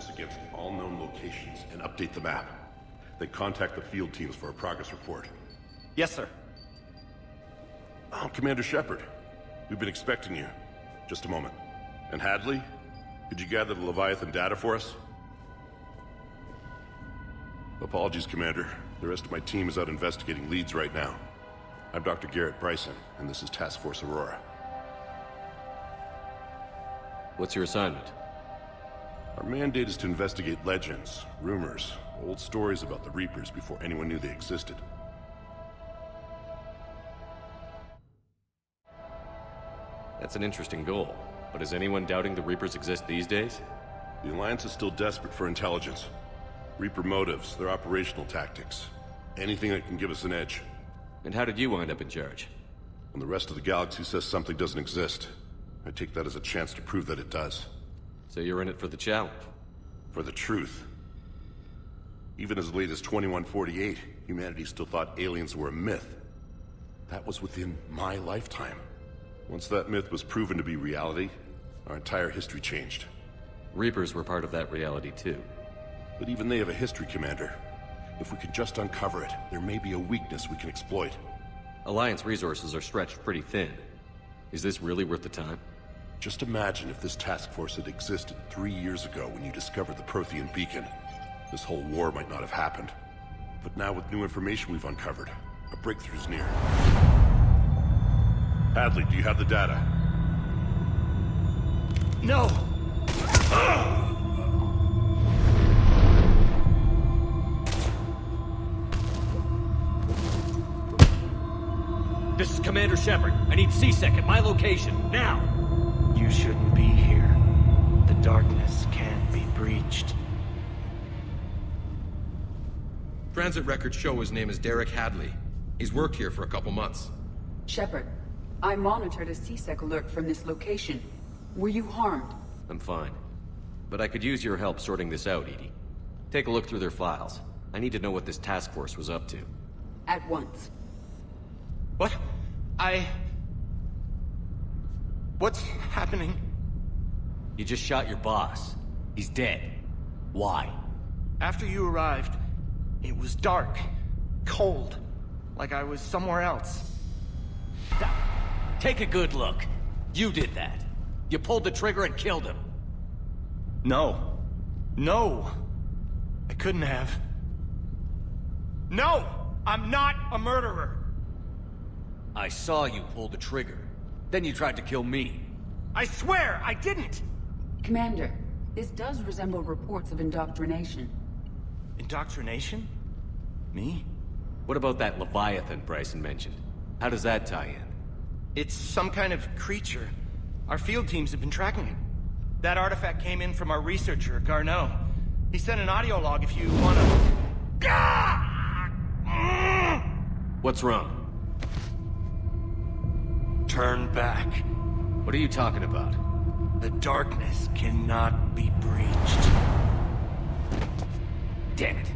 force against all known locations and update the map. Then contact the field teams for a progress report. Yes, sir. Oh, Commander Shepard. We've been expecting you. Just a moment. And Hadley? Could you gather the Leviathan data for us? Apologies, Commander. The rest of my team is out investigating leads right now. I'm Dr. Garrett Bryson, and this is Task Force Aurora. What's your assignment? Our mandate is to investigate legends, rumors, old stories about the Reapers before anyone knew they existed. That's an interesting goal, but is anyone doubting the Reapers exist these days? The Alliance is still desperate for intelligence. Reaper motives, their operational tactics. Anything that can give us an edge. And how did you wind up in charge? When the rest of the galaxy says something doesn't exist, I take that as a chance to prove that it does. So you're in it for the challenge? For the truth. Even as late as 2148, humanity still thought aliens were a myth. That was within my lifetime. Once that myth was proven to be reality, our entire history changed. Reapers were part of that reality too. But even they have a history, Commander. If we could just uncover it, there may be a weakness we can exploit. Alliance resources are stretched pretty thin. Is this really worth the time? Just imagine if this task force had existed 3 years ago when you discovered the Prothean beacon. This whole war might not have happened. But now with new information we've uncovered, a breakthrough's near. Hadley, do you have the data? No! This is Commander Shepard. I need C-Sec at my location, now! You shouldn't be here. The darkness can't be breached. Transit records show his name is Derek Hadley. He's worked here for a couple months. Shepard, I monitored a C-Sec alert from this location. Were you harmed? I'm fine. But I could use your help sorting this out, Edie. Take a look through their files. I need to know what this task force was up to. At once. What? What's happening? You just shot your boss. He's dead. Why? After you arrived, it was dark, cold, like I was somewhere else. Take a good look. You did that. You pulled the trigger and killed him. No. No! I couldn't have. No! I'm not a murderer! I saw you pull the trigger. Then you tried to kill me. I swear I didn't! Commander, this does resemble reports of indoctrination. Indoctrination? Me? What about that Leviathan Bryson mentioned? How does that tie in? It's some kind of creature. Our field teams have been tracking it. That artifact came in from our researcher, Garneau. He sent an audio log if you wanna... What's wrong? Turn back. What are you talking about? The darkness cannot be breached. Damn it.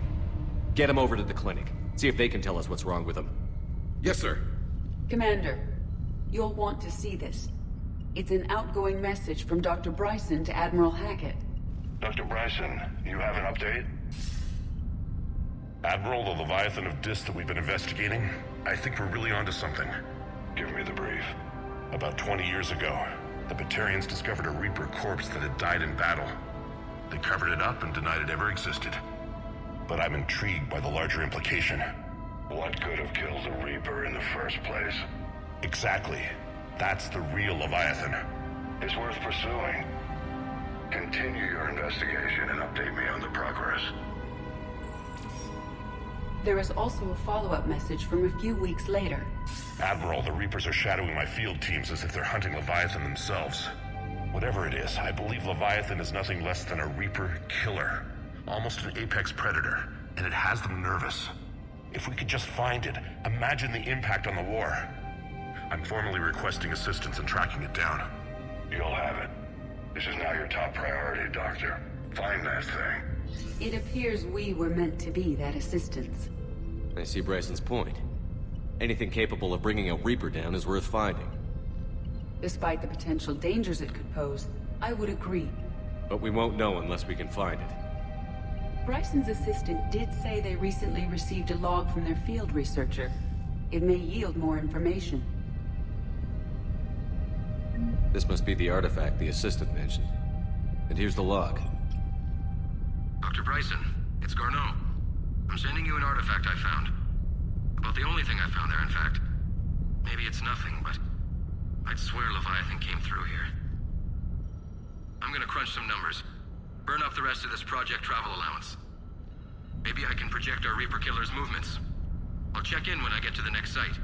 Get him over to the clinic. See if they can tell us what's wrong with him. Yes, sir. Commander, you'll want to see this. It's an outgoing message from Dr. Bryson to Admiral Hackett. Dr. Bryson, you have an update? Admiral, the Leviathan of Dis that we've been investigating, I think we're really onto something. Give me the brief. About 20 years ago, the Batarians discovered a Reaper corpse that had died in battle. They covered it up and denied it ever existed. But I'm intrigued by the larger implication. What could have killed the Reaper in the first place? Exactly. That's the real Leviathan. It's worth pursuing. Continue your investigation and update me on the progress. There is also a follow-up message from a few weeks later. Admiral, the Reapers are shadowing my field teams as if they're hunting Leviathan themselves. Whatever it is, I believe Leviathan is nothing less than a Reaper killer. Almost an apex predator, and it has them nervous. If we could just find it, imagine the impact on the war. I'm formally requesting assistance in tracking it down. You'll have it. This is now your top priority, Doctor. Find that thing. It appears we were meant to be that assistance. I see Bryson's point. Anything capable of bringing a Reaper down is worth finding. Despite the potential dangers it could pose, I would agree. But we won't know unless we can find it. Bryson's assistant did say they recently received a log from their field researcher. It may yield more information. This must be the artifact the assistant mentioned. And here's the log. Dr. Bryson, it's Garneau. I'm sending you an artifact I found. About the only thing I found there, in fact. Maybe it's nothing, but I'd swear Leviathan came through here. I'm gonna crunch some numbers. Burn up the rest of this project travel allowance. Maybe I can project our Reaper Killer's movements. I'll check in when I get to the next site.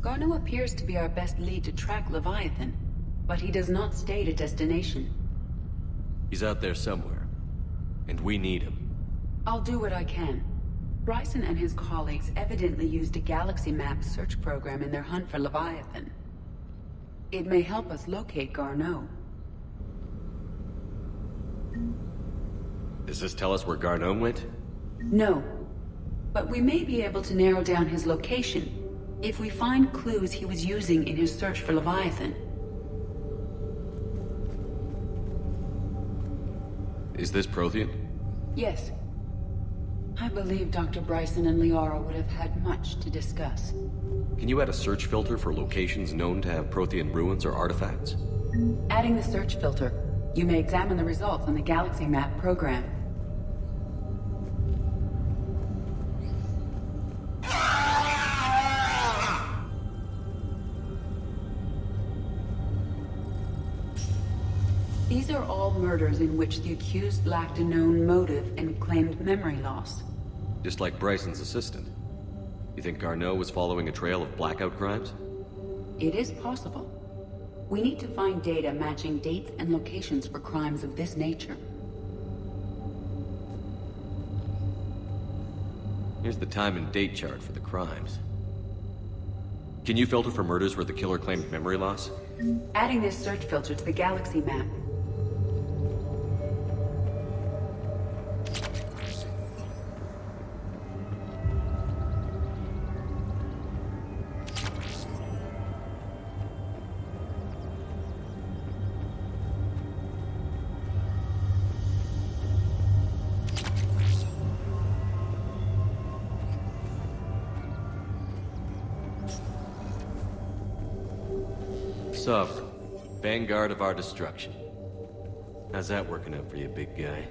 Garneau appears to be our best lead to track Leviathan, but he does not state a destination. He's out there somewhere. And we need him. I'll do what I can. Bryson and his colleagues evidently used a galaxy map search program in their hunt for Leviathan. It may help us locate Garneau. Does this tell us where Garneau went? No, but we may be able to narrow down his location if we find clues he was using in his search for Leviathan. Is this Prothean? Yes. I believe Dr. Bryson and Liara would have had much to discuss. Can you add a search filter for locations known to have Prothean ruins or artifacts? Adding the search filter, you may examine the results on the galaxy map program. These are all murders in which the accused lacked a known motive and claimed memory loss. Just like Bryson's assistant. You think Garneau was following a trail of blackout crimes? It is possible. We need to find data matching dates and locations for crimes of this nature. Here's the time and date chart for the crimes. Can you filter for murders where the killer claimed memory loss? Adding this search filter to the galaxy map. Sovereign, vanguard of our destruction. How's that working out for you, big guy?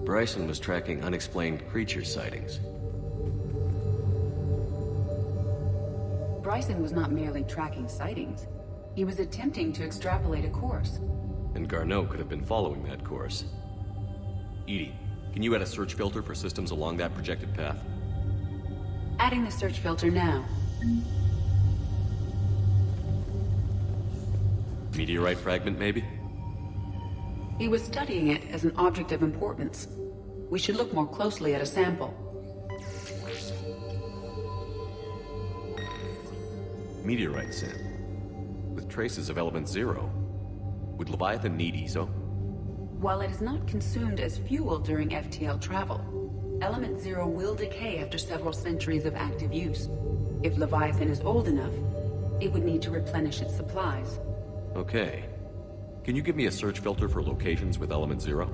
Bryson was tracking unexplained creature sightings. Bryson was not merely tracking sightings. He was attempting to extrapolate a course. And Garneau could have been following that course. EDI, can you add a search filter for systems along that projected path? Adding the search filter now. Meteorite fragment, maybe? He was studying it as an object of importance. We should look more closely at a sample. Meteorite sample. With traces of element 0. Would Leviathan need ESO? While it is not consumed as fuel during FTL travel, element 0 will decay after several centuries of active use. If Leviathan is old enough, it would need to replenish its supplies. Okay. Can you give me a search filter for locations with element 0?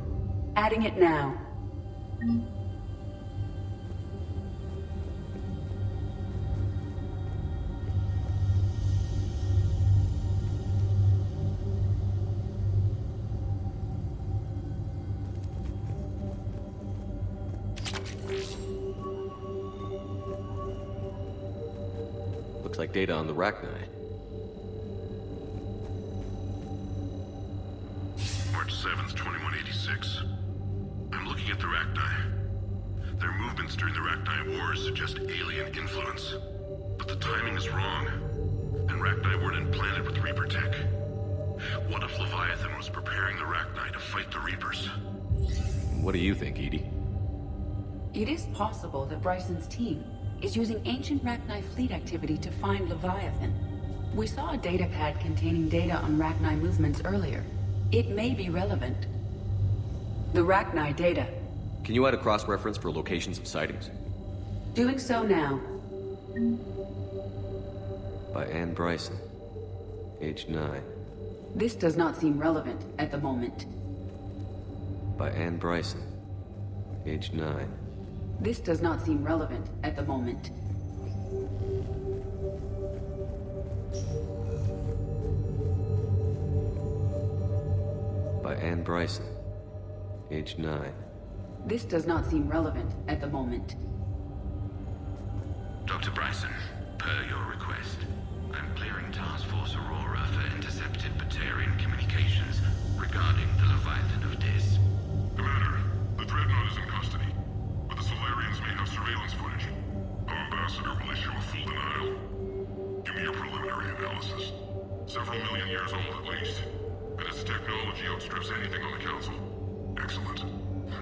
Adding it now. Looks like data on the Rachni. March 7th, 2186. I'm looking at the Rachni. Their movements during the Rachni Wars suggest alien influence. But the timing is wrong. And Rachni weren't implanted with Reaper tech. What if Leviathan was preparing the Rachni to fight the Reapers? What do you think, Edie? It is possible that Bryson's team is using ancient Rachni fleet activity to find Leviathan. We saw a datapad containing data on Rachni movements earlier. It may be relevant. The Rachni data. Can you add a cross-reference for locations of sightings? Doing so now. By Anne Bryson. Age 9. This does not seem relevant at the moment. By Anne Bryson. Age 9. This does not seem relevant at the moment. By Anne Bryson. Age 9. This does not seem relevant at the moment. Dr. Bryson, per your request, I'm clearing Task Force Aurora for intercepted Batarian communications regarding the Leviathan of Dis. Commander, the Dreadnought is in custody, but the Solarians may have surveillance footage. Our ambassador will issue a full denial. Give me your preliminary analysis. Several million years old at least, and its technology outstrips anything on the Council. Excellent.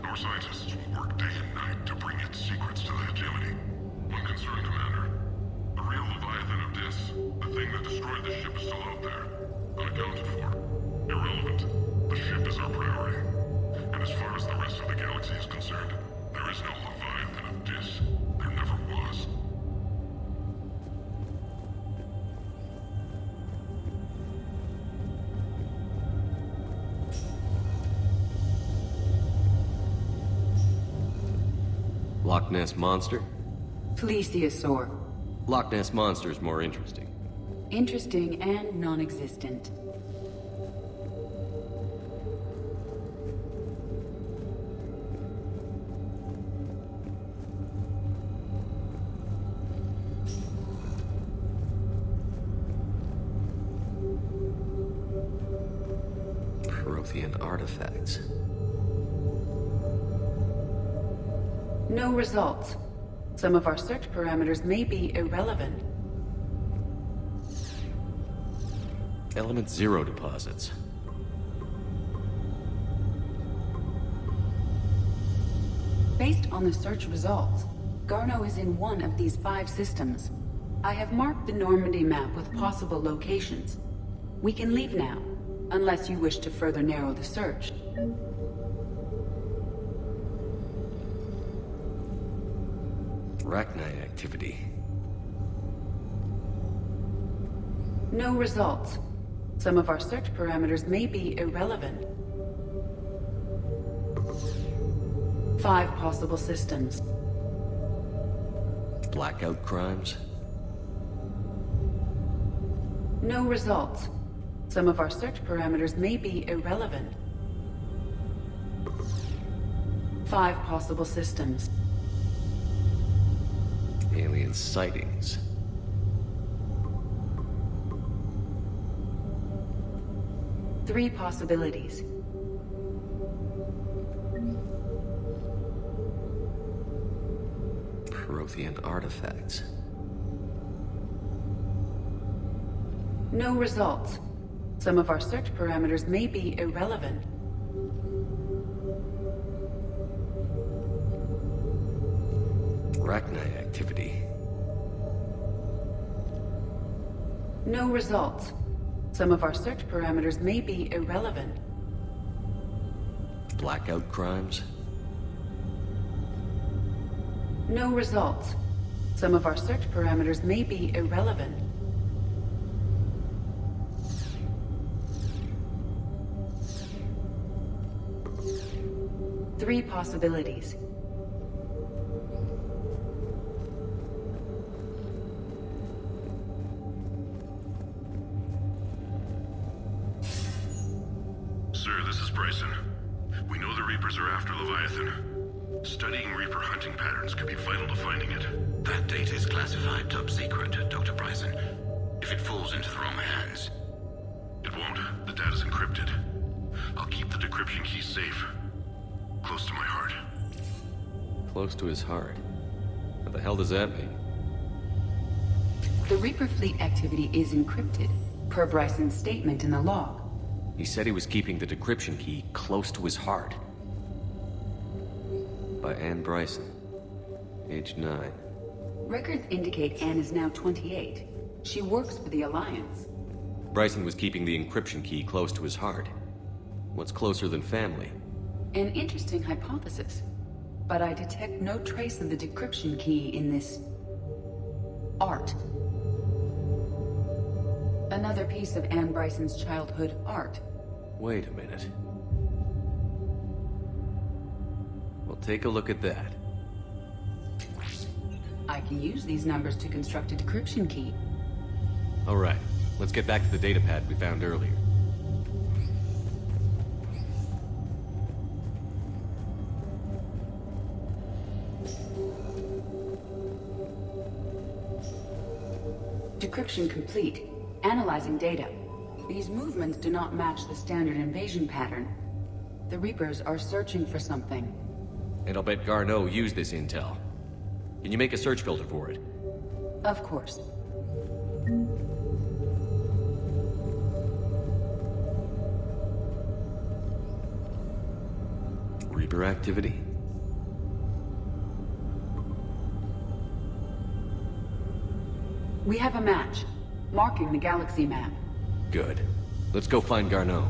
Our scientists will work day and night to bring its secrets to the hegemony. One concern, Commander. The real Leviathan of Dis, the thing that destroyed the ship, is still out there. Unaccounted for. Irrelevant. The ship is our priority. And as far as the rest of the galaxy is concerned, there is no Leviathan of Dis. There never was. Loch Ness Monster? Plesiosaur. Loch Ness Monster's more interesting. Interesting and non-existent. Prothean artifacts. No results. Some of our search parameters may be irrelevant. Element 0 deposits. Based on the search results, Garneau is in one of these 5 systems. I have marked the Normandy map with possible locations. We can leave now, unless you wish to further narrow the search. Rachni activity. No results. Some of our search parameters may be irrelevant. 5 possible systems. Blackout crimes. No results. Some of our search parameters may be irrelevant. 5 possible systems. Alien sightings. Three possibilities. Prothean artifacts. No results. Some of our search parameters may be irrelevant. Rachni activity. No results. Some of our search parameters may be irrelevant. Blackout crimes. No results. Some of our search parameters may be irrelevant. Three possibilities. Sir, this is Bryson. We know the Reapers are after Leviathan. Studying Reaper hunting patterns could be vital to finding it. That data is classified top secret, Dr. Bryson. into the wrong hands. It won't. The data's encrypted. I'll keep the decryption key safe. Close to my heart. Close to his heart. What the hell does that mean? The Reaper fleet activity is encrypted, per Bryson's statement in the log. He said he was keeping the decryption key close to his heart. By Anne Bryson. Age 9. Records indicate Anne is now 28. She works for the Alliance. Bryson was keeping the encryption key close to his heart. What's closer than family? An interesting hypothesis. But I detect no trace of the decryption key in this... art. Another piece of Anne Bryson's childhood art. Wait a minute. Well, take a look at that. I can use these numbers to construct a decryption key. All right, let's get back to the datapad we found earlier. Decryption complete. Analyzing data. These movements do not match the standard invasion pattern. The Reapers are searching for something. And I'll bet Garneau used this intel. Can you make a search filter for it? Of course. Reaper activity? We have a match, marking the galaxy map. Good. Let's go find Garneau.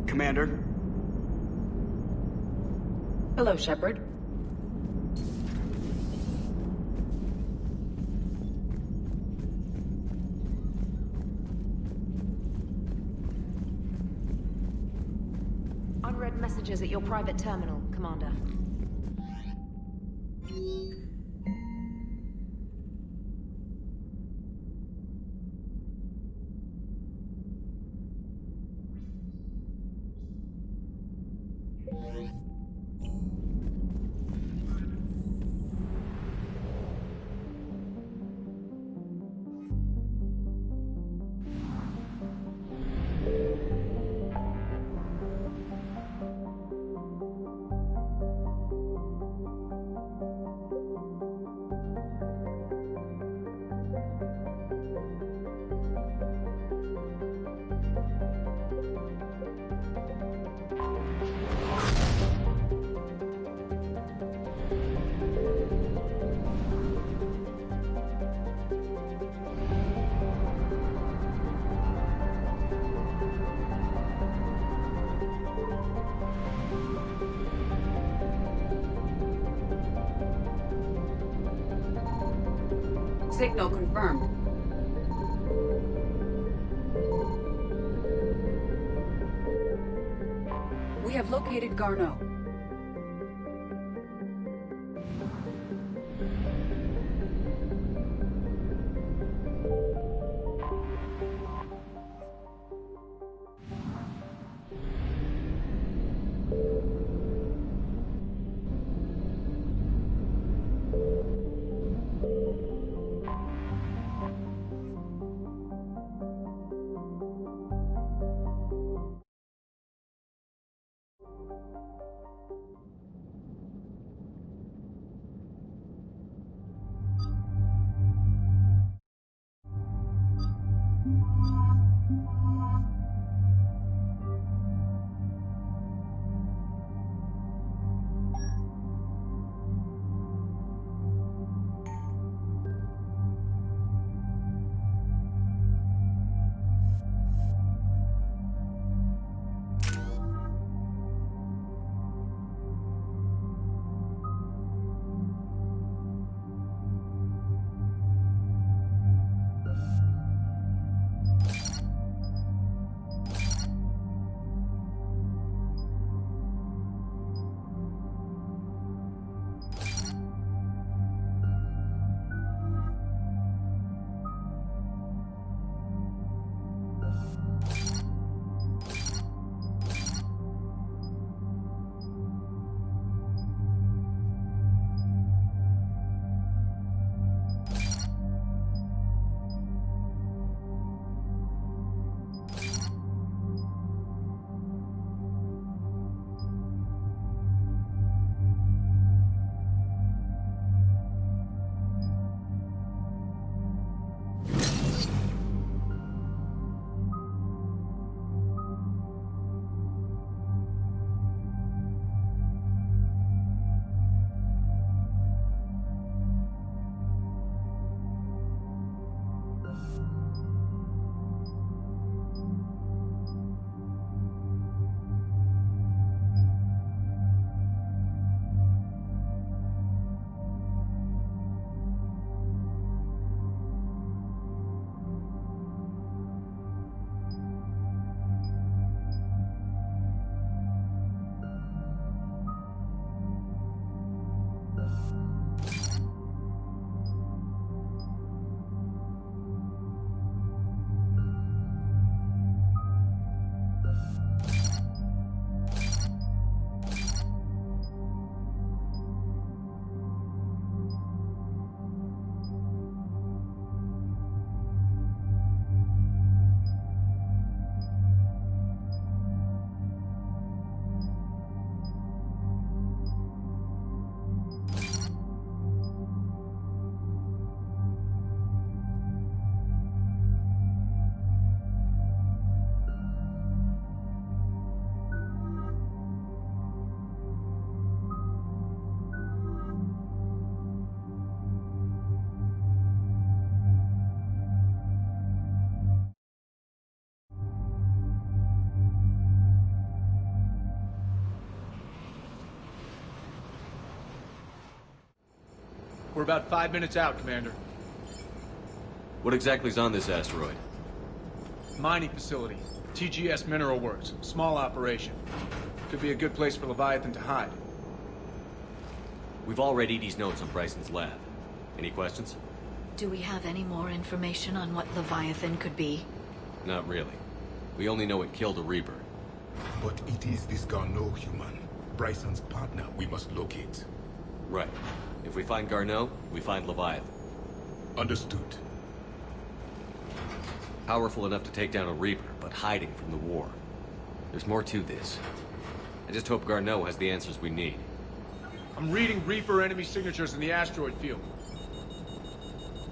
Commander. Hello, Shepard. Unread messages at your private terminal, Commander. Signal confirmed. We have located Garneau. We're about 5 minutes out, Commander. What exactly is on this asteroid? Mining facility. TGS Mineral Works. Small operation. Could be a good place for Leviathan to hide. We've all read Edie's notes on Bryson's lab. Any questions? Do we have any more information on what Leviathan could be? Not really. We only know it killed a Reaper. But it is this Garneau human, Bryson's partner, we must locate. Right. If we find Garneau, we find Leviathan. Understood. Powerful enough to take down a Reaper, but hiding from the war. There's more to this. I just hope Garneau has the answers we need. I'm reading Reaper enemy signatures in the asteroid field.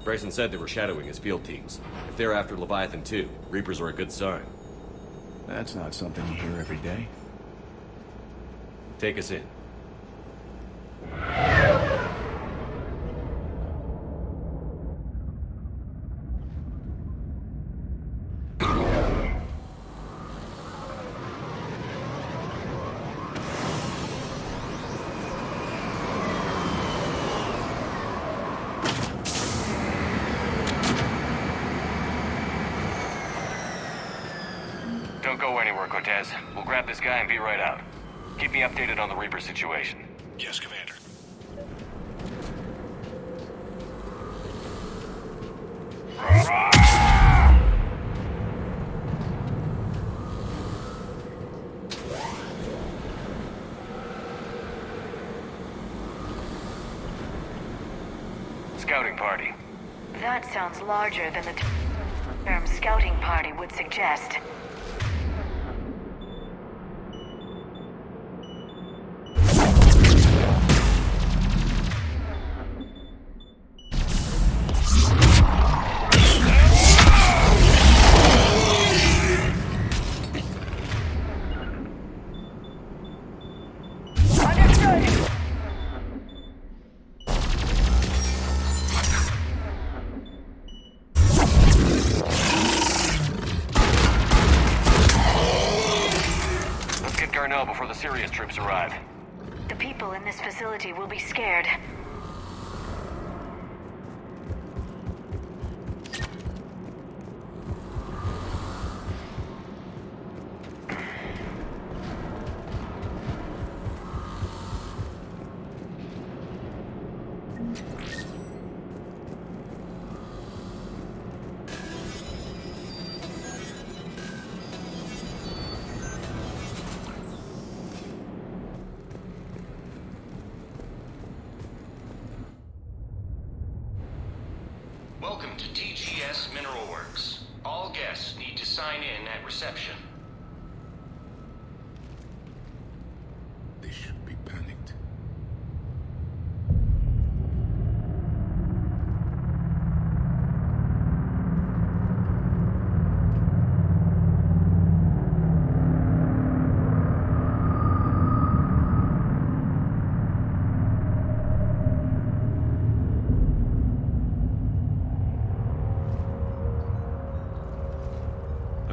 Bryson said they were shadowing his field teams. If they're after Leviathan too, Reapers are a good sign. That's not something you hear every day. Take us in. Don't go anywhere, Cortez. We'll grab this guy and be right out. Keep me updated on the Reaper situation. Yes, Commander. Scouting party. That sounds larger than the term scouting party would suggest. Before the Serrice troops arrive. The people in this facility will be scared. Welcome to TGS Mineral Works. All guests need to sign in at reception. They should be panicked.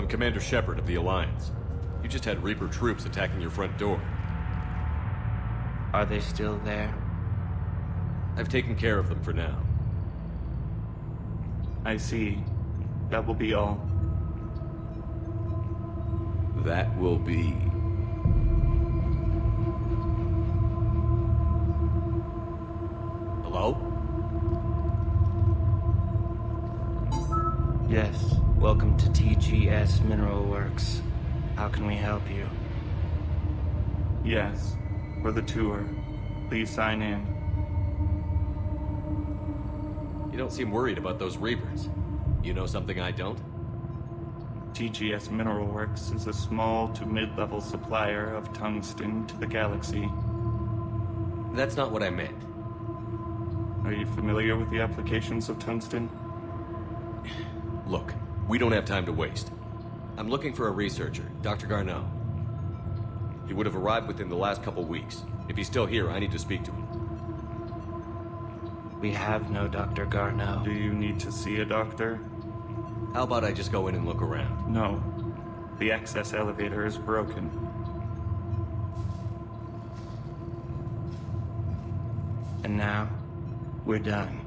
Commander Shepard of the Alliance. You just had Reaper troops attacking your front door. Are they still there? I've taken care of them for now. I see. That will be all. That will be... Hello? Yes. Welcome to TGS Mineral Works. How can we help you? Yes, for the tour. Please sign in. You don't seem worried about those Reapers. You know something I don't? TGS Mineral Works is a small to mid-level supplier of tungsten to the galaxy. That's not what I meant. Are you familiar with the applications of tungsten? Look, we don't have time to waste. I'm looking for a researcher, Dr. Garneau. He would have arrived within the last couple weeks. If he's still here, I need to speak to him. We have no Dr. Garneau. Do you need to see a doctor? How about I just go in and look around? No. The access elevator is broken. And now? We're done.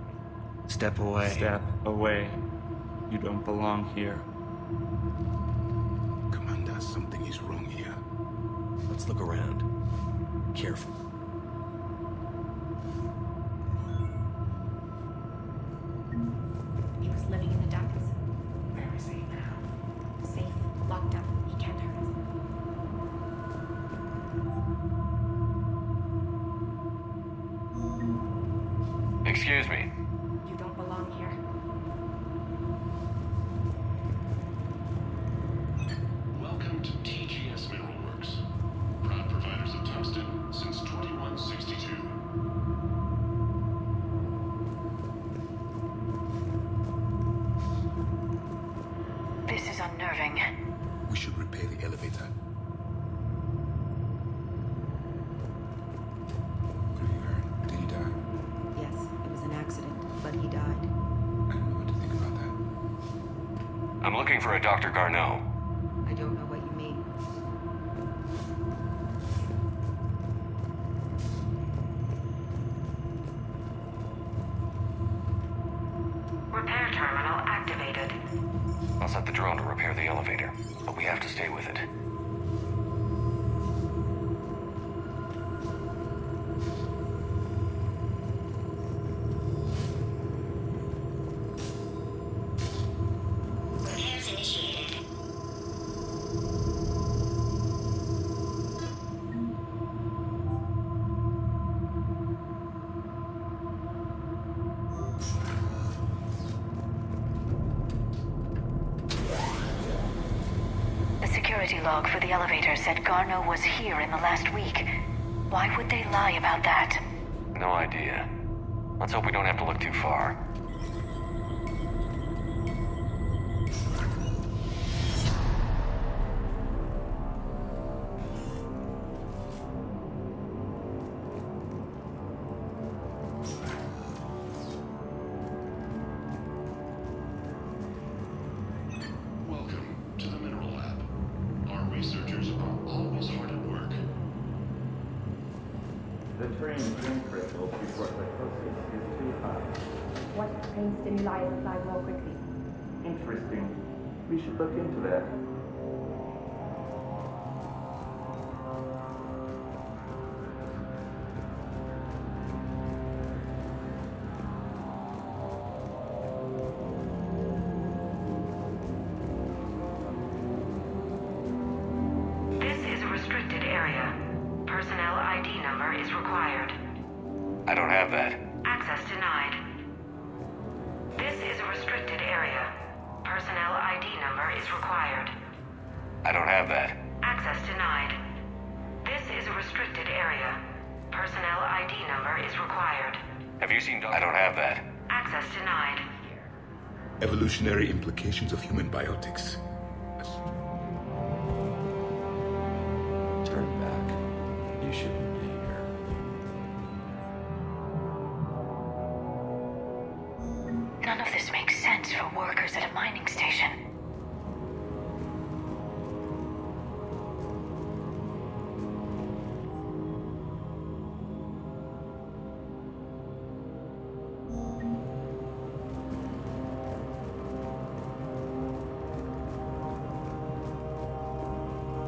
Step away. Step away. You don't belong here. Commander, something is wrong here. Let's look around. Careful. He was living in the ducts. Where is he now? Safe, locked up. He can't hurt us. Excuse me. You don't belong here. Welcome to TGS Mineral Works. Proud providers of tungsten since 2162. This is unnerving. We should repair the elevator. What have you heard? Did he die? Yes, it was an accident, but he died. I don't know what to think about that. I'm looking for a Dr. Garneau. I don't know what you mean. Repair terminal activated. I'll set the drone to repair the elevator, but we have to stay with it. Repairs initiated. The security log for the elevator said Garneau was here in the last week. Why would they lie about that? No idea. Let's hope we don't have to look too far. Welcome to the Mineral Lab. Our researchers are always hard at work. The train threshold before psychosis is too high. What brain stimuli apply more quickly? Interesting. We should look into that. This is a restricted area. Personnel ID number is required. I don't have that. Access denied. This is a restricted area. Personnel ID number is required. I don't have that. Access denied. This is a restricted area. Personnel ID number is required. Have you seen I don't have that. Access denied. Evolutionary implications of human biotics. Turn back. You shouldn't be here. None of this makes sense for workers at a mining station.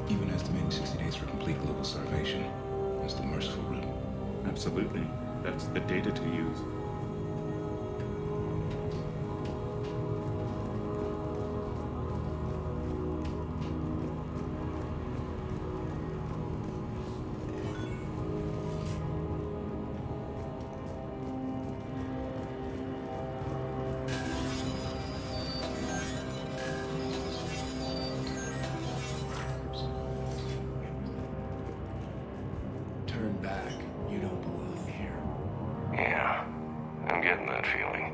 Even estimating 60 days for complete global starvation. That's the merciful route. Absolutely. That's the data to use. Turn back. You don't belong here. Yeah, I'm getting that feeling.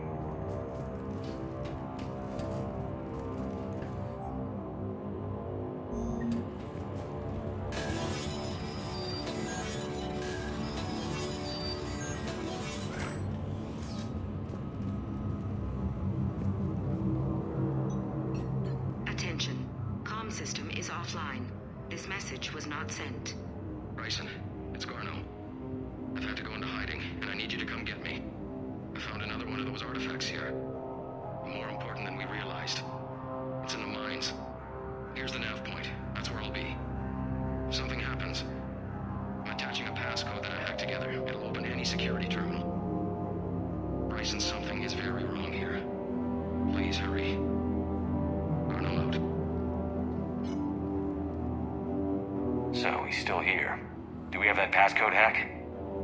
Attention. Comm system is offline. This message was not sent. Bryson, it's Garneau. I've had to go into hiding, and I need you to come get me. I found those artifacts here. More important than we realized. It's in the mines. Here's the nav point. That's where I'll be. If something happens, I'm attaching a passcode that I hacked together. It'll open any security terminal. Bryson, something is very wrong here. Please hurry. Arno out. So, he's still here. Do we have that passcode hack?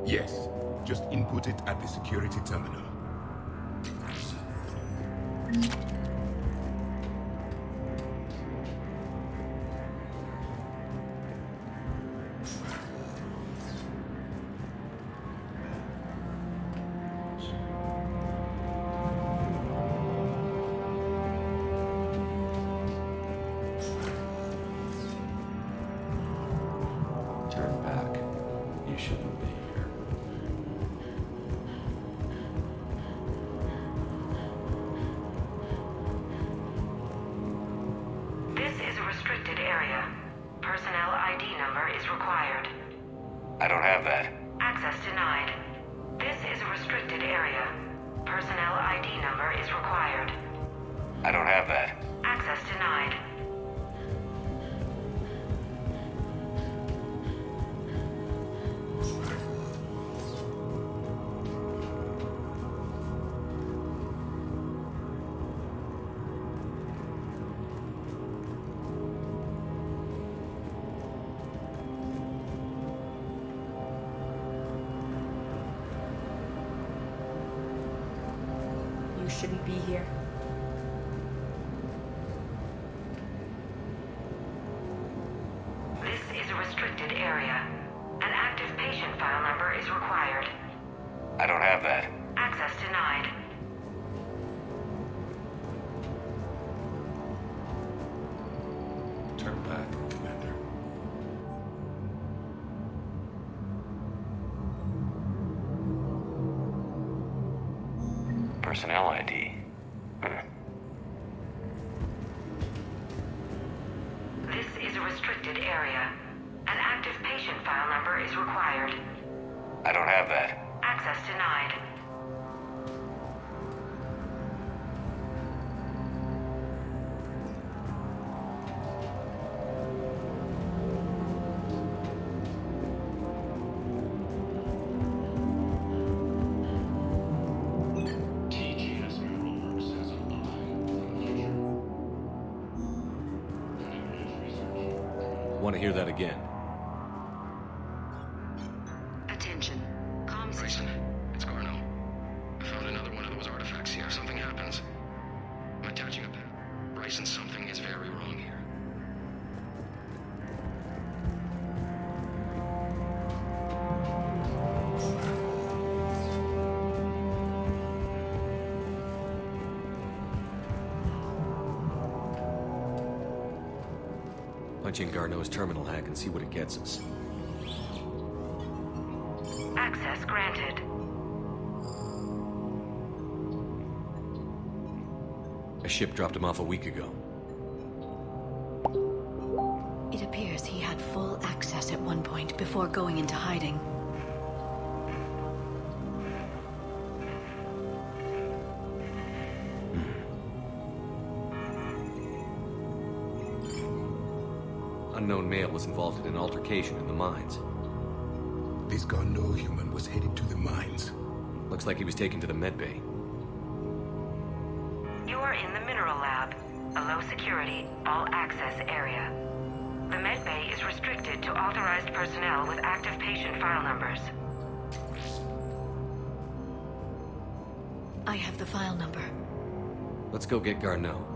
Yes. Just input it at the security terminal. Turn back. You shouldn't be here. This is a restricted area. Personnel ID number is required. I don't have that. Access denied. This is a restricted area. Personnel ID number is required. I don't have that. Access denied. You shouldn't be here. This is a restricted area. An active patient file number is required. I don't have that. Access denied. Turn back, Commander. Personnel ID. This is a restricted area. An active patient file number is required. I don't have that. Access denied. TGS Mineral Works has an eye for the future. Want to hear that again? Attention. Comm Bryson, it's Garno. I found another one of those artifacts here. If something happens, I'm attaching a Bryson, something is very wrong here. Punch in Garneau's terminal hack and see what it gets us. Access granted. A ship dropped him off a week ago. It appears he had full access at one point before going into hiding. Unknown male was involved in an altercation in the mines. This Garneau human was headed to the mines. Looks like he was taken to the medbay. You are in the mineral lab, a low security, all access area. The medbay is restricted to authorized personnel with active patient file numbers. I have the file number. Let's go get Garneau.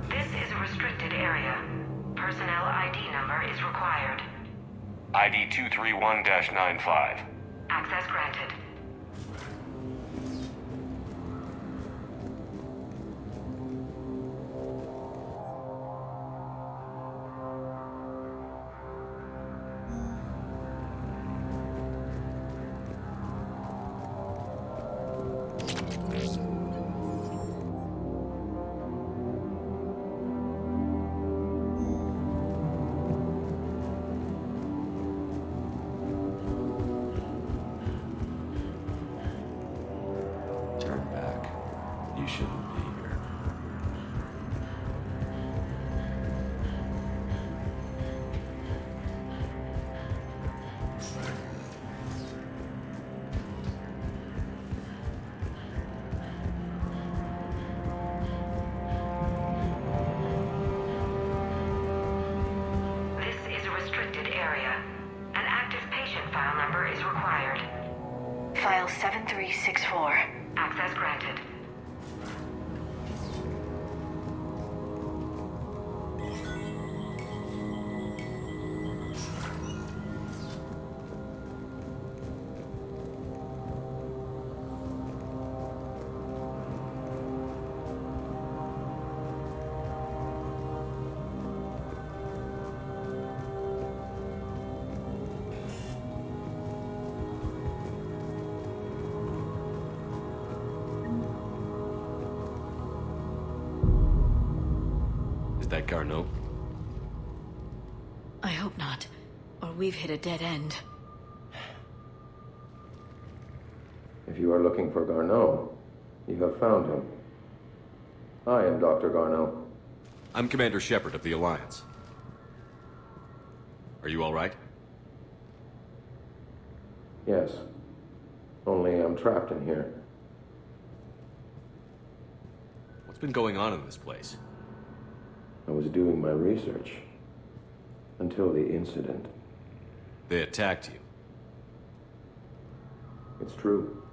This is a restricted area. Personnel ID number is required. ID 231-95. Access granted. You shouldn't be here. This is a restricted area. An active patient file number is required. File 7364. Access granted. Is that Garneau? I hope not. Or we've hit a dead end. If you are looking for Garneau, you have found him. I am Dr. Garneau. I'm Commander Shepard of the Alliance. Are you all right? Yes. Only I'm trapped in here. What's been going on in this place? I was doing my research. Until the incident. They attacked you. It's true.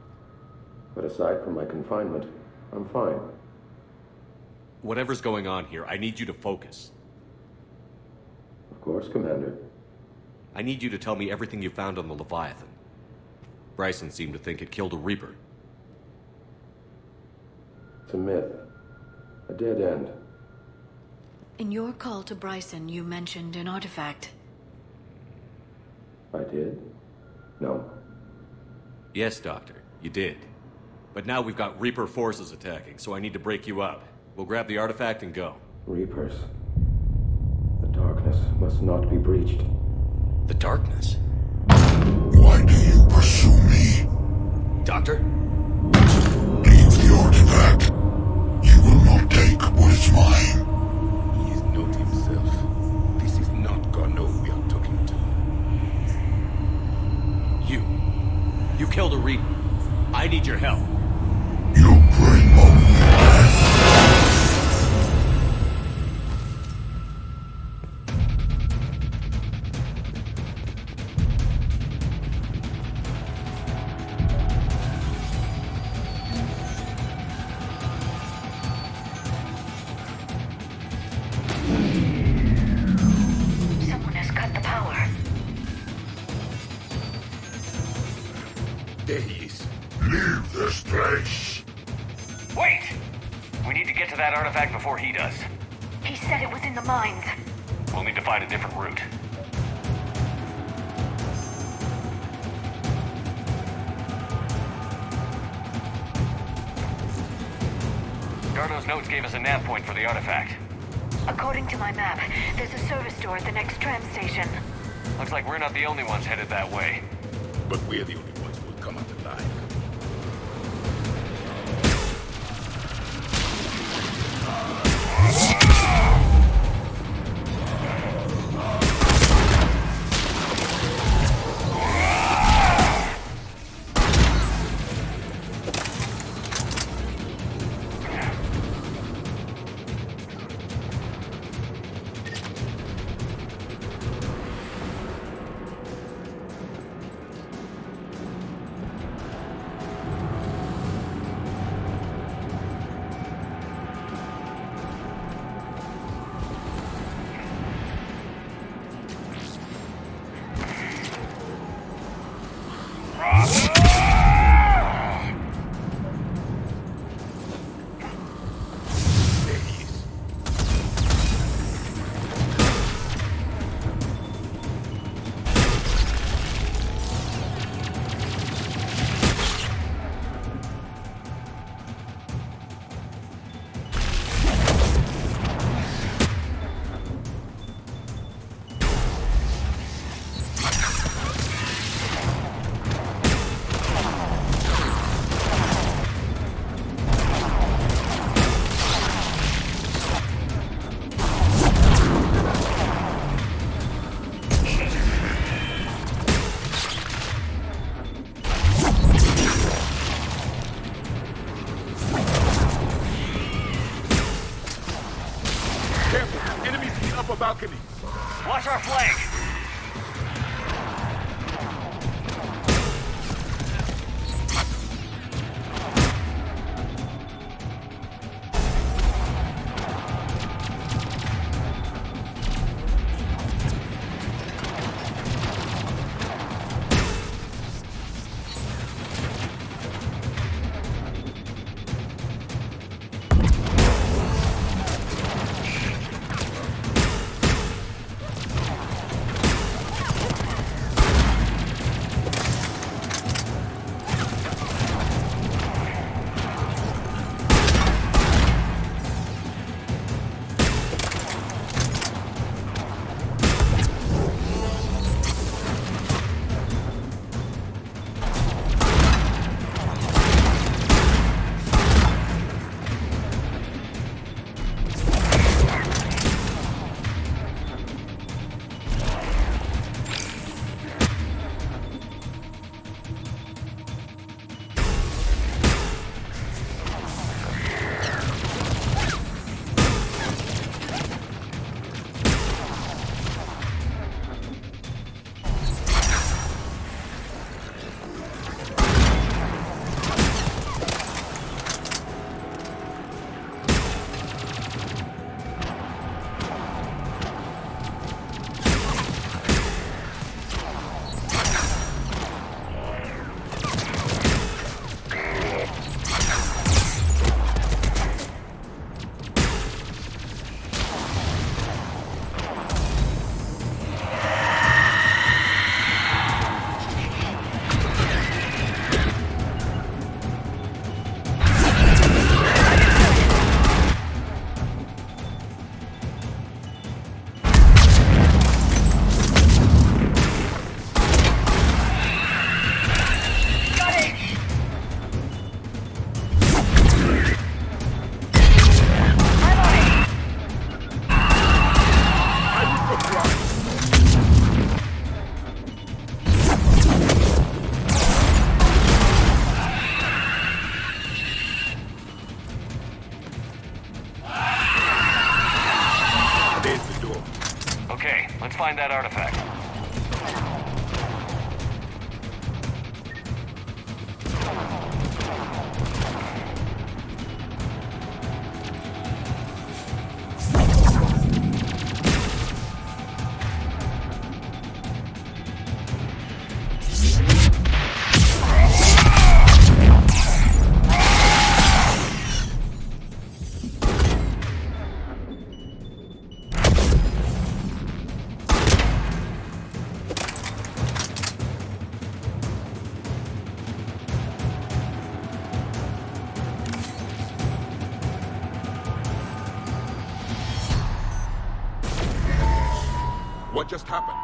But aside from my confinement, I'm fine. Whatever's going on here, I need you to focus. Of course, Commander. I need you to tell me everything you found on the Leviathan. Bryson seemed to think it killed a Reaper. It's a myth. A dead end. In your call to Bryson, you mentioned an artifact. I did? No. Yes, Doctor, you did. But now we've got Reaper forces attacking, so I need to break you up. We'll grab the artifact and go. Reapers. The darkness must not be breached. The darkness? Why do you pursue me? Doctor? Leave the artifact. You will not take what is mine. He is not himself. This is not Garneau we are talking to. You killed a Reaper. I need your help. You bring only death. Someone has cut the power. There he is. Leave this place. Wait! We need to get to that artifact before he does. He said it was in the mines. We'll need to find a different route. Garneau's notes gave us a nav point for the artifact. According to my map, there's a service door at the next tram station. Looks like we're not the only ones headed that way. But we're the only ones who will come out alive. Enemies in the upper balcony. Watch our flank! Find that artifact. What just happened?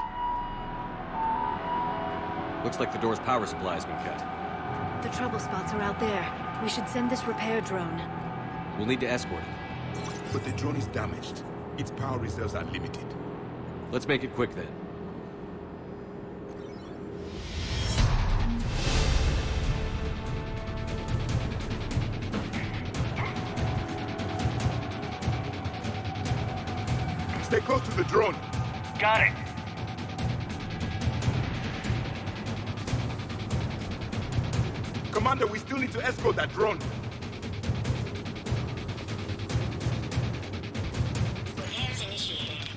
Looks like the door's power supply has been cut. The trouble spots are out there. We should send this repair drone. We'll need to escort it. But the drone is damaged. Its power reserves are limited. Let's make it quick then. Stay close to the drone. Got it. Commander, we still need to escort that drone. Repairs initiated.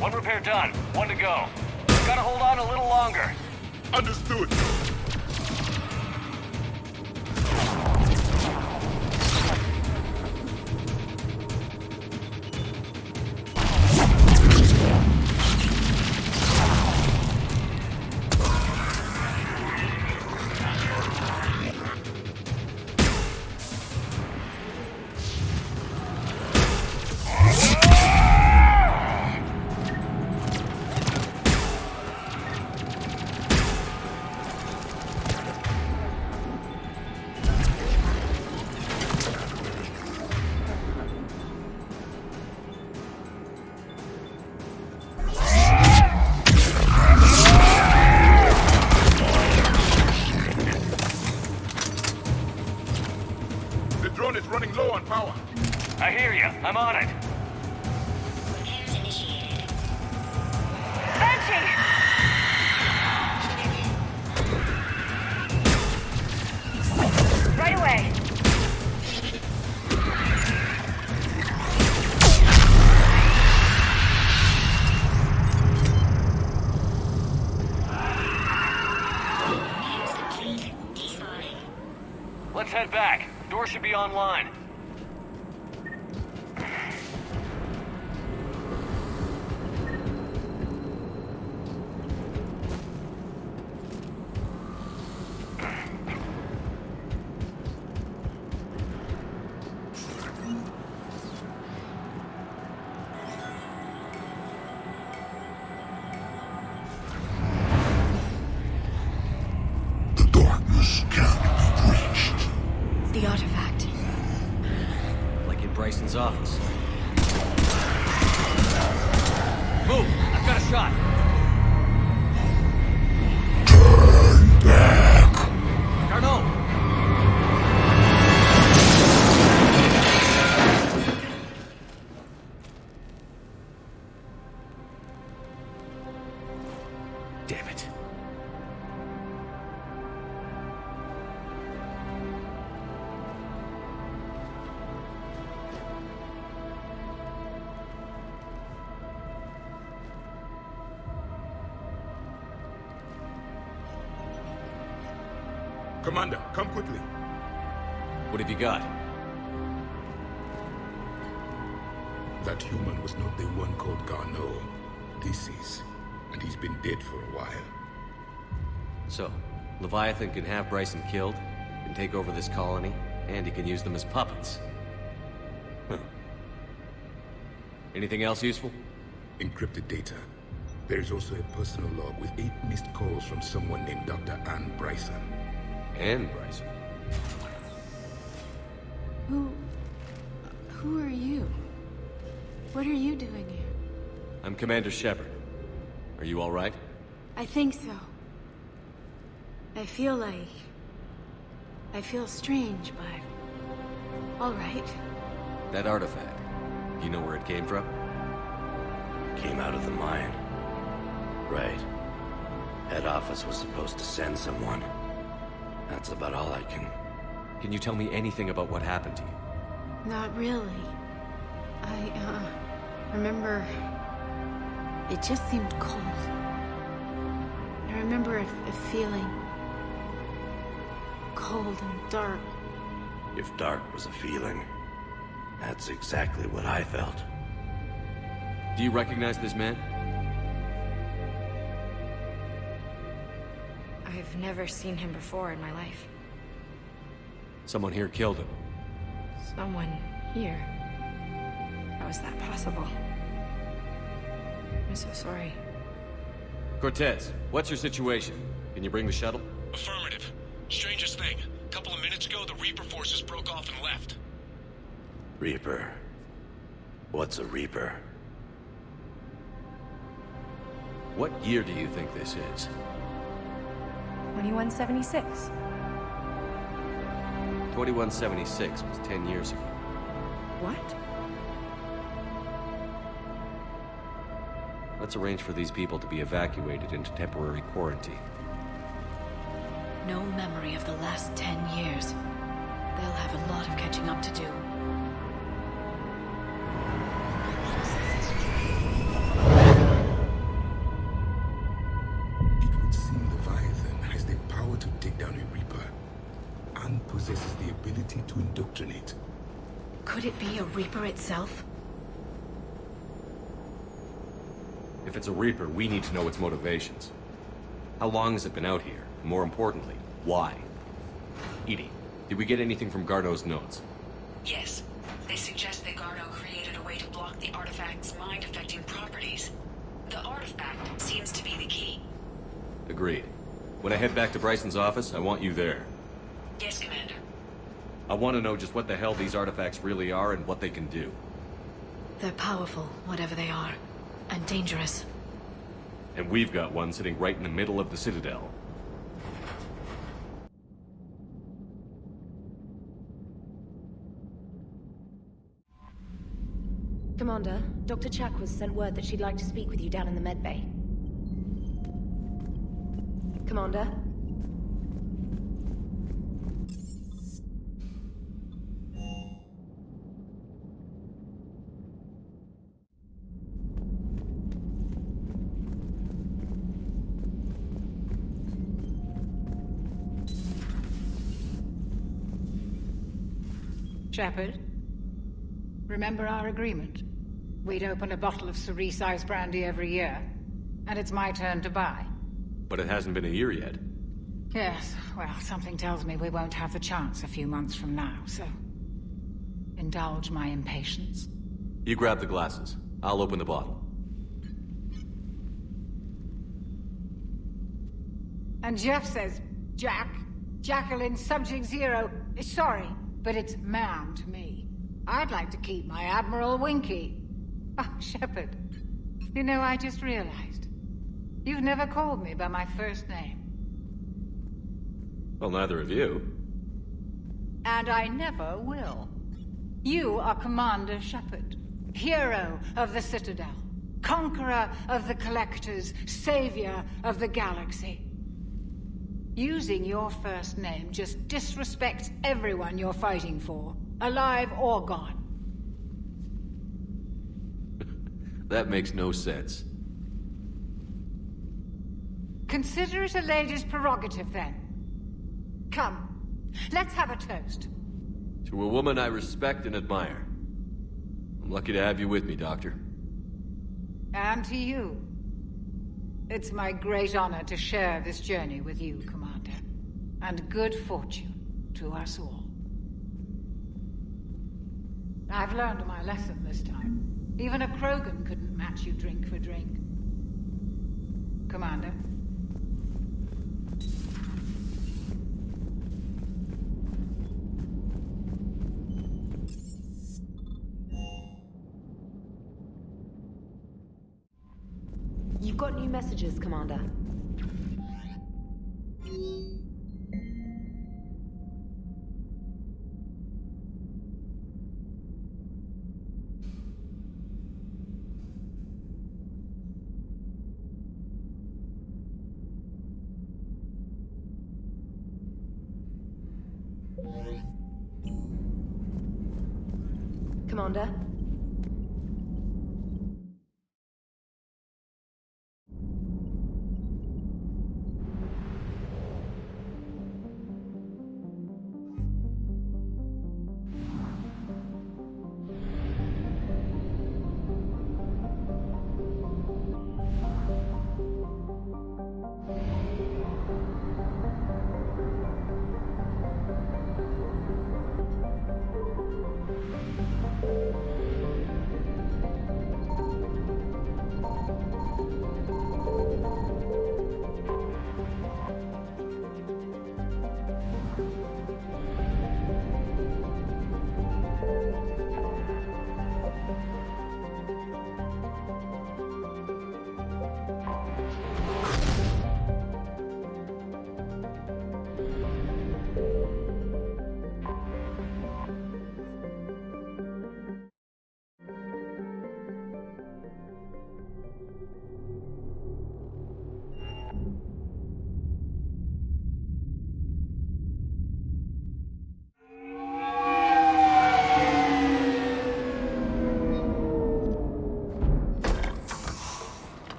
One repair done. One to go. Gotta hold on a little longer. Understood. security online. The artifact. Like in Bryson's office. Move! I've got a shot! Turn back! Garneau! Damn it. Commander, come quickly. What have you got? That human was not the one called Garneau. This is. And he's been dead for a while. So, Leviathan can have Bryson killed, can take over this colony, and he can use them as puppets. Huh. Anything else useful? Encrypted data. There is also a personal log with 8 missed calls from someone named Dr. Ann Bryson. Ann Bryson? Who are you? What are you doing here? I'm Commander Shepard. Are you all right? I think so. I feel strange, but... all right. That artifact, do you know where it came from? Came out of the mine. Right. Head office was supposed to send someone. That's about all I can... Can you tell me anything about what happened to you? Not really. I remember... it just seemed cold. I remember a feeling... cold and dark. If dark was a feeling, that's exactly what I felt. Do you recognize this man? I've never seen him before in my life. Someone here killed him. Someone here? How is that possible? I'm so sorry. Cortez, what's your situation? Can you bring the shuttle? Affirmative. Strangest thing. A couple of minutes ago, the Reaper forces broke off and left. Reaper? What's a Reaper? What year do you think this is? 2176. 2176 was 10 years ago. What? Let's arrange for these people to be evacuated into temporary quarantine. No memory of the last 10 years. They'll have a lot of catching up to do. It would seem Leviathan has the power to take down a Reaper, and possesses the ability to indoctrinate. Could it be a Reaper itself? If it's a Reaper, we need to know its motivations. How long has it been out here? And more importantly, why? Edie, did we get anything from Garneau's notes? Yes. They suggest that Garneau created a way to block the artifact's mind-affecting properties. The artifact seems to be the key. Agreed. When I head back to Bryson's office, I want you there. Yes, Commander. I want to know just what the hell these artifacts really are and what they can do. They're powerful, whatever they are. And dangerous. And we've got one sitting right in the middle of the Citadel. Commander, Dr. Chakwas sent word that she'd like to speak with you down in the medbay. Commander? Shepard, remember our agreement? We'd open a bottle of Serrice ice brandy every year, and it's my turn to buy. But it hasn't been a year yet. Yes, well, something tells me we won't have the chance a few months from now, so... indulge my impatience. You grab the glasses. I'll open the bottle. And Jeff says, Jacqueline Subject Zero is sorry, but it's ma'am to me. I'd like to keep my Admiral Winky. Oh, Shepard, you know, I just realized. You've never called me by my first name. Well, neither of you. And I never will. You are Commander Shepard, hero of the Citadel, conqueror of the Collectors, savior of the galaxy. Using your first name just disrespects everyone you're fighting for, alive or gone. That makes no sense. Consider it a lady's prerogative, then. Come, let's have a toast. To a woman I respect and admire. I'm lucky to have you with me, Doctor. And to you. It's my great honor to share this journey with you, Commander. And good fortune to us all. I've learned my lesson this time. Even a Krogan couldn't match you drink for drink. Commander. You've got new messages, Commander. Commander?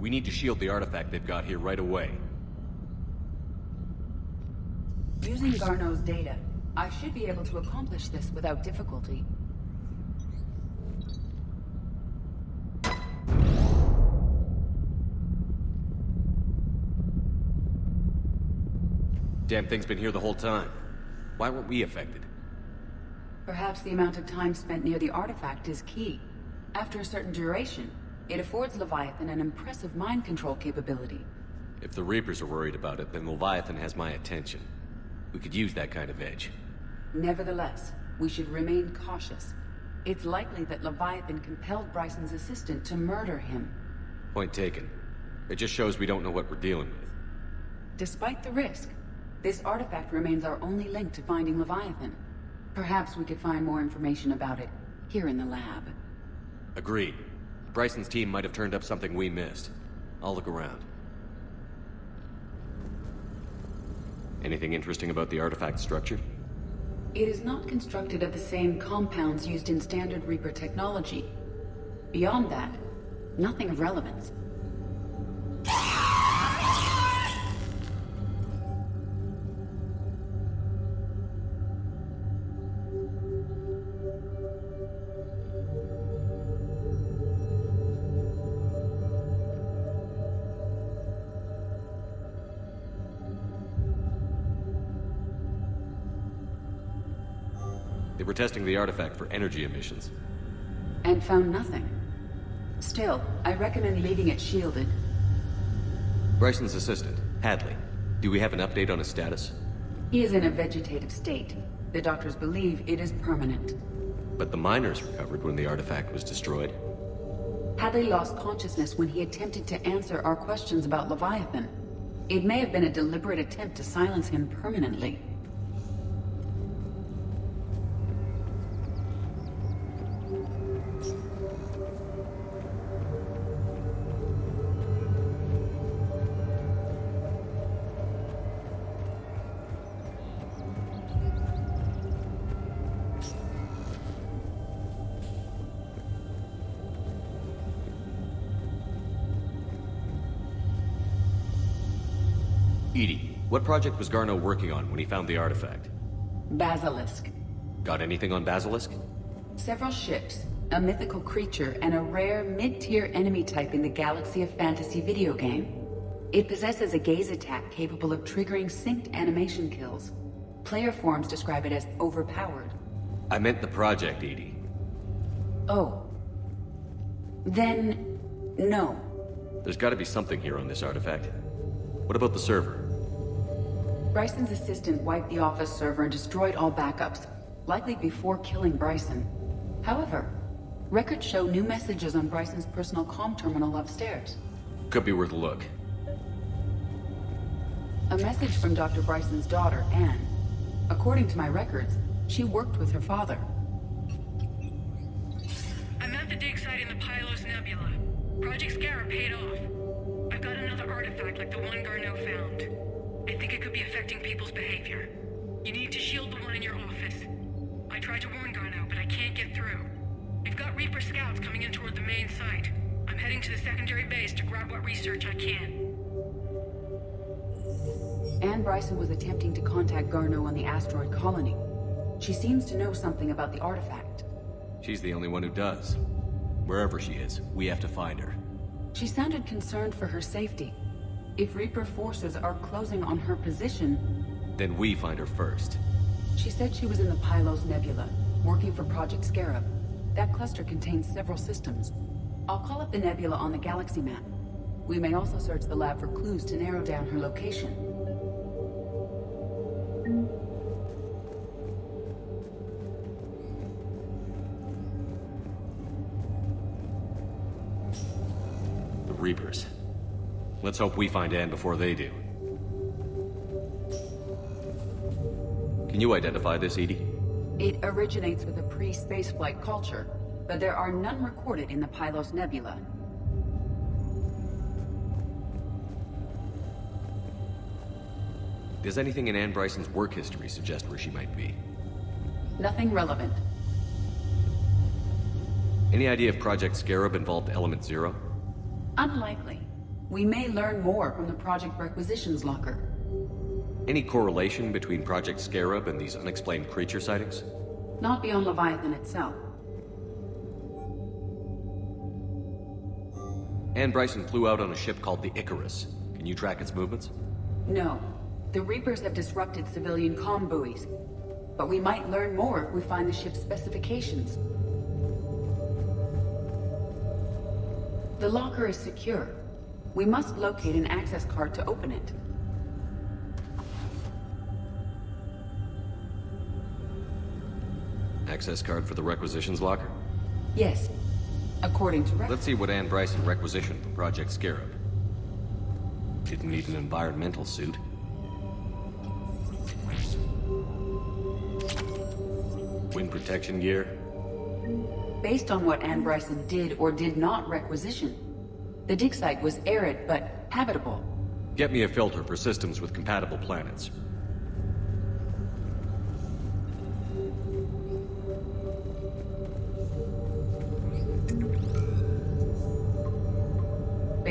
We need to shield the artifact they've got here right away. Using Garneau's data, I should be able to accomplish this without difficulty. Damn thing's been here the whole time. Why weren't we affected? Perhaps the amount of time spent near the artifact is key. After a certain duration, it affords Leviathan an impressive mind control capability. If the Reapers are worried about it, then Leviathan has my attention. We could use that kind of edge. Nevertheless, we should remain cautious. It's likely that Leviathan compelled Bryson's assistant to murder him. Point taken. It just shows we don't know what we're dealing with. Despite the risk, this artifact remains our only link to finding Leviathan. Perhaps we could find more information about it here in the lab. Agreed. Bryson's team might have turned up something we missed. I'll look around. Anything interesting about the artifact structure? It is not constructed of the same compounds used in standard Reaper technology. Beyond that, Nothing of relevance. They were testing the artifact for energy emissions. And found nothing. Still, I recommend leaving it shielded. Bryson's assistant, Hadley. Do we have an update on his status? He is in a vegetative state. The doctors believe it is permanent. But the miners recovered when the artifact was destroyed. Hadley lost consciousness when he attempted to answer our questions about Leviathan. It may have been a deliberate attempt to silence him permanently. Edie, what project was Garneau working on when he found the artifact? Basilisk. Got anything on Basilisk? Several ships, a mythical creature, and a rare mid-tier enemy type in the Galaxy of Fantasy video game. It possesses a gaze attack capable of triggering synced animation kills. Player forums describe it as overpowered. I meant the project, Edie. Oh. Then... no. There's gotta be something here on this artifact. What about the server? Bryson's assistant wiped the office server and destroyed all backups, likely before killing Bryson. However, records show new messages on Bryson's personal comm terminal upstairs. Could be worth a look. A message from Dr. Bryson's daughter, Anne. According to my records, she worked with her father. I'm at the dig site in the Pylos Nebula. Project Scarab paid off. I've got another artifact like the one Garneau found. I think it could be affecting people's behavior. You need to shield the one in your office. I tried to warn Garneau, but I can't get through. We've got Reaper scouts coming in toward the main site. I'm heading to the secondary base to grab what research I can. Anne Bryson was attempting to contact Garneau on the asteroid colony. She seems to know something about the artifact. She's the only one who does. Wherever she is, we have to find her. She sounded concerned for her safety. If Reaper forces are closing on her position... Then we find her first. She said she was in the Pylos Nebula, working for Project Scarab. That cluster contains several systems. I'll call up the nebula on the galaxy map. We may also search the lab for clues to narrow down her location. The Reapers. Let's hope we find Anne before they do. Can you identify this, Edie? It originates with a pre-spaceflight culture, but there are none recorded in the Pylos Nebula. Does anything in Anne Bryson's work history suggest where she might be? Nothing relevant. Any idea if Project Scarab involved Element Zero? Unlikely. We may learn more from the Project Requisitions Locker. Any correlation between Project Scarab and these unexplained creature sightings? Not beyond Leviathan itself. Anne Bryson flew out on a ship called the Icarus. Can you track its movements? No. The Reapers have disrupted civilian comm buoys. But we might learn more if we find the ship's specifications. The locker is secure. We must locate an access card to open it. Access card for the Requisitions Locker? Yes. According to records. Let's see what Anne Bryson requisitioned from Project Scarab. Didn't need an environmental suit. Wind protection gear. Based on what Anne Bryson did or did not requisition, the dig site was arid but habitable. Get me a filter for systems with compatible planets.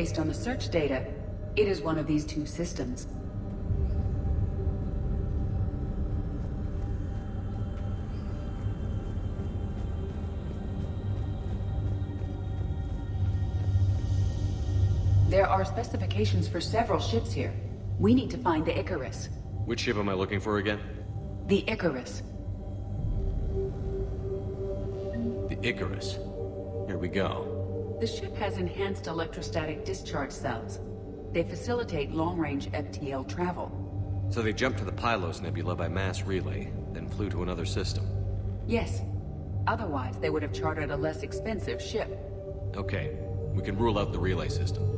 Based on the search data, it is one of these two systems. There are specifications for several ships here. We need to find the Icarus. Which ship am I looking for again? The Icarus. The Icarus. Here we go. The ship has enhanced electrostatic discharge cells. They facilitate long-range FTL travel. So they jumped to the Pylos Nebula by mass relay, then flew to another system. Yes. Otherwise, they would have chartered a less expensive ship. Okay, we can rule out the relay system.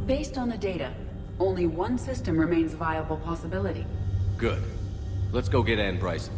Based on the data, only one system remains a viable possibility. Good. Let's go get Ann Bryson.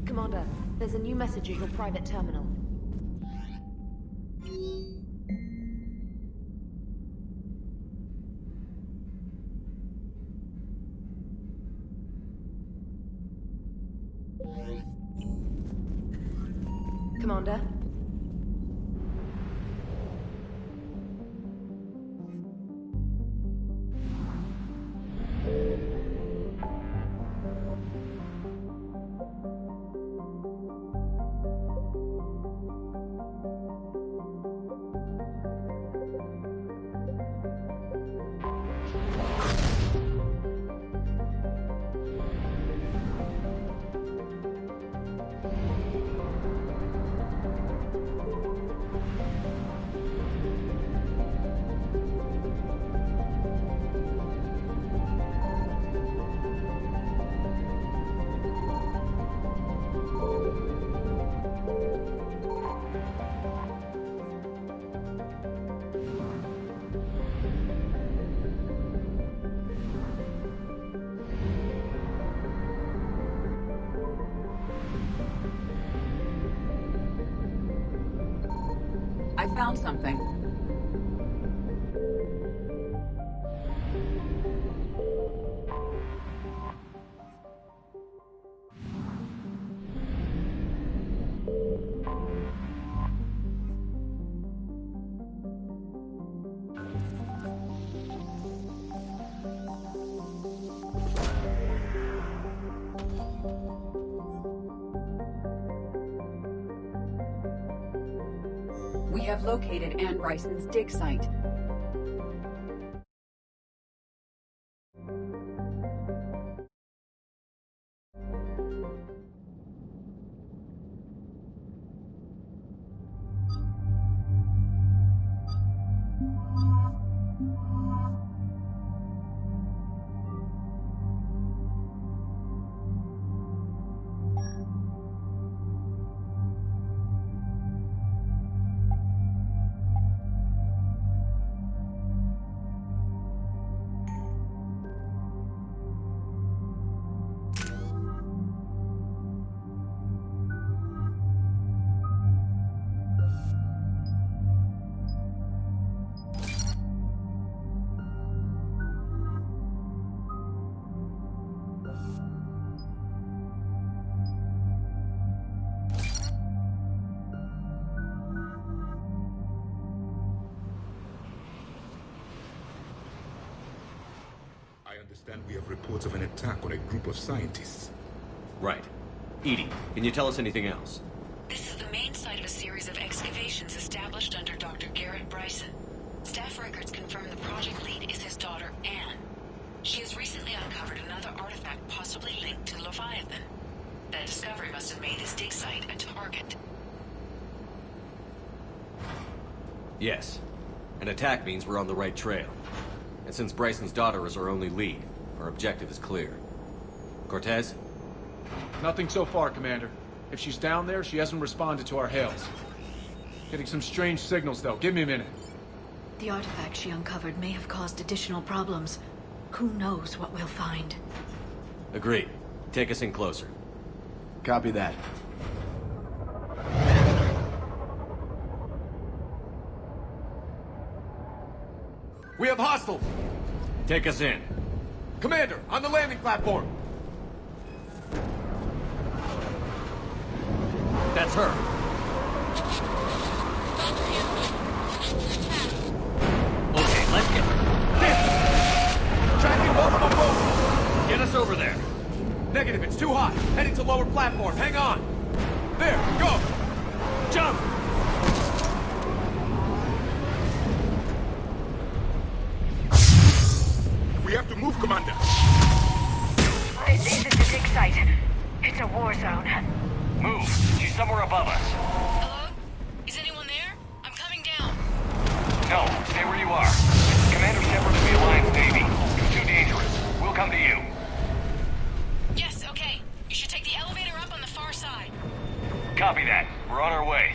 Commander, there's a new message at your private terminal. Commander? I found something. We have located Ann Bryson's dig site. I understand we have reports of an attack on a group of scientists. Right. Edie, can you tell us anything else? This is the main site of a series of excavations established under Dr. Garrett Bryson. Staff records confirm the project lead is his daughter, Anne. She has recently uncovered another artifact possibly linked to Leviathan. That discovery must have made this dig site a target. Yes. An attack means we're on the right trail. And since Bryson's daughter is our only lead, our objective is clear. Cortez? Nothing so far, Commander. If she's down there, she hasn't responded to our hails. Getting some strange signals, though. Give me a minute. The artifact she uncovered may have caused additional problems. Who knows what we'll find? Agreed. Take us in closer. Copy that. We have hostiles! Take us in. Commander, on the landing platform! That's her. Okay, let's get her. Tracking multiple boats! Get us over there. Negative, it's too hot. Heading to lower platform. Hang on. There, go! Jump! We have to move, Commander. This isn't a dig site. It's a war zone. Move. She's somewhere above us. Hello? Is anyone there? I'm coming down. No, stay where you are. Commander Shepard of the Alliance Navy. It's too dangerous. We'll come to you. Yes, okay. You should take the elevator up on the far side. Copy that. We're on our way.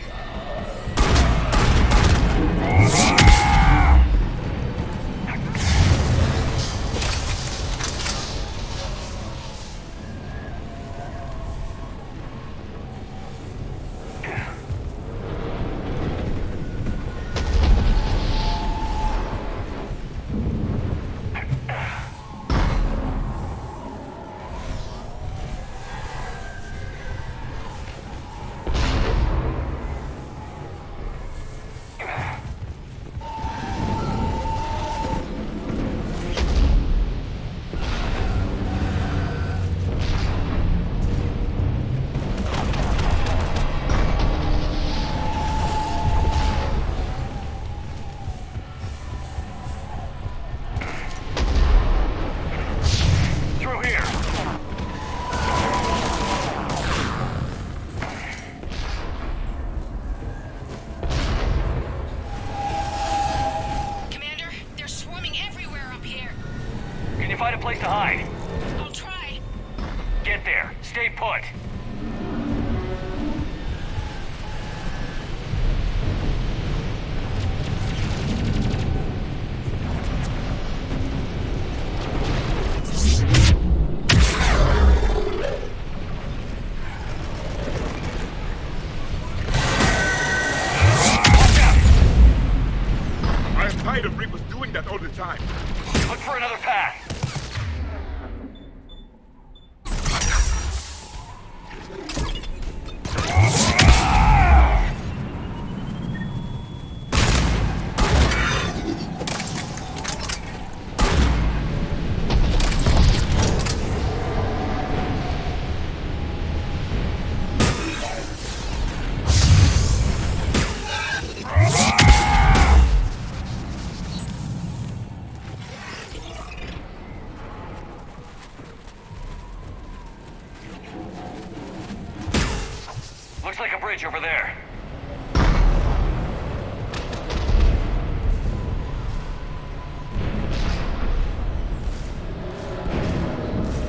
Find a place to hide. I'll try. Get there. Stay put. I'm tired of Reapers doing that all the time. Look for another path. Looks like a bridge over there.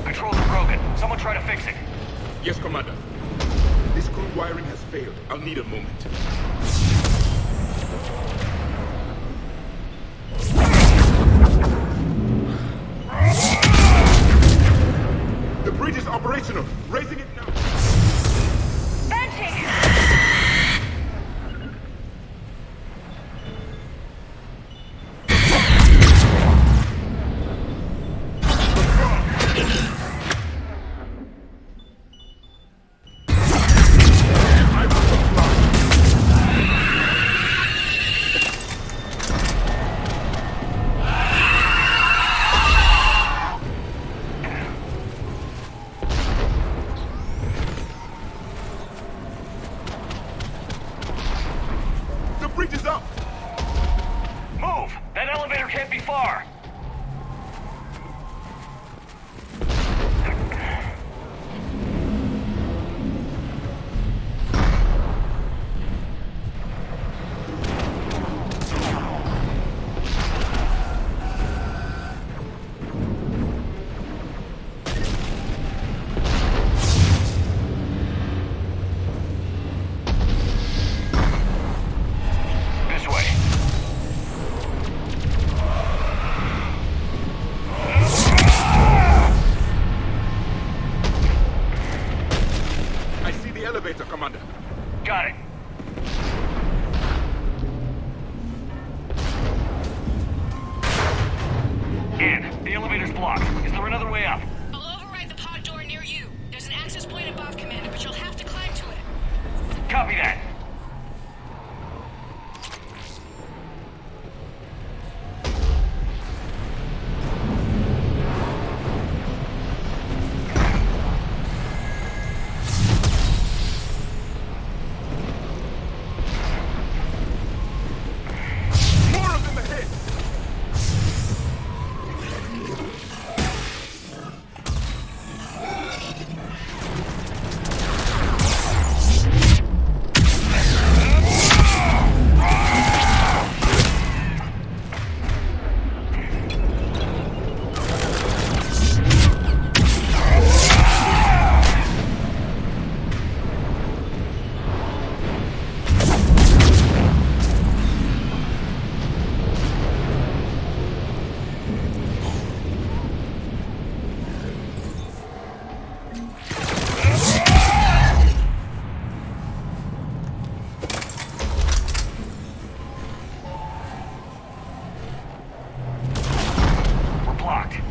Controls are broken. Someone try to fix it. Yes, Commander. This crude wiring has failed. I'll need a moment. The bridge is operational. Raising it now. The elevator's blocked. Is there another way up? I'll override the pod door near you. There's an access point above, Commander, but you'll have to climb to it. Copy that.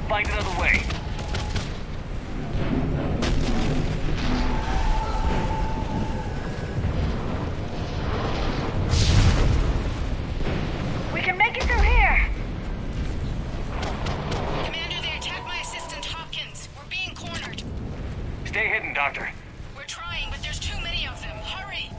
Find another way. We can make it through here! Commander, they attacked my assistant, Hopkins. We're being cornered. Stay hidden, Doctor. We're trying, but there's too many of them. Hurry!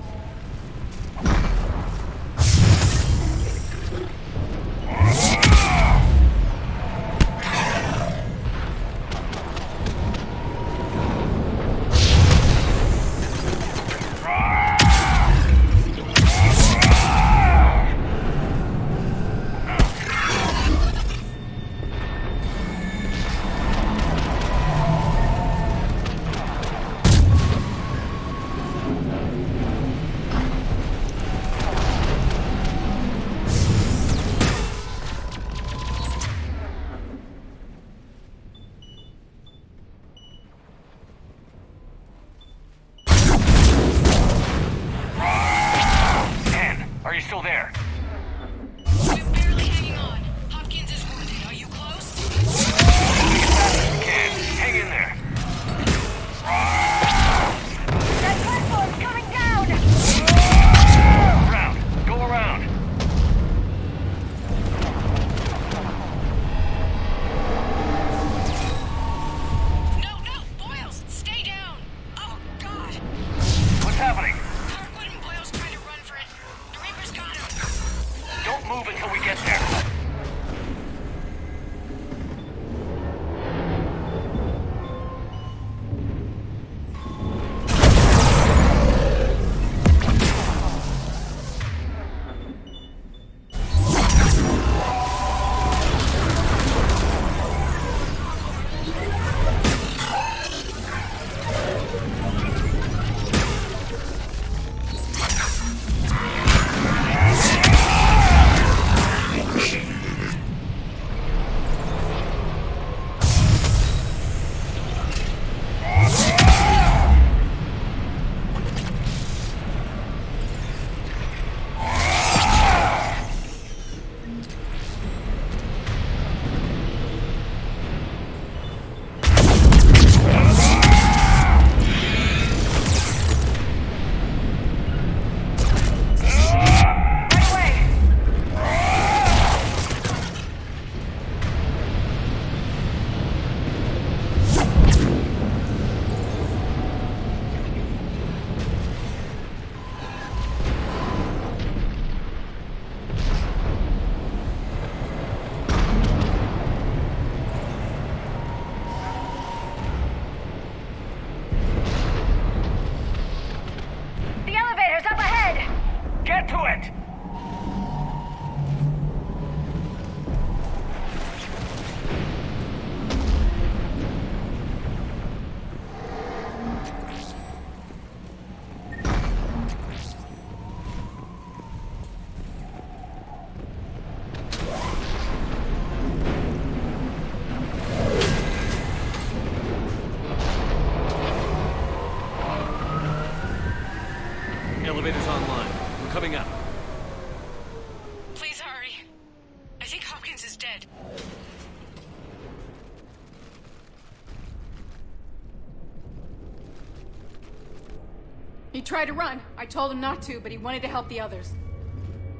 He tried to run. I told him not to, but he wanted to help the others.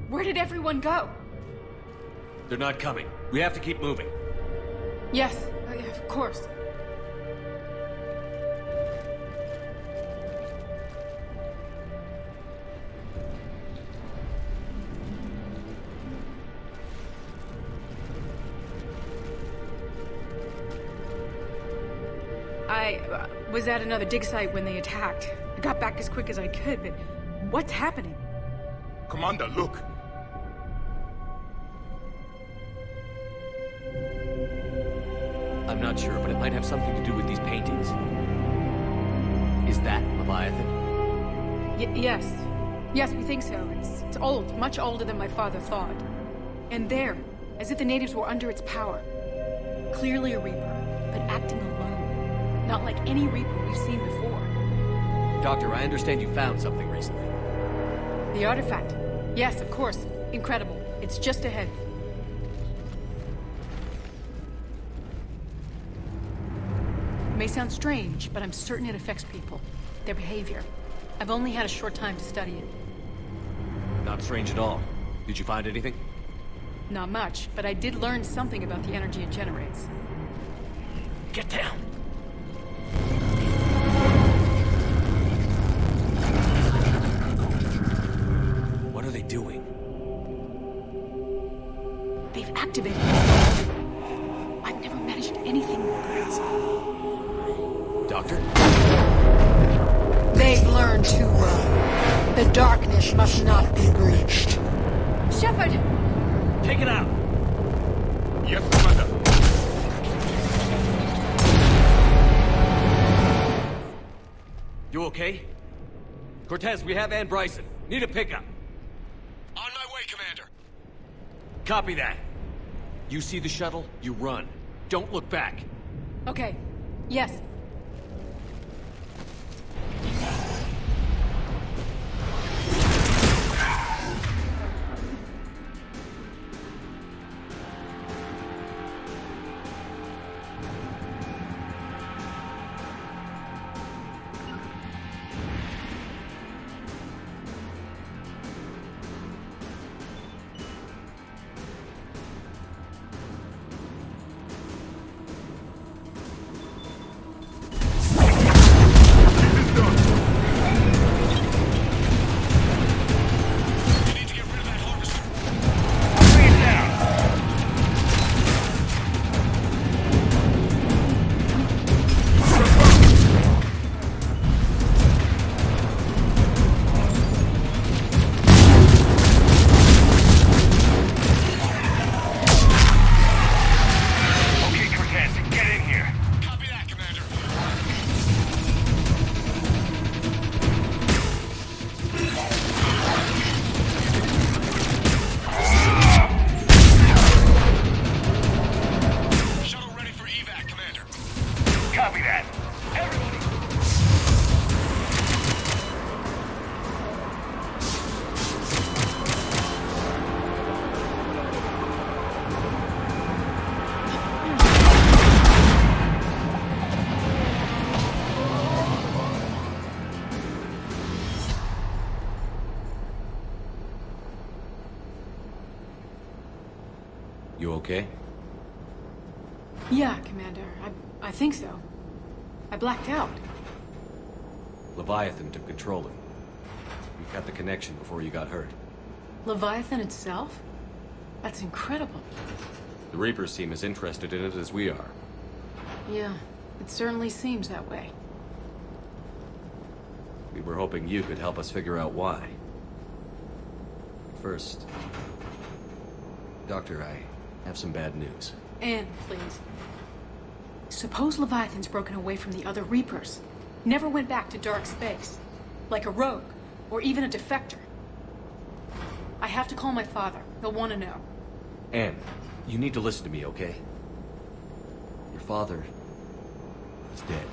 Where did everyone go? They're not coming. We have to keep moving. Yes, of course. I was at another dig site when they attacked. I got back as quick as I could, but what's happening? Commander, look! I'm not sure, but it might have something to do with these paintings. Is that Leviathan? Yes. Yes, we think so. It's old, much older than my father thought. And there, as if the natives were under its power. Clearly a Reaper, but acting alone. Not like any Reaper we've seen before. Doctor, I understand you found something recently. The artifact. Yes, of course. Incredible. It's just ahead. It may sound strange, but I'm certain it affects people. Their behavior. I've only had a short time to study it. Not strange at all. Did you find anything? Not much, but I did learn something about the energy it generates. Get down! What are they doing? They've activated it. I've never managed anything like this. Doctor? They've learned too well. The darkness must not be breached. Shepard! Take it out! Yes, Commander. You okay? Cortez, we have Ann Bryson. Need a pickup. On my way, Commander. Copy that. You see the shuttle, you run. Don't look back. Okay. Yes. You okay? Yeah, Commander. I think so. I blacked out. Leviathan took control of you. You cut the connection before you got hurt. Leviathan itself? That's incredible. The Reapers seem as interested in it as we are. Yeah, it certainly seems that way. We were hoping you could help us figure out why. First, Doctor, I have some bad news. Ann, please. Suppose Leviathan's broken away from the other Reapers. Never went back to dark space. Like a rogue, or even a defector. I have to call my father. He'll want to know. Ann, you need to listen to me, okay? Your father is dead.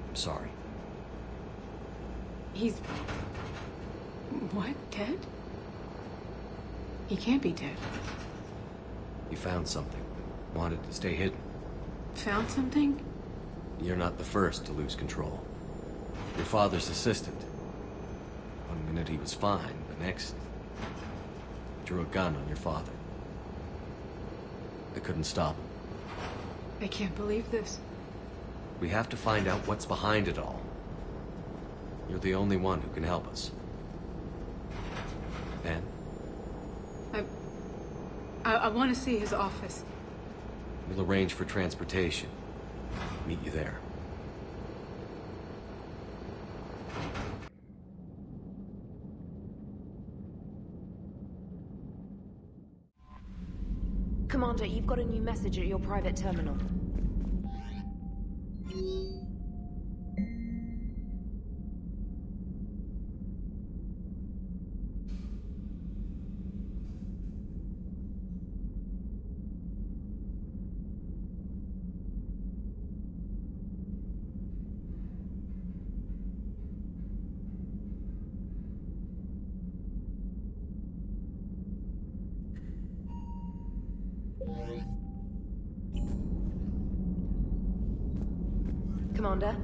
I'm sorry. He's... what? Dead? He can't be dead. He found something. Wanted to stay hidden. Found something? You're not the first to lose control. Your father's assistant. One minute he was fine, the next... drew a gun on your father. I couldn't stop him. I can't believe this. We have to find out what's behind it all. You're the only one who can help us. Anne? I want to see his office. We'll arrange for transportation. Meet you there. Commander, you've got a new message at your private terminal. Commander?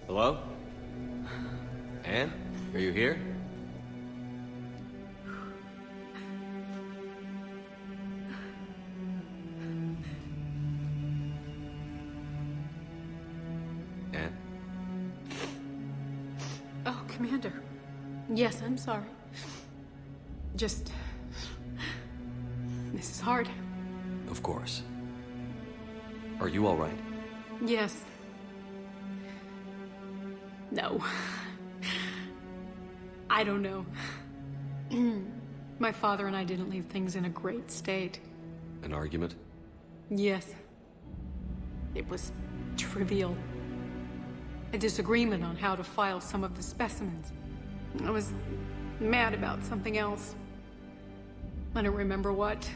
Hello? Anne? Are you here? Anne? Oh, Commander. Yes, I'm sorry. Just... this is hard. Of course. Are you all right? Yes. No. I don't know. My father and I didn't leave things in a great state. An argument? Yes. It was trivial. A disagreement on how to file some of the specimens. I was mad about something else. I don't remember what.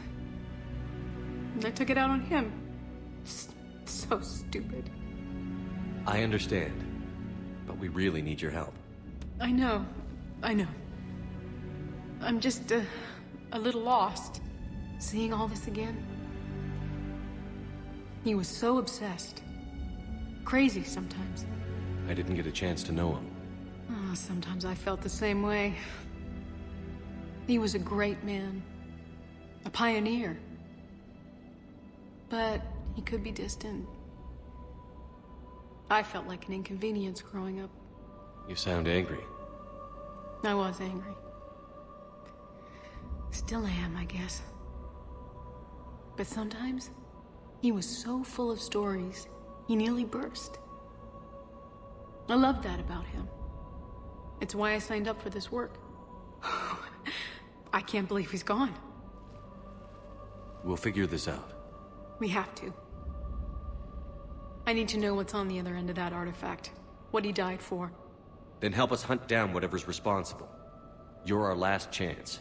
And I took it out on him. So stupid. I understand. But we really need your help. I know. I'm just a little lost, seeing all this again. He was so obsessed. Crazy sometimes. I didn't get a chance to know him. Oh, sometimes I felt the same way. He was a great man. A pioneer. But he could be distant. I felt like an inconvenience growing up. You sound angry. I was angry. Still am, I guess. But sometimes, he was so full of stories, he nearly burst. I loved that about him. It's why I signed up for this work. I can't believe he's gone. We'll figure this out. We have to. I need to know what's on the other end of that artifact. What he died for. Then help us hunt down whatever's responsible. You're our last chance.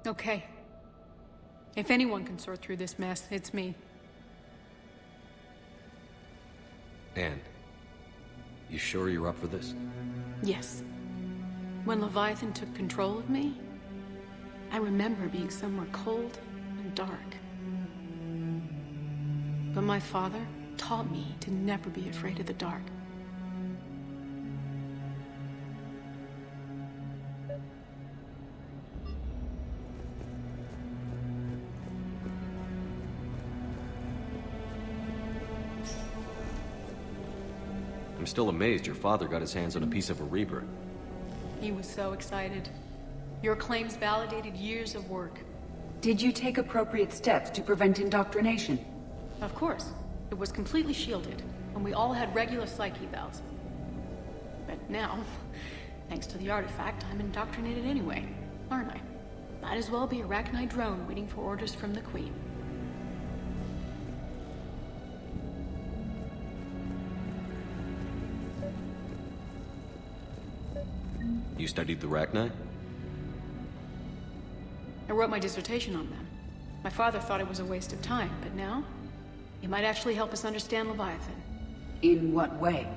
Okay. If anyone can sort through this mess, it's me. Anne, you sure you're up for this? Yes. When Leviathan took control of me, I remember being somewhere cold and dark. But my father taught me to never be afraid of the dark. I'm still amazed your father got his hands on a piece of a Reaper. He was so excited. Your claims validated years of work. Did you take appropriate steps to prevent indoctrination? Of course. It was completely shielded, and we all had regular psych evals. But now, thanks to the artifact, I'm indoctrinated anyway, aren't I? Might as well be a Arachnite drone waiting for orders from the Queen. You studied the Arachnite? I wrote my dissertation on them. My father thought it was a waste of time, but now, it might actually help us understand Leviathan. In what way?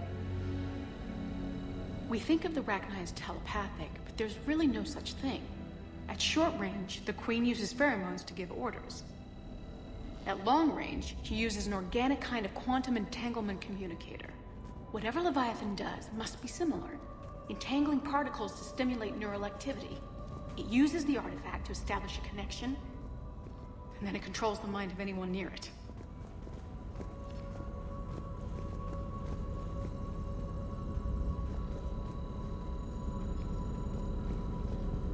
We think of the Arachnite as telepathic, but there's really no such thing. At short range, the Queen uses pheromones to give orders. At long range, she uses an organic kind of quantum entanglement communicator. Whatever Leviathan does must be similar, entangling particles to stimulate neural activity. It uses the artifact to establish a connection, and then it controls the mind of anyone near it.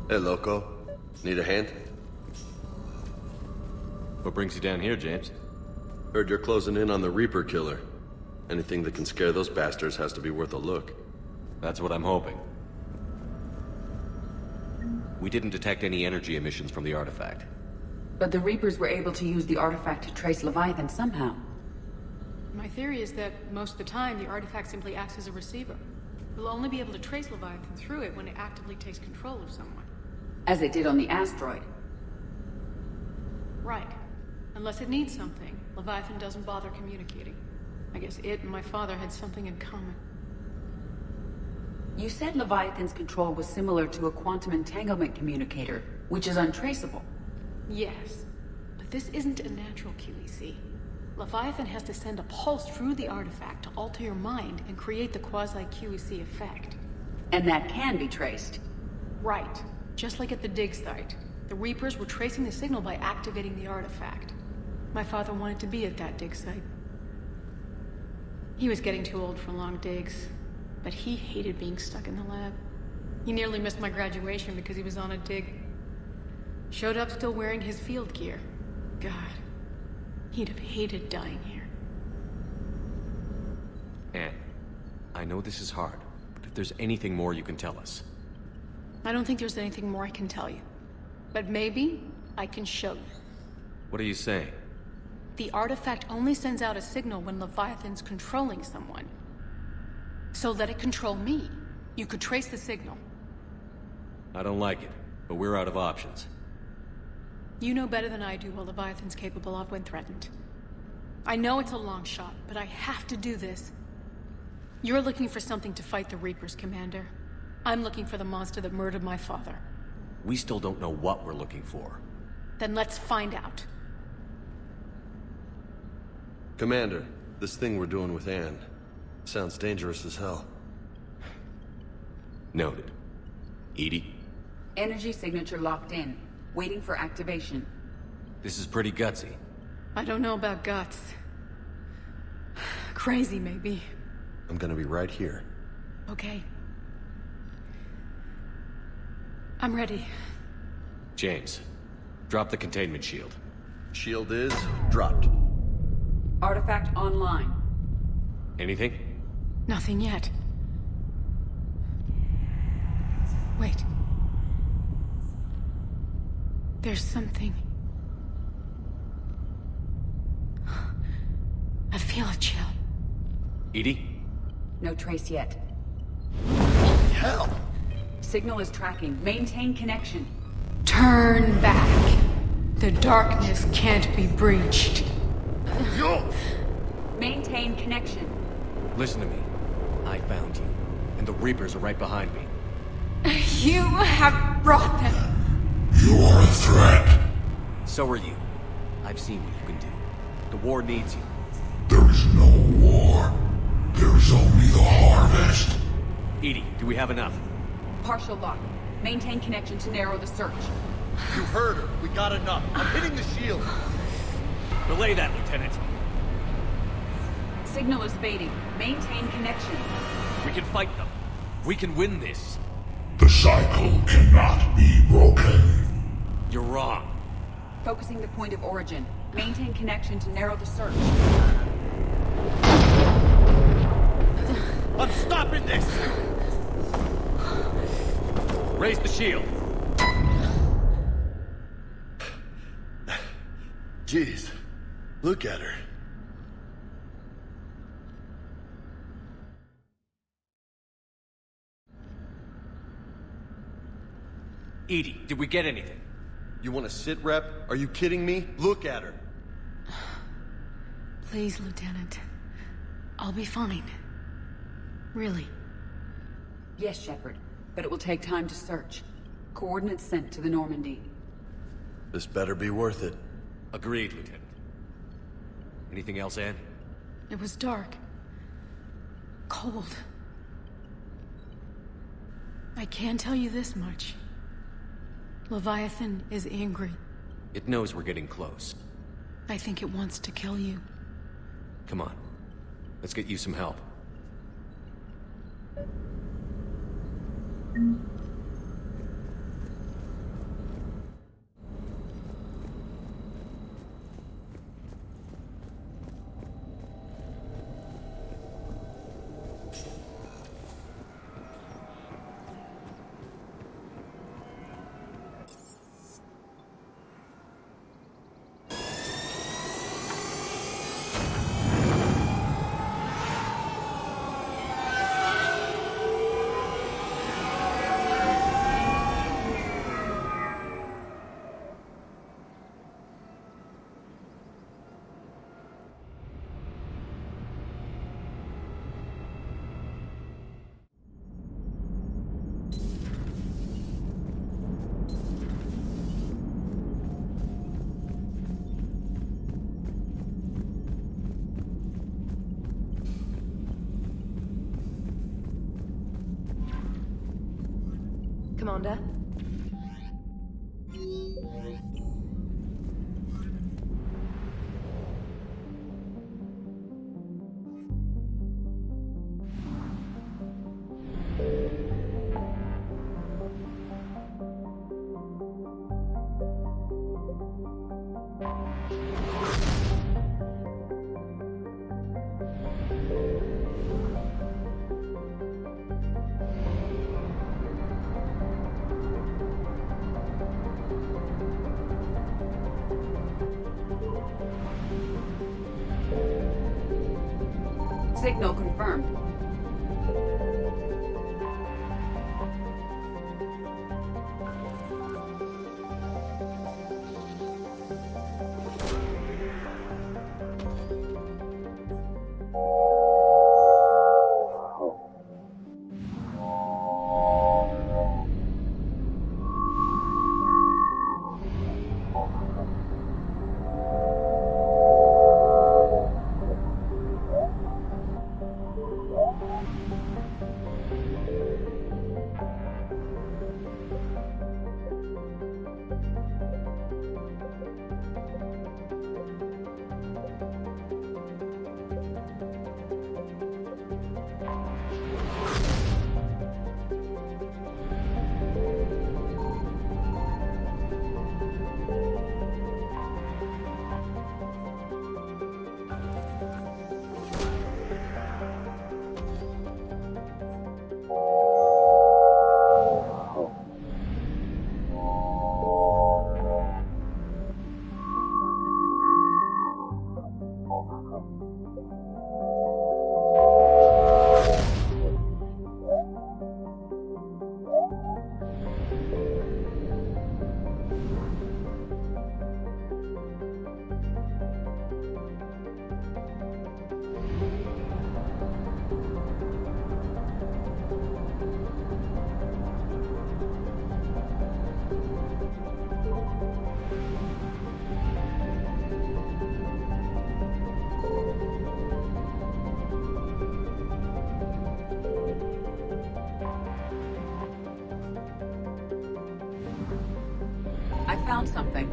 Hey, Loco. Need a hand? What brings you down here, James? Heard you're closing in on the Reaper killer. Anything that can scare those bastards has to be worth a look. That's what I'm hoping. We didn't detect any energy emissions from the artifact. But the Reapers were able to use the artifact to trace Leviathan somehow. My theory is that most of the time, the artifact simply acts as a receiver. We'll only be able to trace Leviathan through it when it actively takes control of someone. As it did on the asteroid. Right. Unless it needs something, Leviathan doesn't bother communicating. I guess it and my father had something in common. You said Leviathan's control was similar to a quantum entanglement communicator, which is untraceable. Yes, but this isn't a natural QEC. Leviathan has to send a pulse through the artifact to alter your mind and create the quasi-QEC effect. And that can be traced. Right. Just like at the dig site. The Reapers were tracing the signal by activating the artifact. My father wanted to be at that dig site. He was getting too old for long digs, but he hated being stuck in the lab. He nearly missed my graduation because he was on a dig. Showed up still wearing his field gear. God, he'd have hated dying here. Anne, I know this is hard, but if there's anything more you can tell us. I don't think there's anything more I can tell you. But maybe I can show you. What are you saying? The artifact only sends out a signal when Leviathan's controlling someone. So let it control me. You could trace the signal. I don't like it, but we're out of options. You know better than I do what Leviathan's capable of when threatened. I know it's a long shot, but I have to do this. You're looking for something to fight the Reapers, Commander. I'm looking for the monster that murdered my father. We still don't know what we're looking for. Then let's find out. Commander, this thing we're doing with Anne sounds dangerous as hell. Noted. Edie? Energy signature locked in, waiting for activation. This is pretty gutsy. I don't know about guts. Crazy, maybe. I'm gonna be right here. Okay. I'm ready. James, drop the containment shield. Shield is dropped. Artifact online. Anything? Nothing yet. Wait. There's something. I feel a chill. Edie? No trace yet. Hell! Signal is tracking. Maintain connection. Turn back. The darkness can't be breached. Yo! Maintain connection. Listen to me. I found you, and the Reapers are right behind me. You have brought them. You are a threat. So are you. I've seen what you can do. The war needs you. There's no war. There's only the harvest. Edie, do we have enough? Partial lock. Maintain connection to narrow the search. You heard her. We got enough. I'm hitting the shield. Relay that, Lieutenant. Signal is fading. Maintain connection. We can fight them. We can win this. The cycle cannot be broken. You're wrong. Focusing the point of origin. Maintain connection to narrow the search. I'm stopping this! Raise the shield. Jeez. Look at her. Edie, did we get anything? You want to sit rep? Are you kidding me? Look at her. Please, Lieutenant. I'll be fine. Really. Yes, Shepard. But it will take time to search. Coordinates sent to the Normandy. This better be worth it. Agreed, Lieutenant. Anything else, Anne? It was dark. Cold. I can tell you this much. Leviathan is angry. It knows we're getting close. I think it wants to kill you. Come on. Let's get you some help. Commander? Signal confirmed. found something.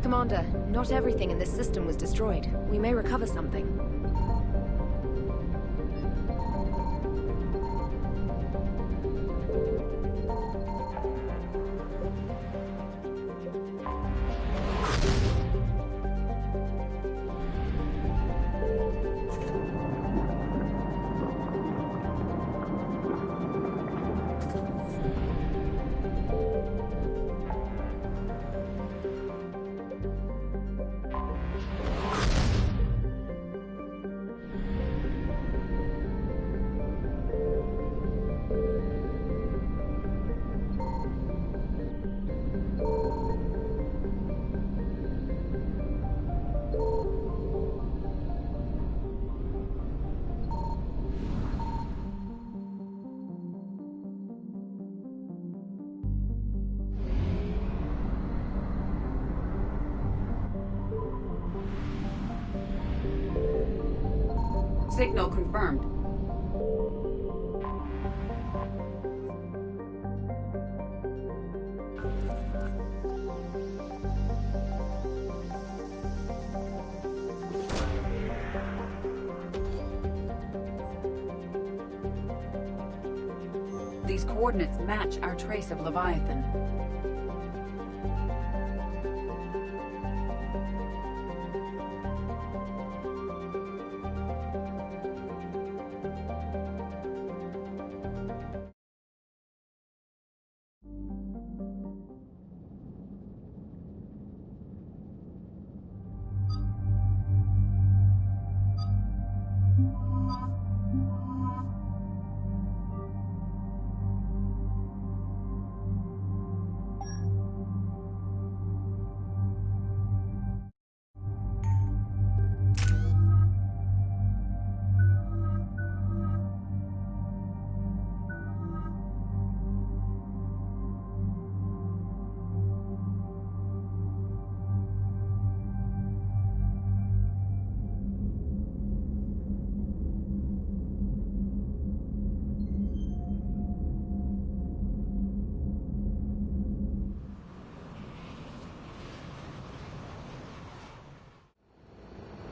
Commander, not everything in this system was destroyed. We may recover something. Signal confirmed. These coordinates match our trace of Leviathan.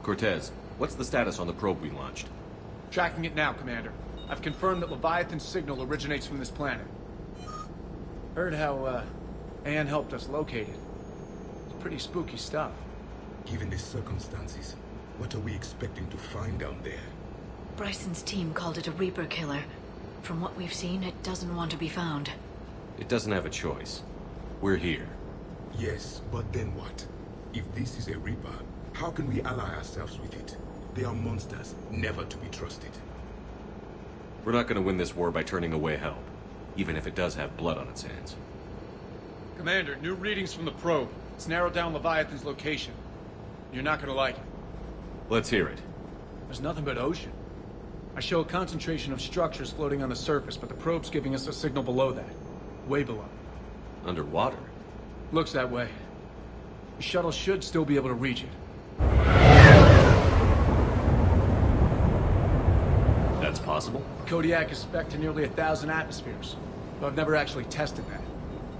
Cortez, what's the status on the probe we launched? Tracking it now, Commander. I've confirmed that Leviathan's signal originates from this planet. Heard how, Anne helped us locate it. It's pretty spooky stuff. Given the circumstances, what are we expecting to find down there? Bryson's team called it a Reaper killer. From what we've seen, it doesn't want to be found. It doesn't have a choice. We're here. Yes, but then what? If this is a Reaper, how can we ally ourselves with it? They are monsters, never to be trusted. We're not going to win this war by turning away help, even if it does have blood on its hands. Commander, new readings from the probe. It's narrowed down Leviathan's location. You're not gonna like it. Let's hear it. There's nothing but ocean. I show a concentration of structures floating on the surface, but the probe's giving us a signal below that. Way below. Underwater? Looks that way. The shuttle should still be able to reach it. That's possible? Kodiak is spec'd to nearly 1,000 atmospheres, but I've never actually tested that.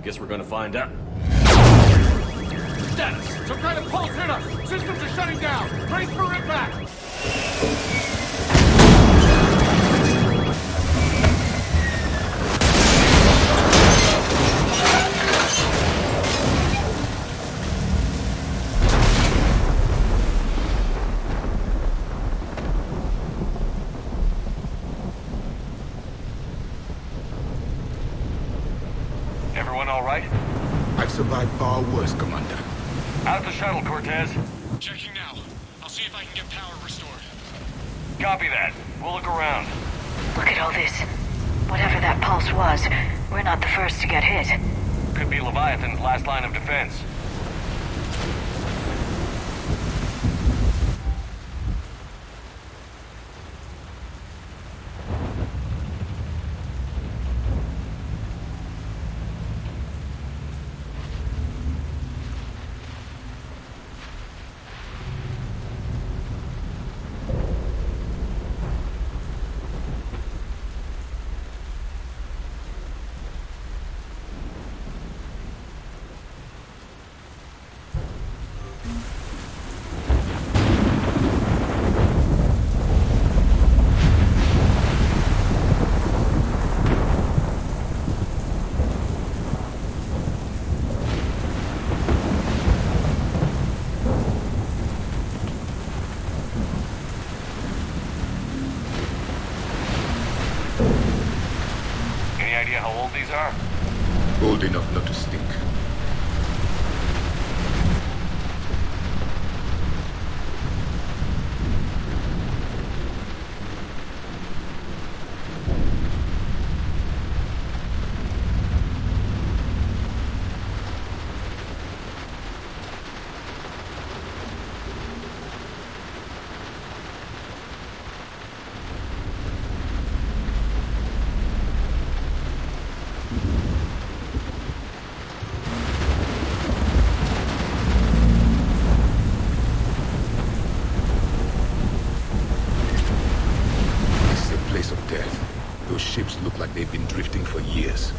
Guess we're gonna find out. Status! Some kind of pulse hit us! Systems are shutting down! Brace for impact! Everyone all right? I've survived far worse, Commander. Out the shuttle, Cortez. Checking now. I'll see if I can get power restored. Copy that. We'll look around. Look at all this. Whatever that pulse was, we're not the first to get hit. Could be Leviathan's last line of defense. How old these are? Old enough not to stink. Those ships look like they've been drifting for years.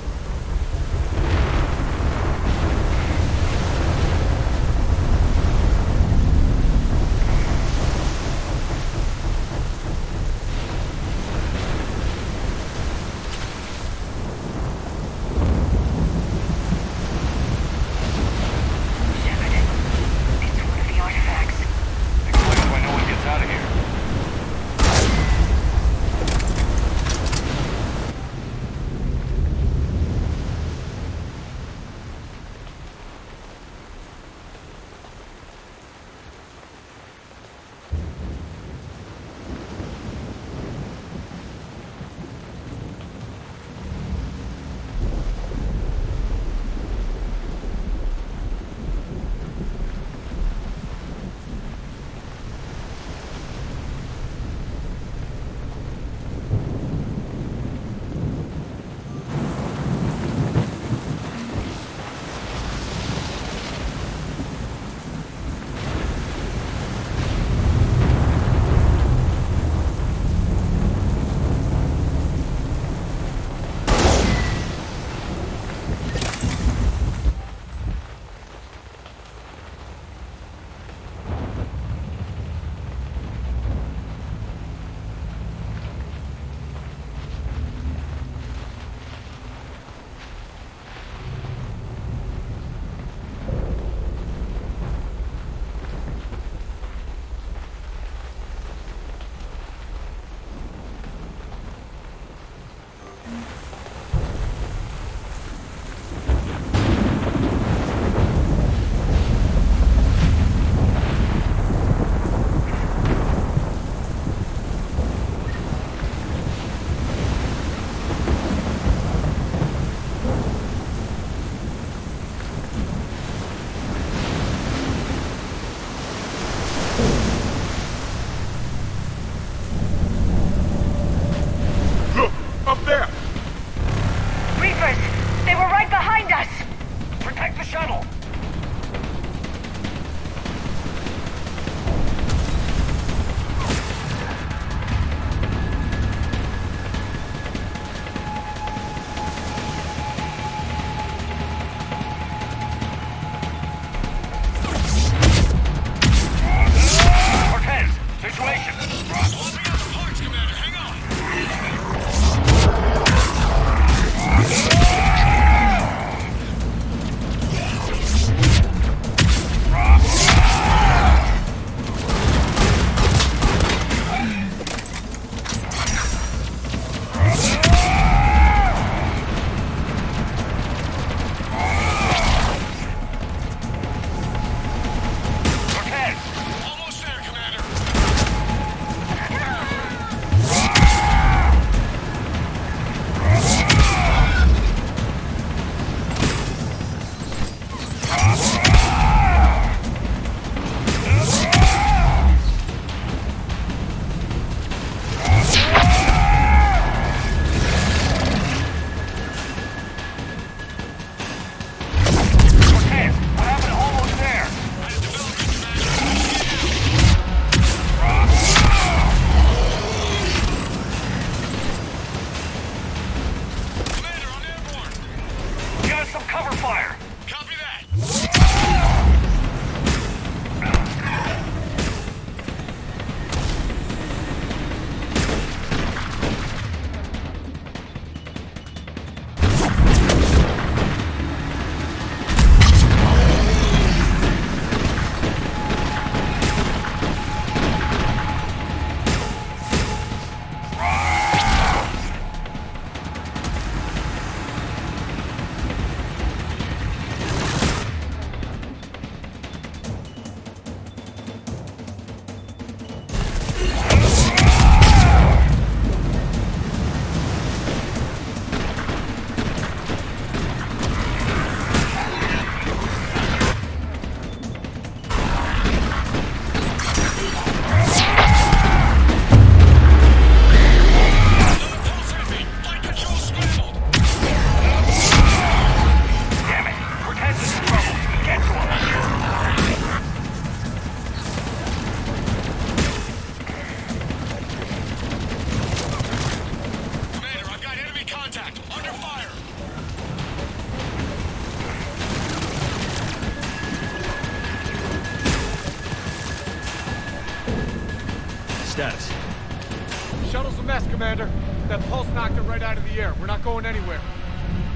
fast, Commander. That pulse knocked it right out of the air. We're not going anywhere.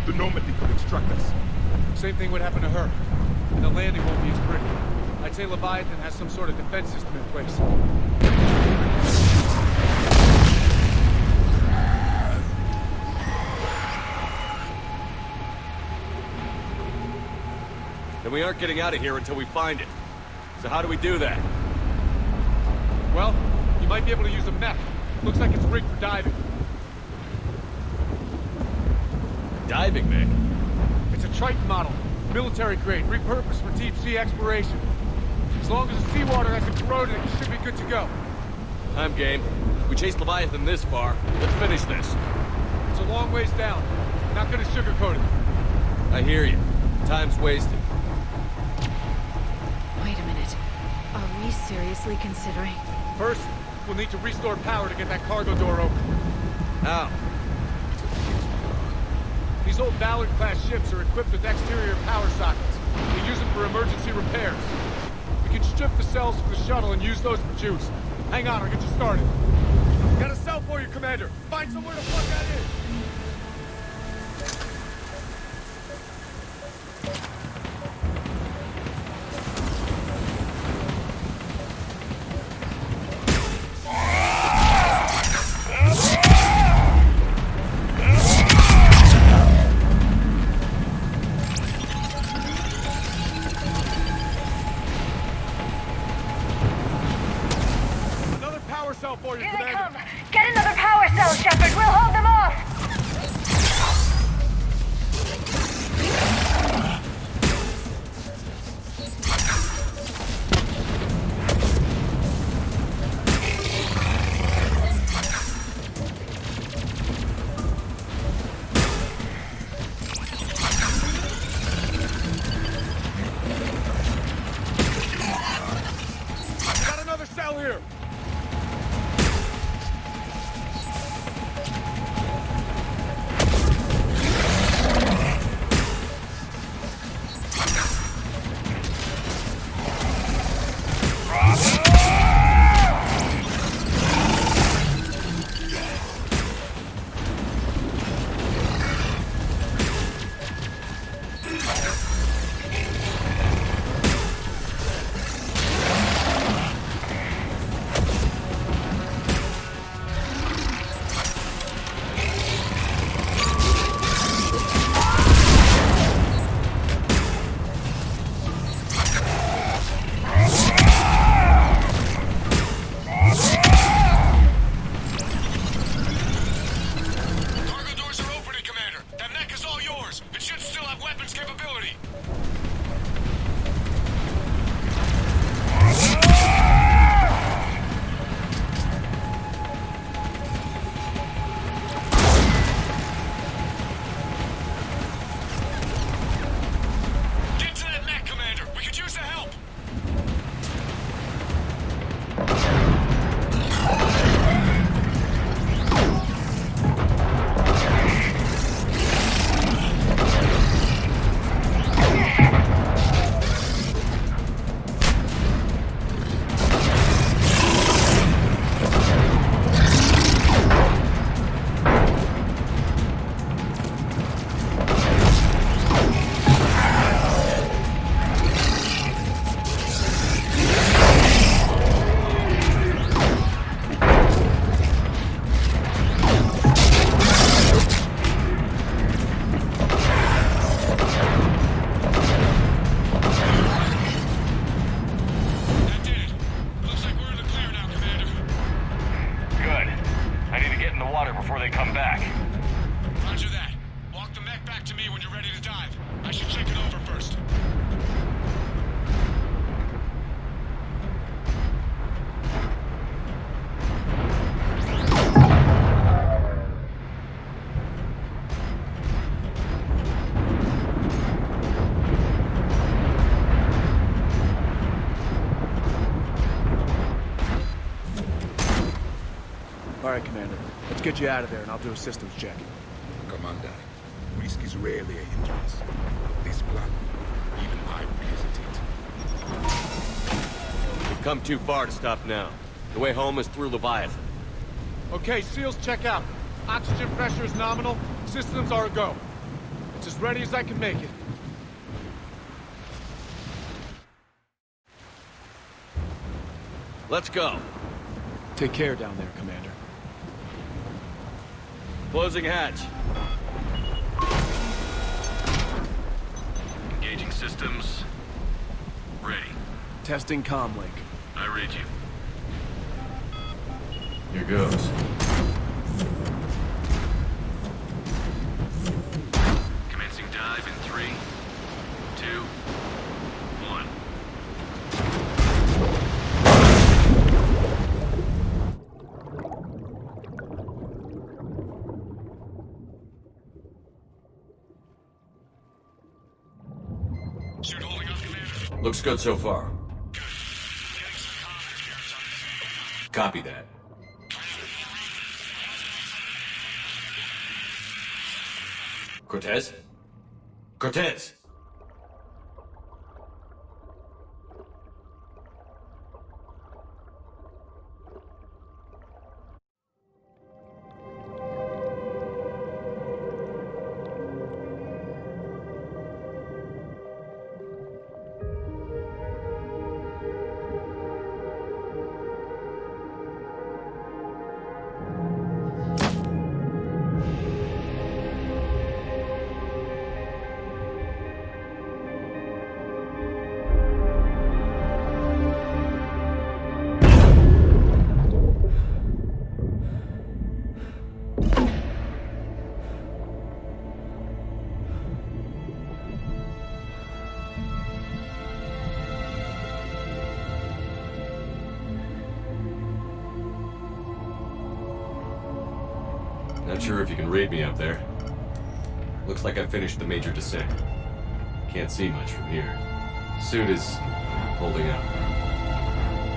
The Normandy could extract us. Same thing would happen to her. And the landing won't be as pretty. I'd say Leviathan has some sort of defense system in place. Then we aren't getting out of here until we find it. So how do we do that? Well, you might be able to use a mech. Looks like it's rigged for diving. Diving mech? It's a Triton model. Military grade, repurposed for deep sea exploration. As long as the seawater hasn't corroded, it should be good to go. I'm game. We chased Leviathan this far. Let's finish this. It's a long ways down. Not gonna sugarcoat it. I hear you. Time's wasted. Wait a minute. Are we seriously considering? First, we'll need to restore power to get that cargo door open. How? These old Ballard-class ships are equipped with exterior power sockets. We use them for emergency repairs. We can strip the cells from the shuttle and use those for juice. Hang on, I'll get you started. Got a cell for you, Commander. Find somewhere to plug that in. Here they come! Get another power cell, Shepard! We'll hold them off! Got another cell here! Alright, Commander. Let's get you out of there and I'll do a systems check. Commander, risk is rarely a hindrance. But this plan, even I would hesitate. We've come too far to stop now. The way home is through Leviathan. Okay, SEALs check out. Oxygen pressure is nominal. Systems are a go. It's as ready as I can make it. Let's go. Take care down there, Commander. Closing hatch. Engaging systems. Ready. Testing comm link. I read you. Here goes. Commencing dive in 3, 2, 1. Suit holding up, Commander. Looks good so far. Copy that. Cortez? Cortez! Not sure if you can read me up there. Looks like I finished the major descent. Can't see much from here. Suit is holding up.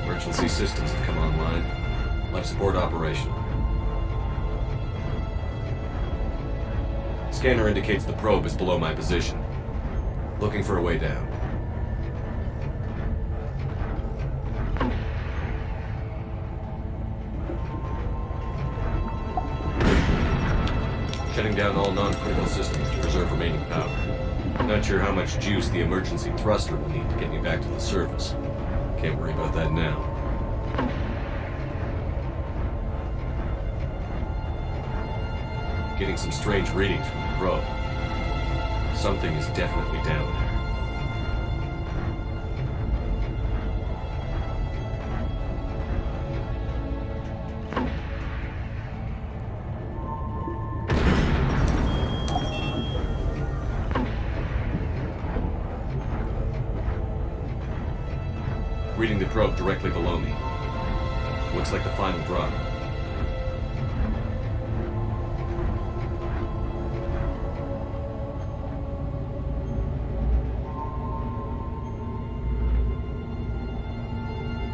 Emergency systems have come online. Life support operational. Scanner indicates the probe is below my position. Looking for a way down. Shutting down all non-critical systems to preserve remaining power. Not sure how much juice the emergency thruster will need to get me back to the surface. Can't worry about that now. Getting some strange readings from the probe. Something is definitely down there. Reading the probe directly below me. Looks like the final drop.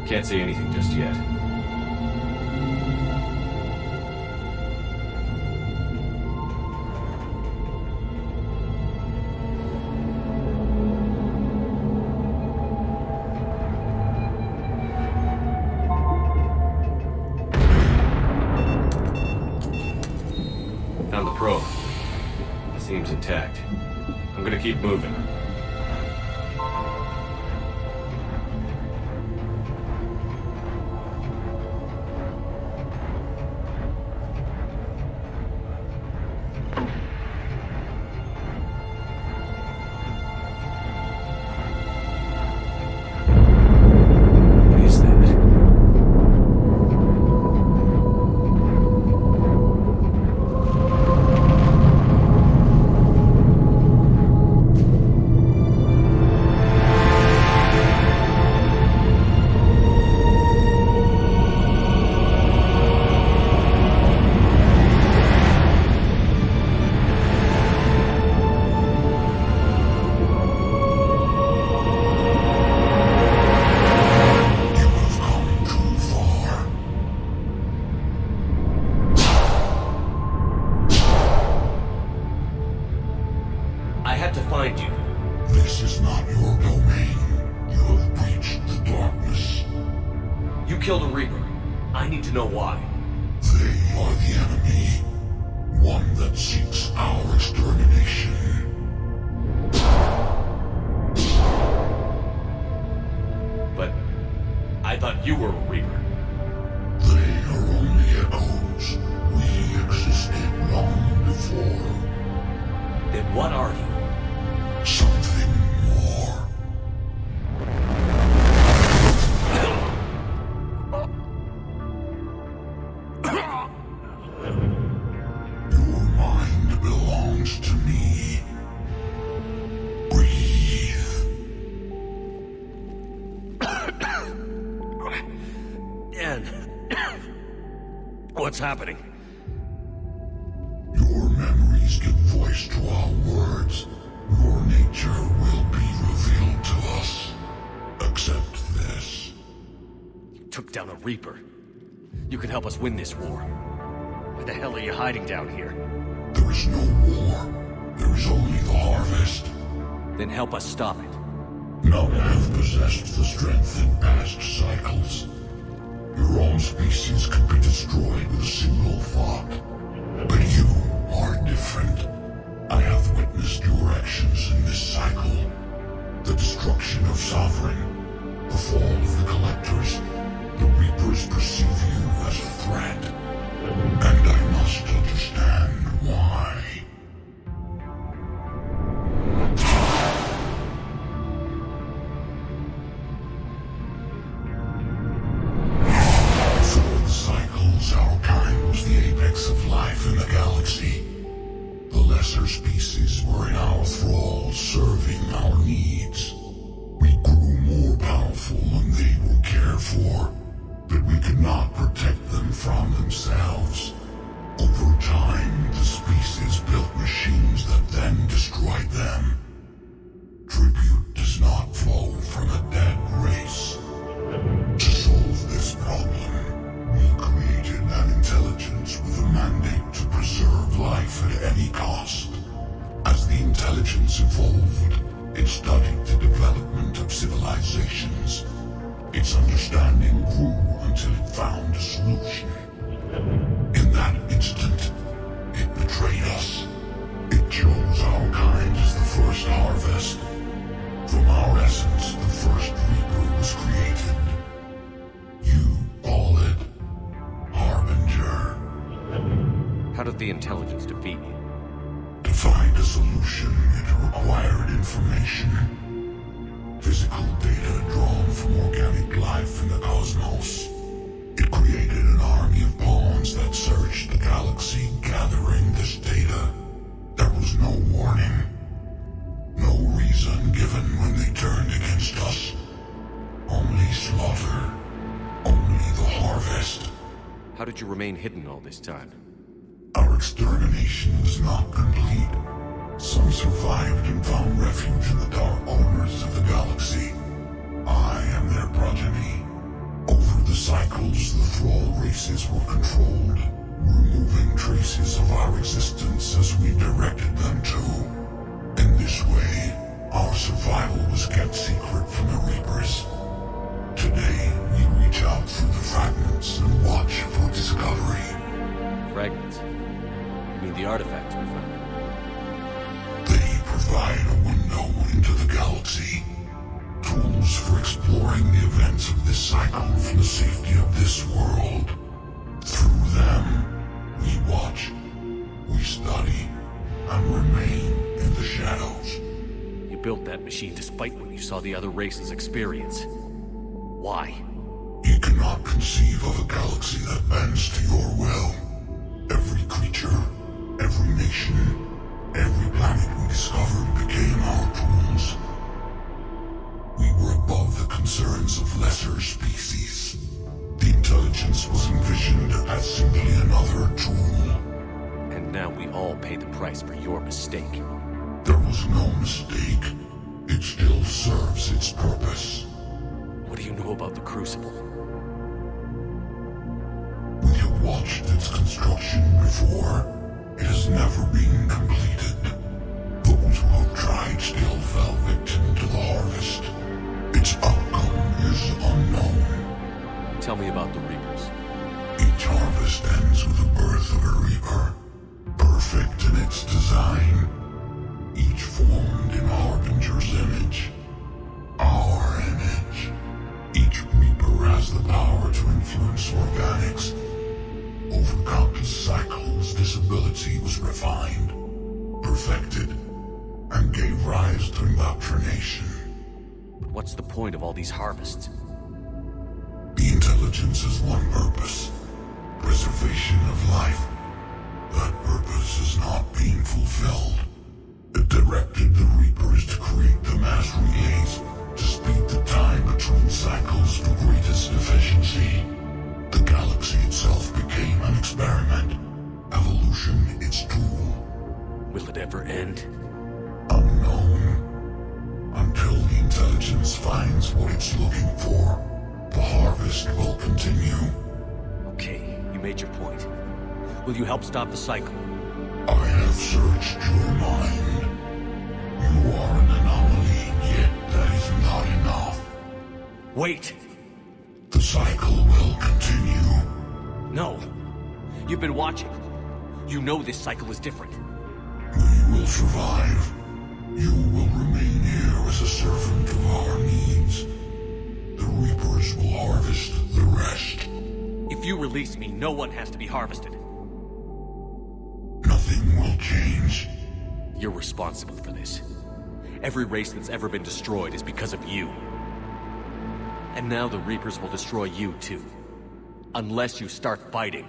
Can't say anything just yet. Found the probe. Seems intact. I'm gonna keep moving. This is not your domain. You have breached the darkness. You killed a Reaper. I need to know why. They you were a Reaper. They are only echoes. We existed long before. Then what are you? Something more. Your mind belongs to me. Breathe. Dan, what's happening? Your memories give voice to our words. Your nature will be revealed to us. Accept this. You took down a Reaper. You can help us win this war. Why the hell are you hiding down here? There is no war. There is only the harvest. Then help us stop it. None have possessed the strength in past cycles. Your own species could be destroyed with a single thought. But you are different. I have witnessed your actions in this cycle. The destruction of Sovereign, the fall of the Collectors. The Reapers perceive you as a threat. And I must understand why. Before the cycles, our kind was the apex of life in the galaxy. The lesser species were in our thrall, serving our needs. We grew more powerful and they were cared for, but we could not protect them from themselves. Over time, the species built machines that then destroyed them. Tribute does not flow from a dead race. To solve this problem, we created an intelligence with a mandate to preserve life at any cost. As the intelligence evolved, it studied the development of civilizations. Its understanding grew until it found a solution. In that instant, it betrayed us. It chose our kind as the first harvest. From our essence, the first Reaper was created. You call it Harbinger. How did the intelligence defeat you? To find a solution, it required information. Physical data drawn from organic life in the cosmos. It created an army of pawns that searched the galaxy, gathering this data. There was no warning. No reason given when they turned against us. Only slaughter. Only the harvest. How did you remain hidden all this time? Our extermination was not complete. Some survived and found refuge in the dark corners of the galaxy. I am their progeny. Over the cycles, the thrall races were controlled, removing traces of our existence as we directed them to. In this way, our survival was kept secret from the Reapers. Today, we reach out through the fragments and watch for discovery. Fragments? You mean the artifacts we found? They provide a window into the galaxy. Tools for exploring the events of this cycle from the safety of this world. Through them, we watch, we study, and remain in the shadows. You built that machine despite what you saw the other races experience. Why? You cannot conceive of a galaxy that bends to your will. Every creature, every nation, every planet we discovered became our tools. We were above the concerns of lesser species. The intelligence was envisioned as simply another tool. And now we all pay the price for your mistake. There was no mistake. It still serves its purpose. What do you know about the Crucible? We have watched its construction before. It has never been completed. Those who have tried still fell victim to the harvest. Its outcome is unknown. Tell me about the Reapers. Each harvest ends with the birth of a Reaper. Perfect in its design. Each formed in Harbinger's image. Our image. Each Reaper has the power this ability was refined, perfected, and gave rise to indoctrination. But what's the point of all these harvests? The intelligence has one purpose: preservation of life. That purpose is not being fulfilled. It directed the Reapers to create the mass relays to speed the time between cycles to greatest efficiency. The galaxy itself became an experiment. Evolution its tool. Will it ever end? Unknown. Until the intelligence finds what it's looking for, the harvest will continue. Okay, you made your point. Will you help stop the cycle? I have searched your mind. You are an anomaly, yet that is not enough. Wait! The cycle will continue. No. You've been watching. You know this cycle is different. We will survive. You will remain here as a servant of our needs. The Reapers will harvest the rest. If you release me, no one has to be harvested. Nothing will change. You're responsible for this. Every race that's ever been destroyed is because of you. And now the Reapers will destroy you too. Unless you start fighting.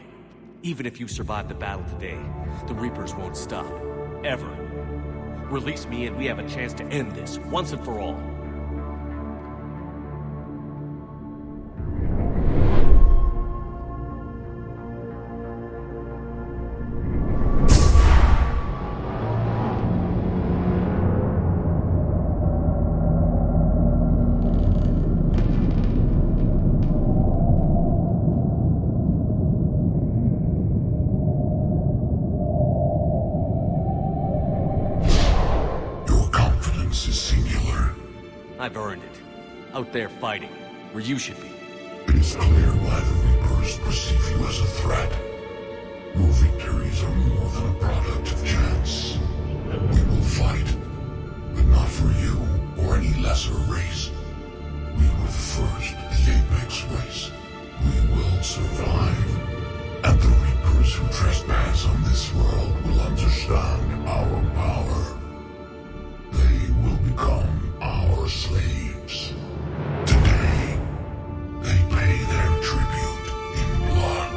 Even if you survive the battle today, the Reapers won't stop. Ever. Release me and we have a chance to end this, once and for all. I've earned it. Out there fighting, where you should be. It is clear why the Reapers perceive you as a threat. Your victories are more than a product of chance. We will fight, but not for you or any lesser race. We were the first, the Apex race. We will survive. And the Reapers who trespass on this world will understand our power. They will become our slaves. Today, they pay their tribute in blood.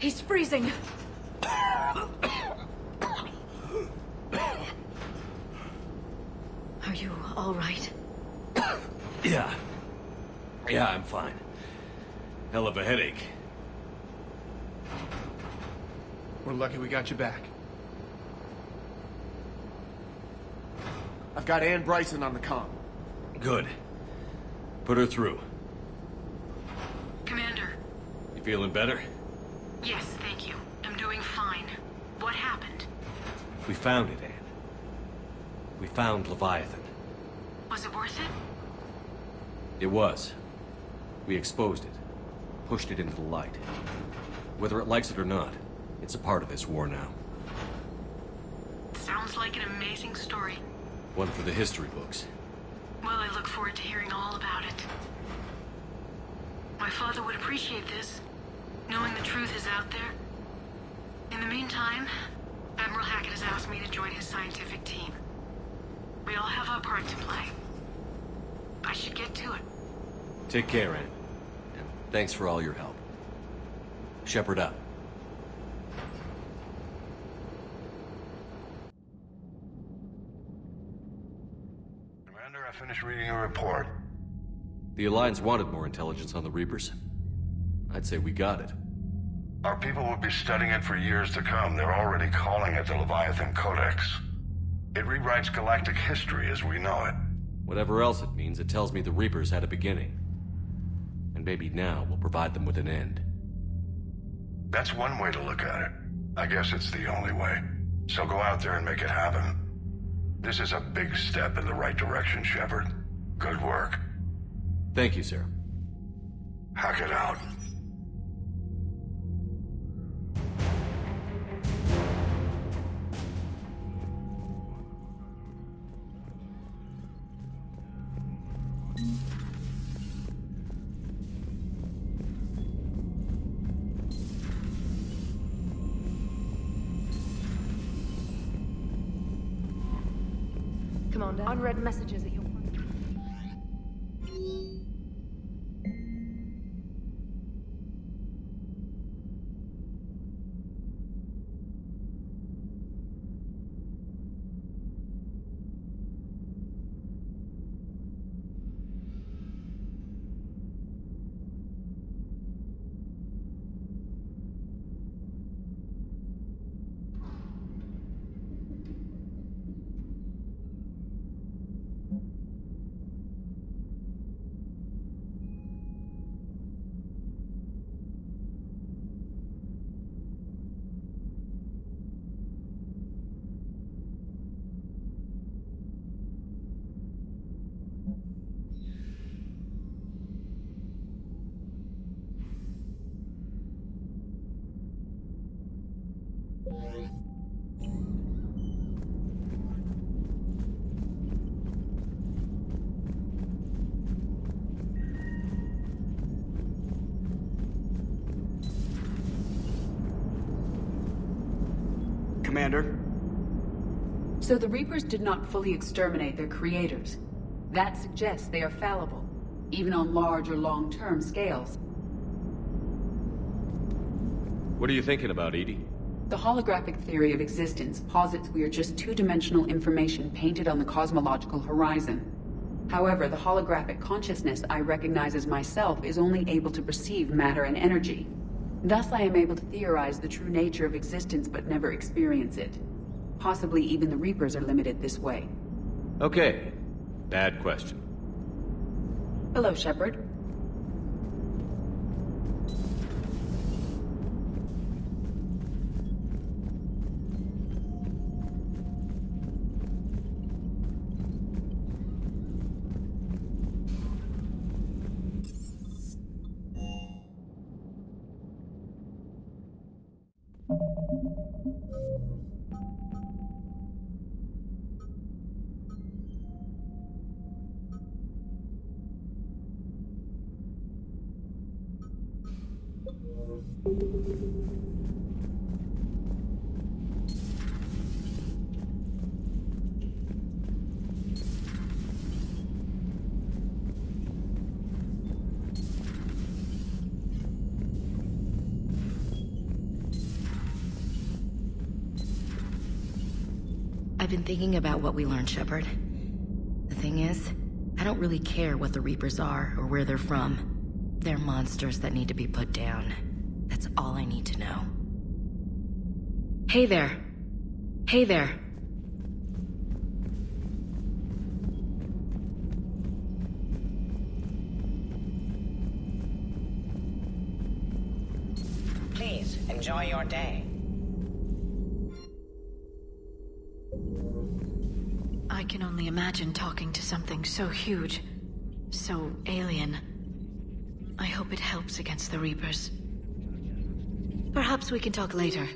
He's freezing. Are you all right? Yeah. Yeah, I'm fine. Hell of a headache. We're lucky we got you back. I've got Ann Bryson on the comm. Good. Put her through. Commander. You feeling better? Yes, thank you. I'm doing fine. What happened? We found it, Ann. We found Leviathan. Was it worth it? It was. We exposed it. Pushed it into the light. Whether it likes it or not, it's a part of this war now. Sounds like an amazing story. One for the history books. Well, I look forward to hearing all about it. My father would appreciate this, knowing the truth is out there. In the meantime, Admiral Hackett has asked me to join his scientific team. We all have our part to play. I should get to it. Take care, Ann. And thanks for all your help. Shepard up. Commander, I finished reading your report. The Alliance wanted more intelligence on the Reapers. I'd say we got it. Our people will be studying it for years to come. They're already calling it the Leviathan Codex. It rewrites galactic history as we know it. Whatever else it means, it tells me the Reapers had a beginning. And maybe now we'll provide them with an end. That's one way to look at it. I guess it's the only way. So go out there and make it happen. This is a big step in the right direction, Shepard. Good work. Thank you, sir. Hack it out. Commander, unread messages at your... Commander? So the Reapers did not fully exterminate their creators. That suggests they are fallible, even on large or long-term scales. What are you thinking about, Edie? The holographic theory of existence posits we are just two-dimensional information painted on the cosmological horizon. However, the holographic consciousness I recognize as myself is only able to perceive matter and energy. Thus, I am able to theorize the true nature of existence but never experience it. Possibly even the Reapers are limited this way. Okay. Bad question. Hello, Shepard. I've been thinking about what we learned, Shepard. The thing is, I don't really care what the Reapers are or where they're from. They're monsters that need to be put down. That's all I need to know. Hey there. Hey there. Please, enjoy your day. I can only imagine talking to something so huge, so alien. I hope it helps against the Reapers. Perhaps we can talk later.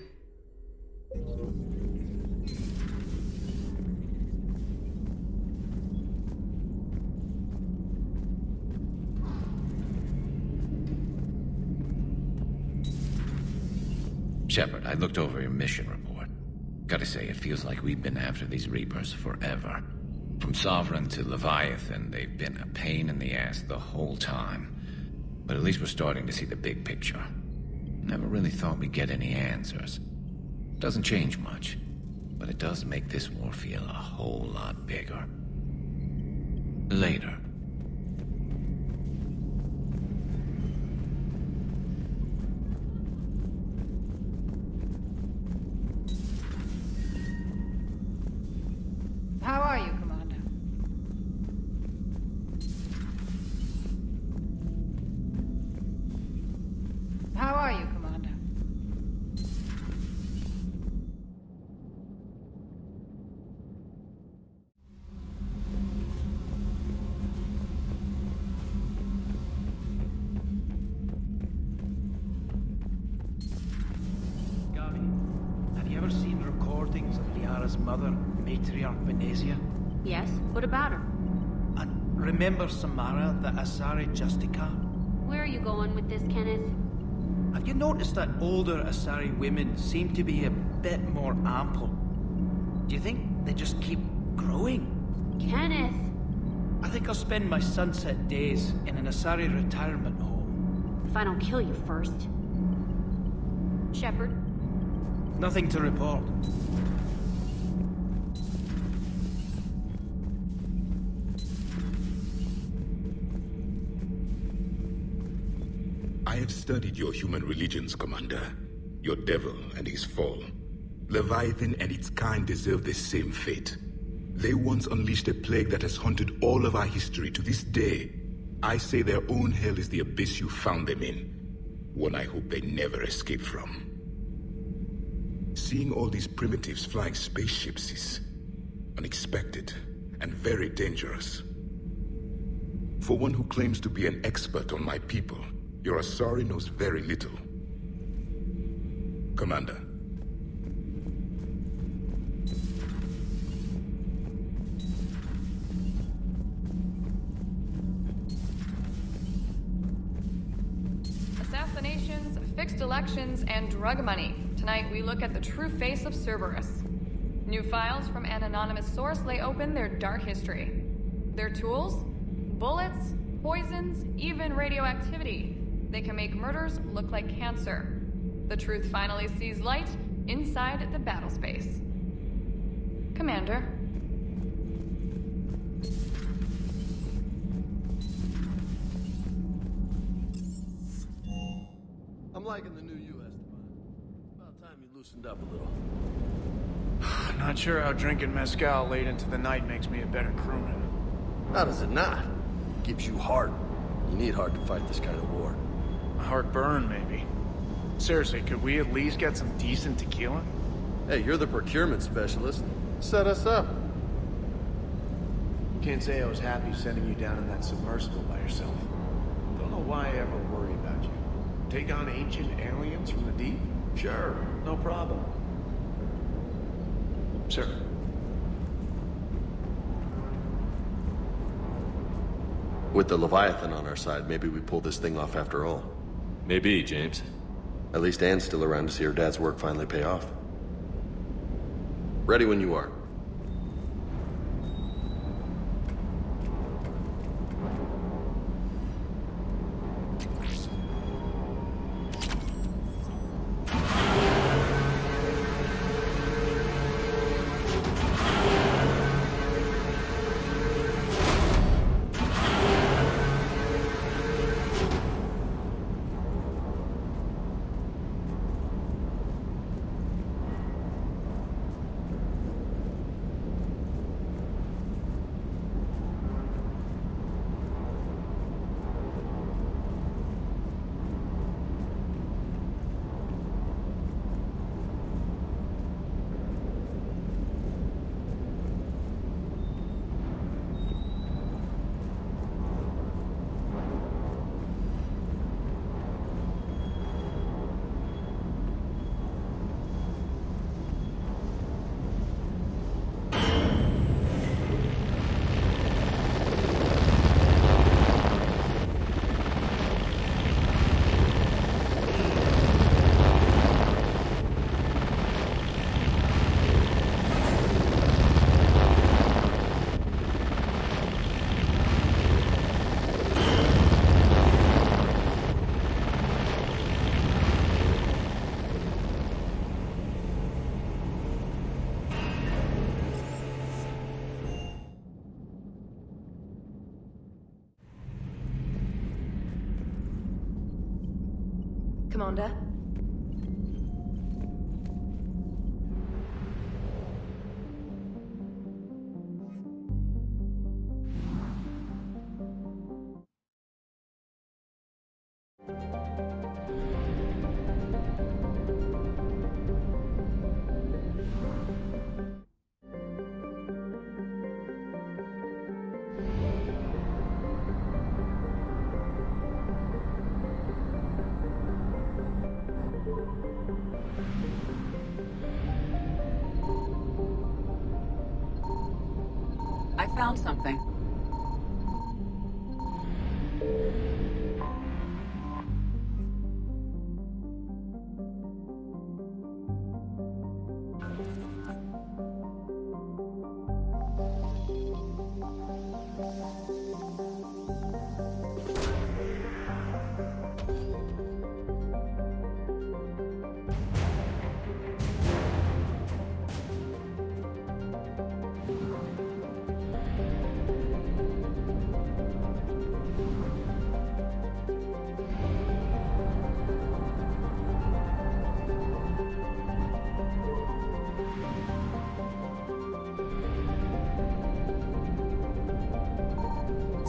Shepard, I looked over your mission report. Gotta say, it feels like we've been after these Reapers forever. From Sovereign to Leviathan, they've been a pain in the ass the whole time. But at least we're starting to see the big picture. Never really thought we'd get any answers. Doesn't change much, but it does make this war feel a whole lot bigger. Later. How are you, Commander? How are you, Commander? Gavi, have you ever seen recordings of Liara's mother, Matriarch Benezia? Yes? What about her? And remember Samara, the Asari Justica? Where are you going with this, Kenneth? Have you noticed that older Asari women seem to be a bit more ample? Do you think they just keep growing? Kenneth! I think I'll spend my sunset days in an Asari retirement home. If I don't kill you first. Shepard? Nothing to report. I have studied your human religions, Commander. Your devil and his fall. Leviathan and its kind deserve the same fate. They once unleashed a plague that has haunted all of our history to this day. I say their own hell is the abyss you found them in. One I hope they never escape from. Seeing all these primitives flying spaceships is unexpected and very dangerous. For one who claims to be an expert on my people, your Asari knows very little. Commander. Assassinations, fixed elections, and drug money. Tonight we look at the true face of Serrice. New files from an anonymous source lay open their dark history. Their tools? Bullets, poisons, even radioactivity. They can make murders look like cancer. The truth finally sees light inside the battle space. Commander. I'm liking the new U.S. About time you loosened up a little. Not sure how drinking mezcal late into the night makes me a better crewman. How does it not? Keeps you heart. You need heart to fight this kind of war. Heartburn, maybe. Seriously, could we at least get some decent tequila? Hey, you're the procurement specialist. Set us up. Can't say I was happy sending you down in that submersible by yourself. Don't know why I ever worry about you. Take on ancient aliens from the deep? Sure, no problem. Sir. With the Leviathan on our side, maybe we pull this thing off after all. Maybe, James. At least Anne's still around to see her dad's work finally pay off. Ready when you are. Commander. I found something.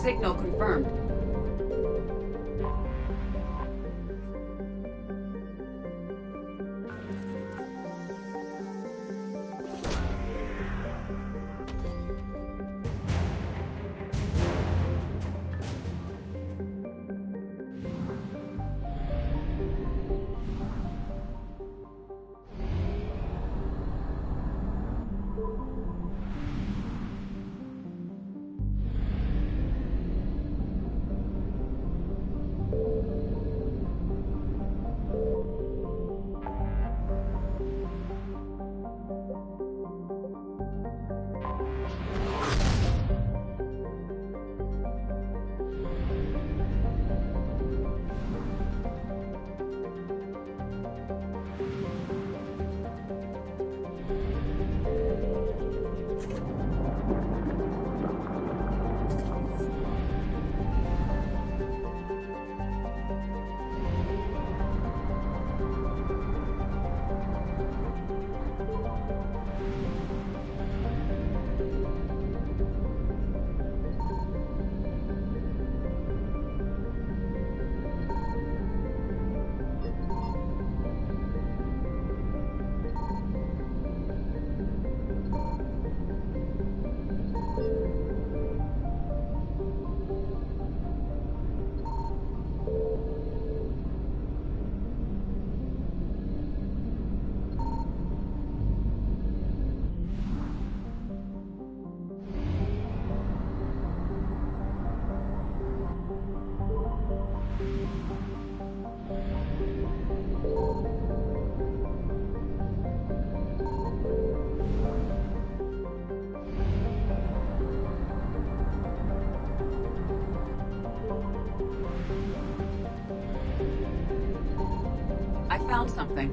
Signal confirmed. I found something.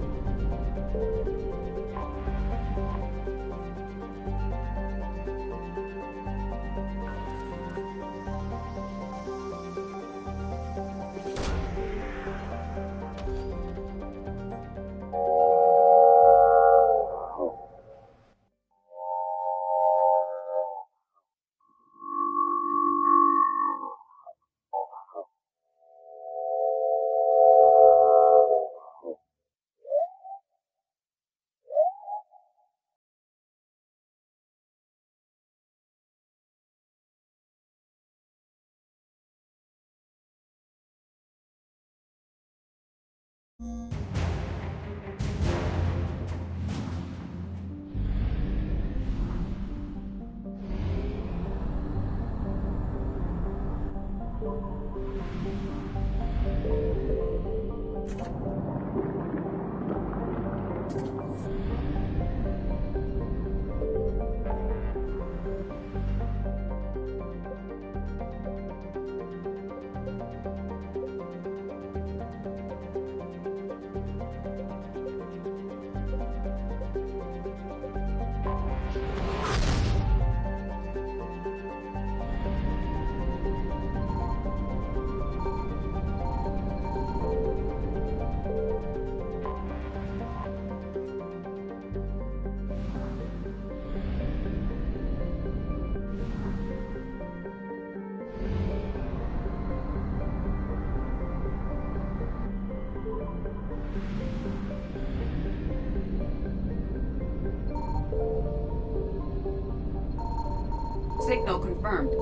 Signal confirmed.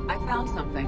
I found something.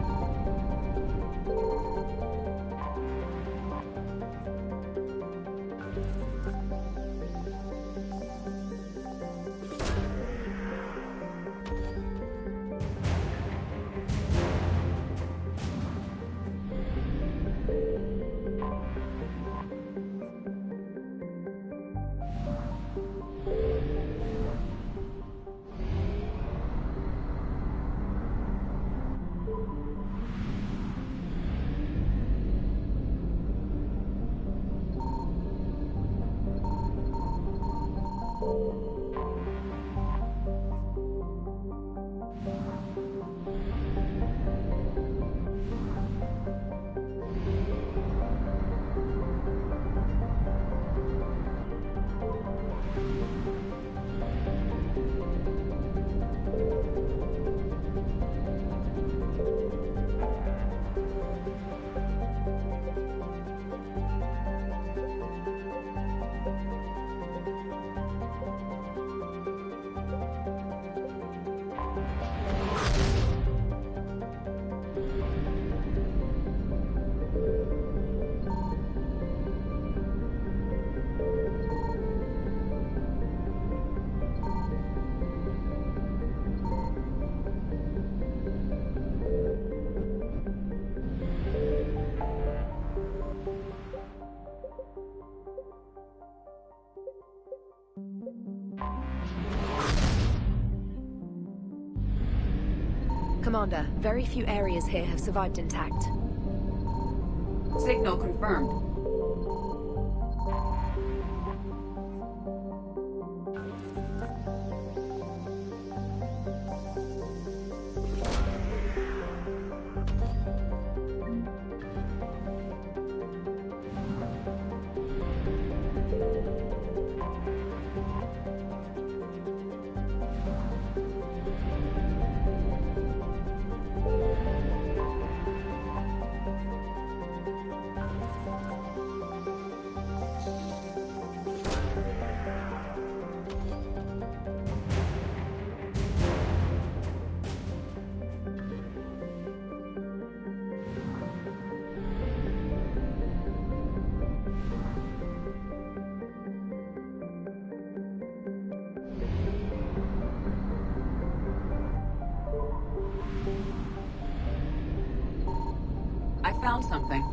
Commander, very few areas here have survived intact. Signal confirmed. I found something.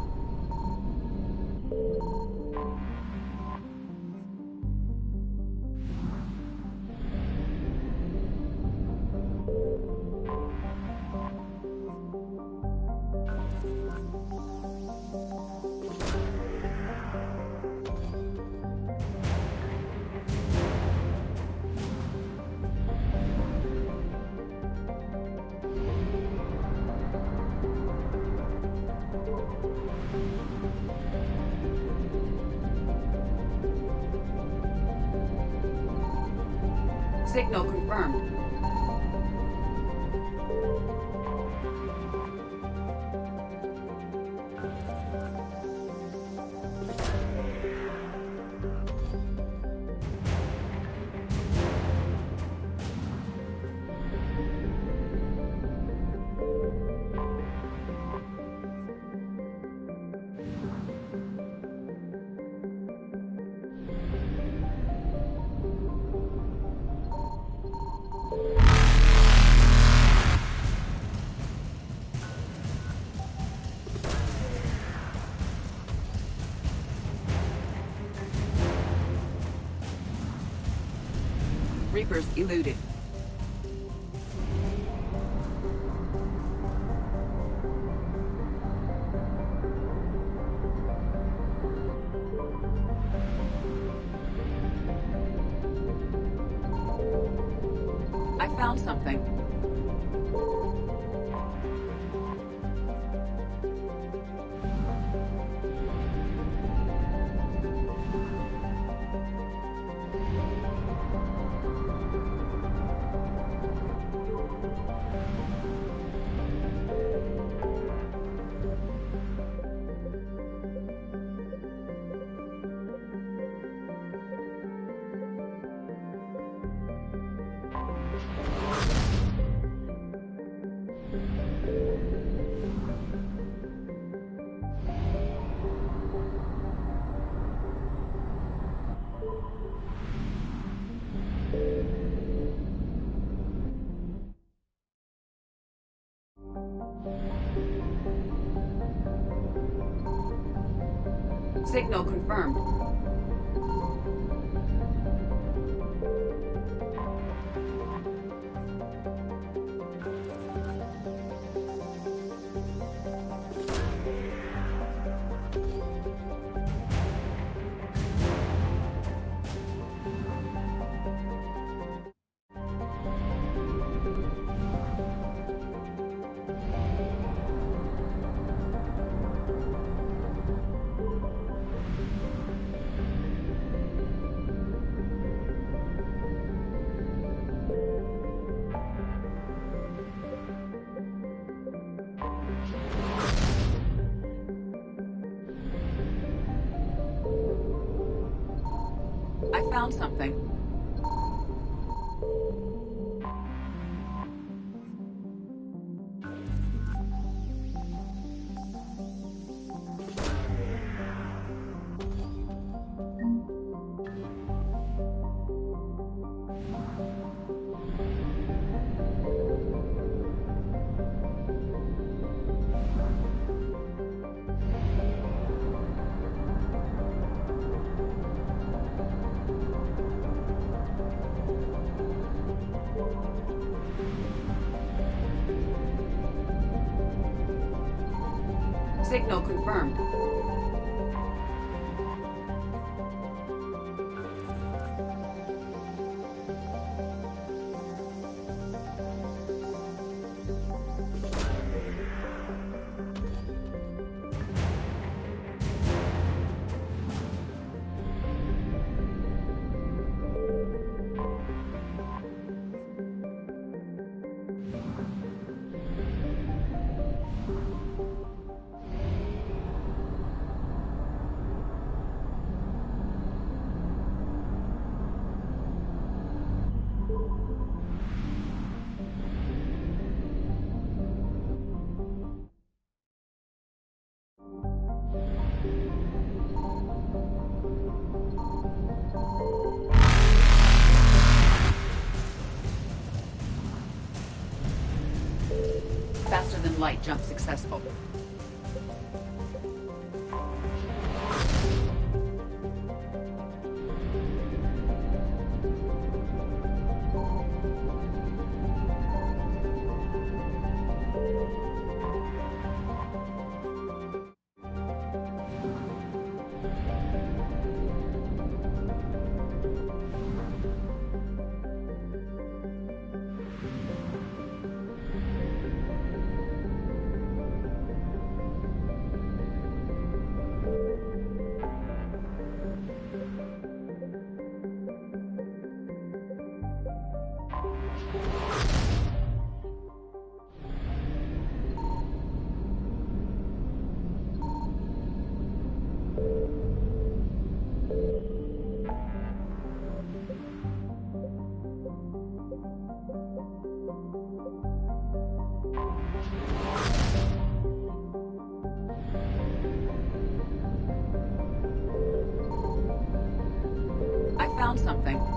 Signal confirmed. Reapers eluded. I found something. Signal confirmed. I found something. Signal confirmed. Faster than light jump successful. found something.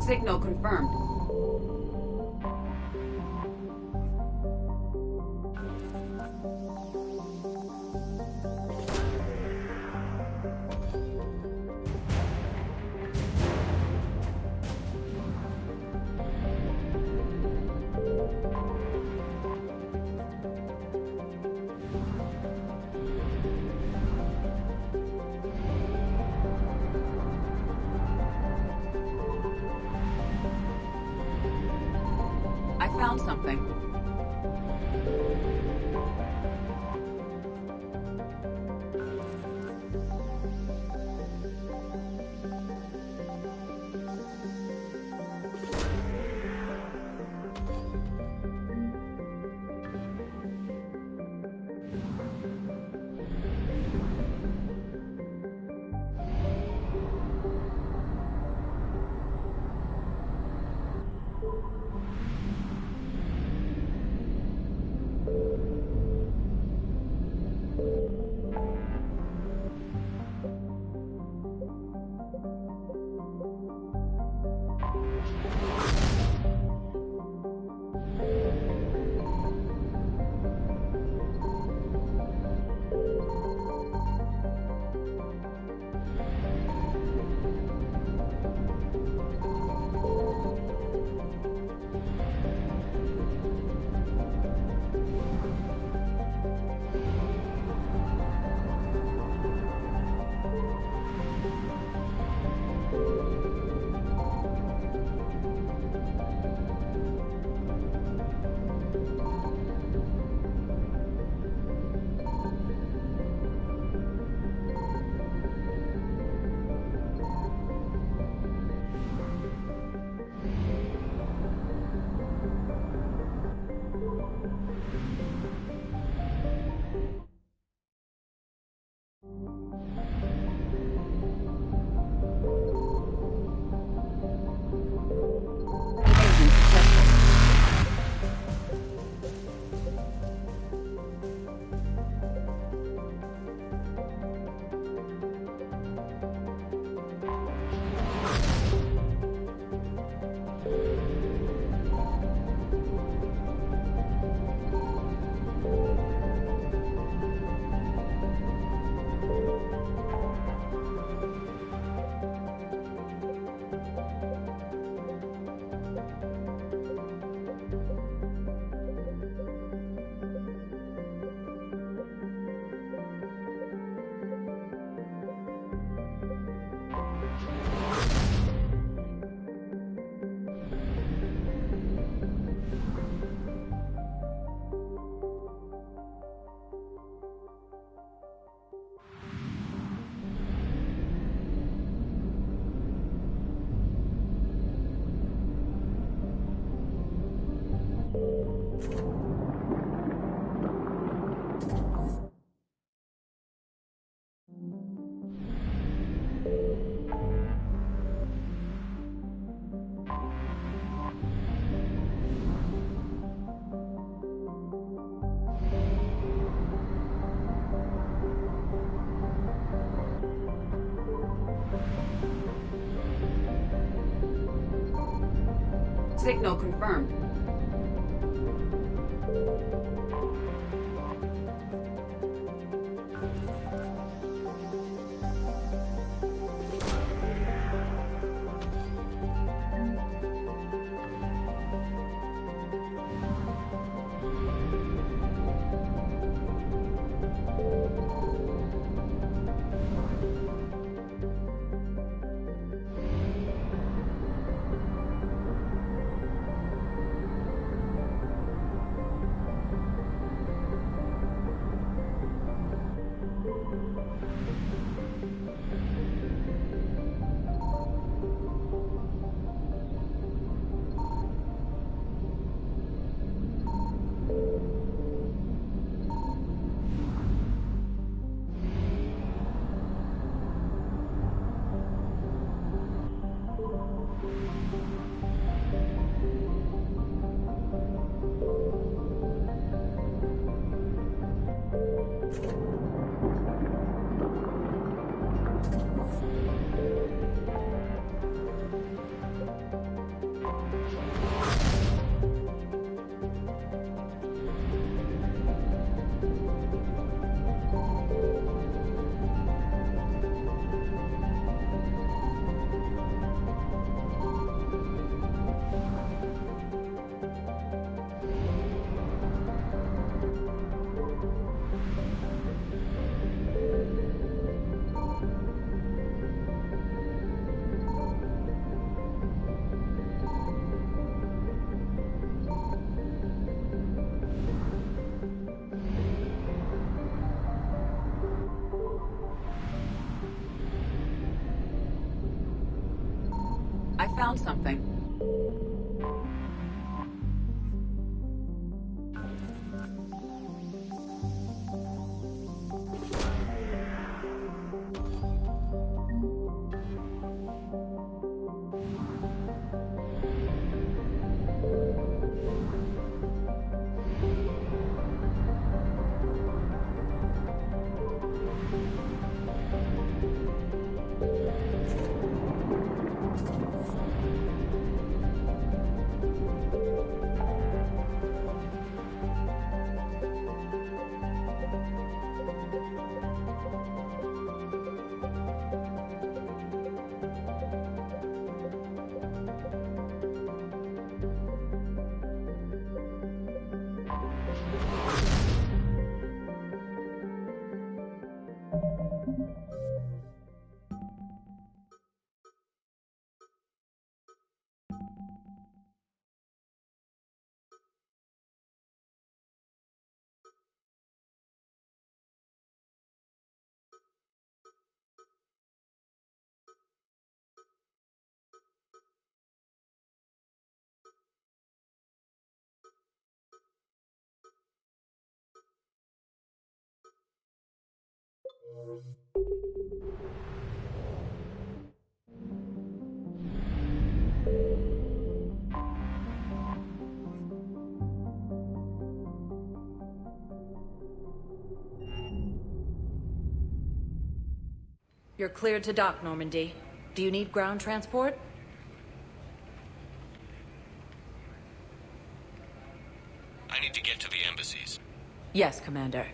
Signal confirmed. I found something. Signal confirmed. I found something. You're cleared to dock, Normandy. Do you need ground transport? I need to get to the embassies. Yes, Commander.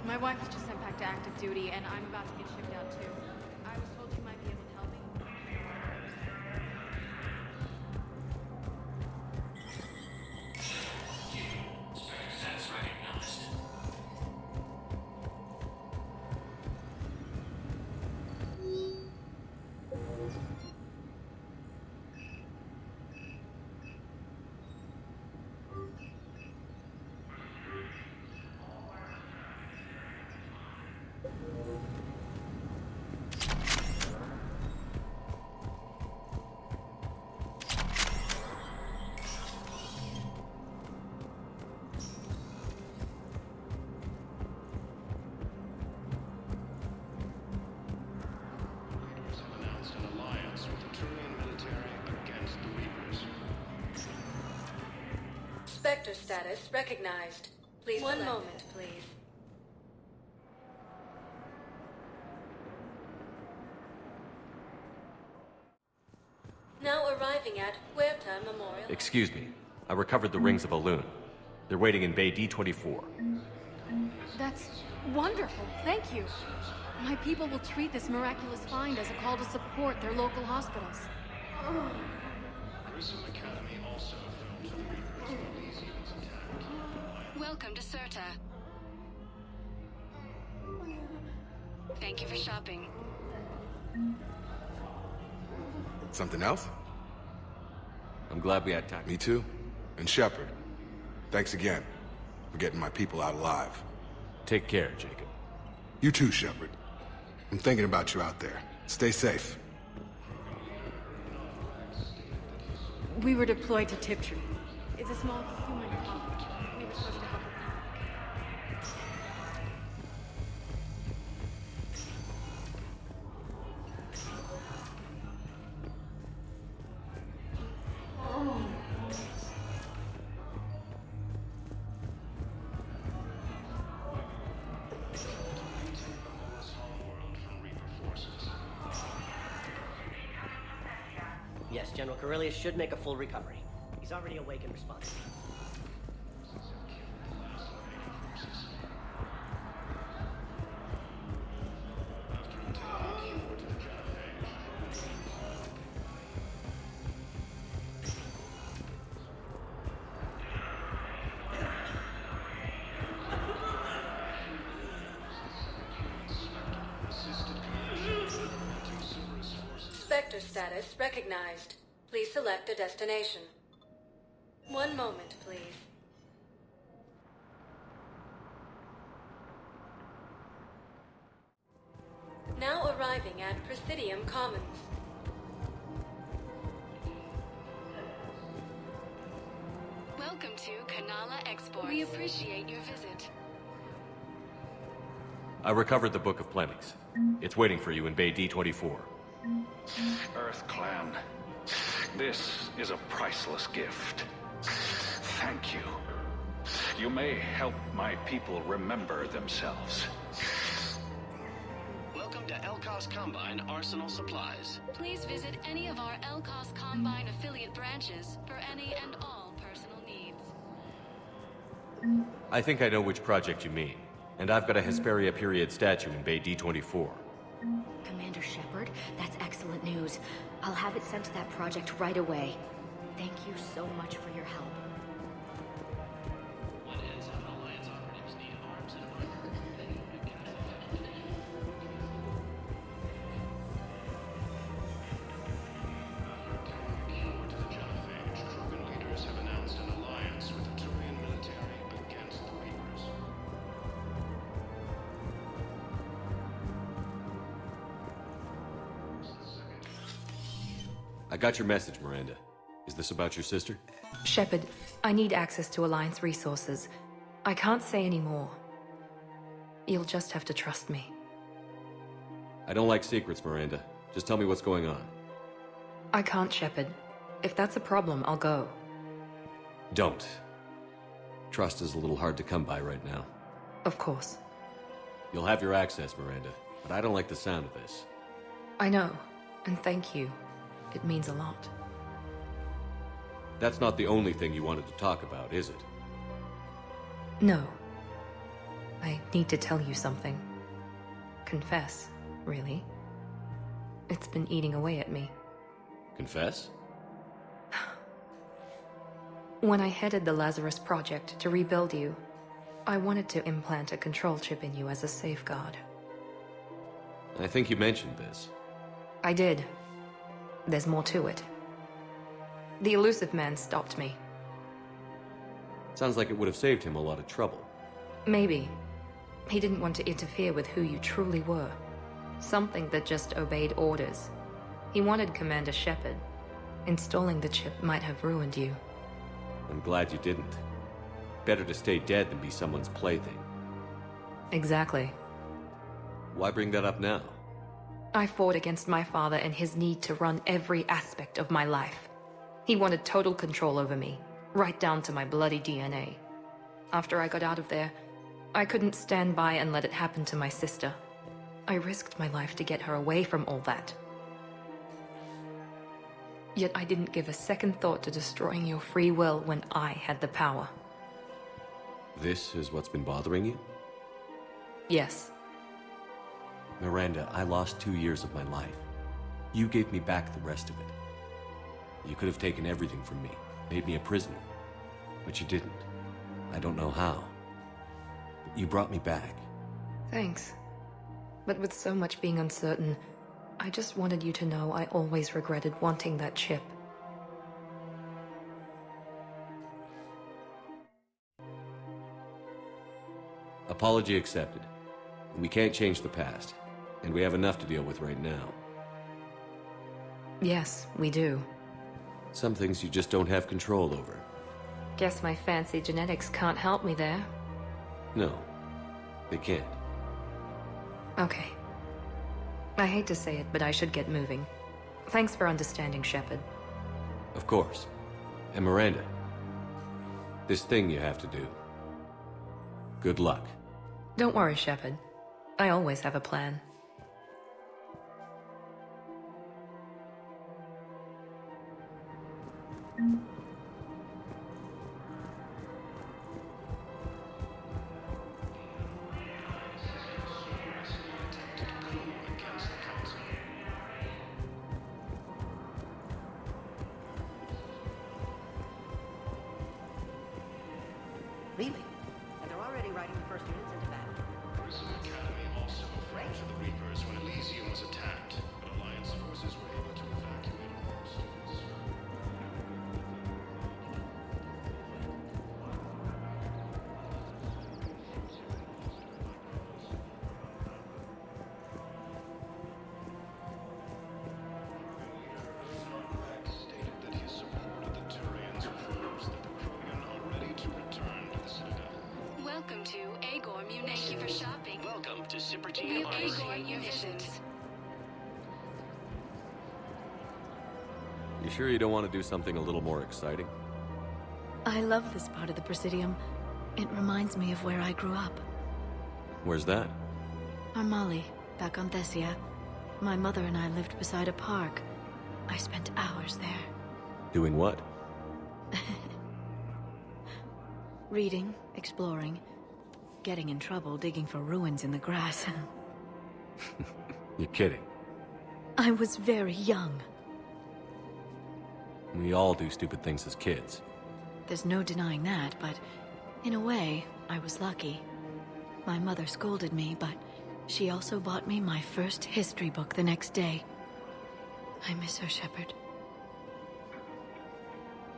My wife was just sent back to active duty, and I'm about to get shipped out too. I was told you might be able to help me. That's recognized. Spectre status recognized. Please One moment, please. Now arriving at Huerta Memorial. Excuse me. I recovered the rings of Elune. They're waiting in Bay D-24. That's wonderful. Thank you. My people will treat this miraculous find as a call to support their local hospitals. Welcome to Serta. Thank you for shopping. Something else? I'm glad we had time. Me too. And Shepard, thanks again for getting my people out alive. Take care, Jacob. You too, Shepard. I'm thinking about you out there. Stay safe. We were deployed to Tiptree. It's a small human colony. We were supposed to help with Yes, General Corellius should make a full recovery. He's already awake and responsive. status recognized. Please select a destination. One moment, please. Now arriving at Presidium Commons. Welcome to Kanala Exports. We appreciate your visit. I recovered the Book of Plenties. It's waiting for you in Bay D24. Earth Clan, this is a priceless gift. Thank you. You may help my people remember themselves. Welcome to Elcos Combine Arsenal Supplies. Please visit any of our Elcos Combine affiliate branches for any and all personal needs. I think I know which project you mean. And I've got a Hesperia period statue in Bay D24. Commander Shepard, that's excellent news. I'll have it sent to that project right away. Thank you so much for your help. I got your message, Miranda. Is this about your sister? Shepard, I need access to Alliance resources. I can't say any more. You'll just have to trust me. I don't like secrets, Miranda. Just tell me what's going on. I can't, Shepard. If that's a problem, I'll go. Don't. Trust is a little hard to come by right now. Of course. You'll have your access, Miranda, but I don't like the sound of this. I know, and thank you. It means a lot. That's not the only thing you wanted to talk about, is it? No. I need to tell you something. Confess, really. It's been eating away at me. Confess? When I headed the Lazarus Project to rebuild you, I wanted to implant a control chip in you as a safeguard. I think you mentioned this. I did. There's more to it. The elusive man stopped me. Sounds like it would have saved him a lot of trouble. Maybe. He didn't want to interfere with who you truly were. Something that just obeyed orders. He wanted Commander Shepard. Installing the chip might have ruined you. I'm glad you didn't. Better to stay dead than be someone's plaything. Exactly. Why bring that up now? I fought against my father and his need to run every aspect of my life. He wanted total control over me, right down to my bloody DNA. After I got out of there, I couldn't stand by and let it happen to my sister. I risked my life to get her away from all that. Yet I didn't give a second thought to destroying your free will when I had the power. This is what's been bothering you? Yes. Miranda, I lost 2 years of my life. You gave me back the rest of it. You could have taken everything from me, made me a prisoner. But you didn't. I don't know how. But you brought me back. Thanks. But with so much being uncertain, I just wanted you to know I always regretted wanting that chip. Apology accepted. We can't change the past, and we have enough to deal with right now. Yes, we do. Some things you just don't have control over. Guess my fancy genetics can't help me there. No, they can't. Okay. I hate to say it, but I should get moving. Thanks for understanding, Shepard. Of course. And Miranda, this thing you have to do. Good luck. Don't worry, Shepard. I always have a plan. Really? And they're already riding the first units into battle. Prison Academy also fought for the Reapers when Elysium was attacked, but Alliance forces were able to evacuate Welcome to We Cybertine appreciate Armory. your visit. You sure you don't want to do something a little more exciting? I love this part of the Presidium. It reminds me of where I grew up. Where's that? Armali, back on Thessia. My mother and I lived beside a park. I spent hours there. Doing what? Reading, exploring, getting in trouble digging for ruins in the grass. You're kidding. I was very young. We all do stupid things as kids. There's no denying that, but in a way, I was lucky. My mother scolded me, but she also bought me my first history book the next day. I miss her, Shepard.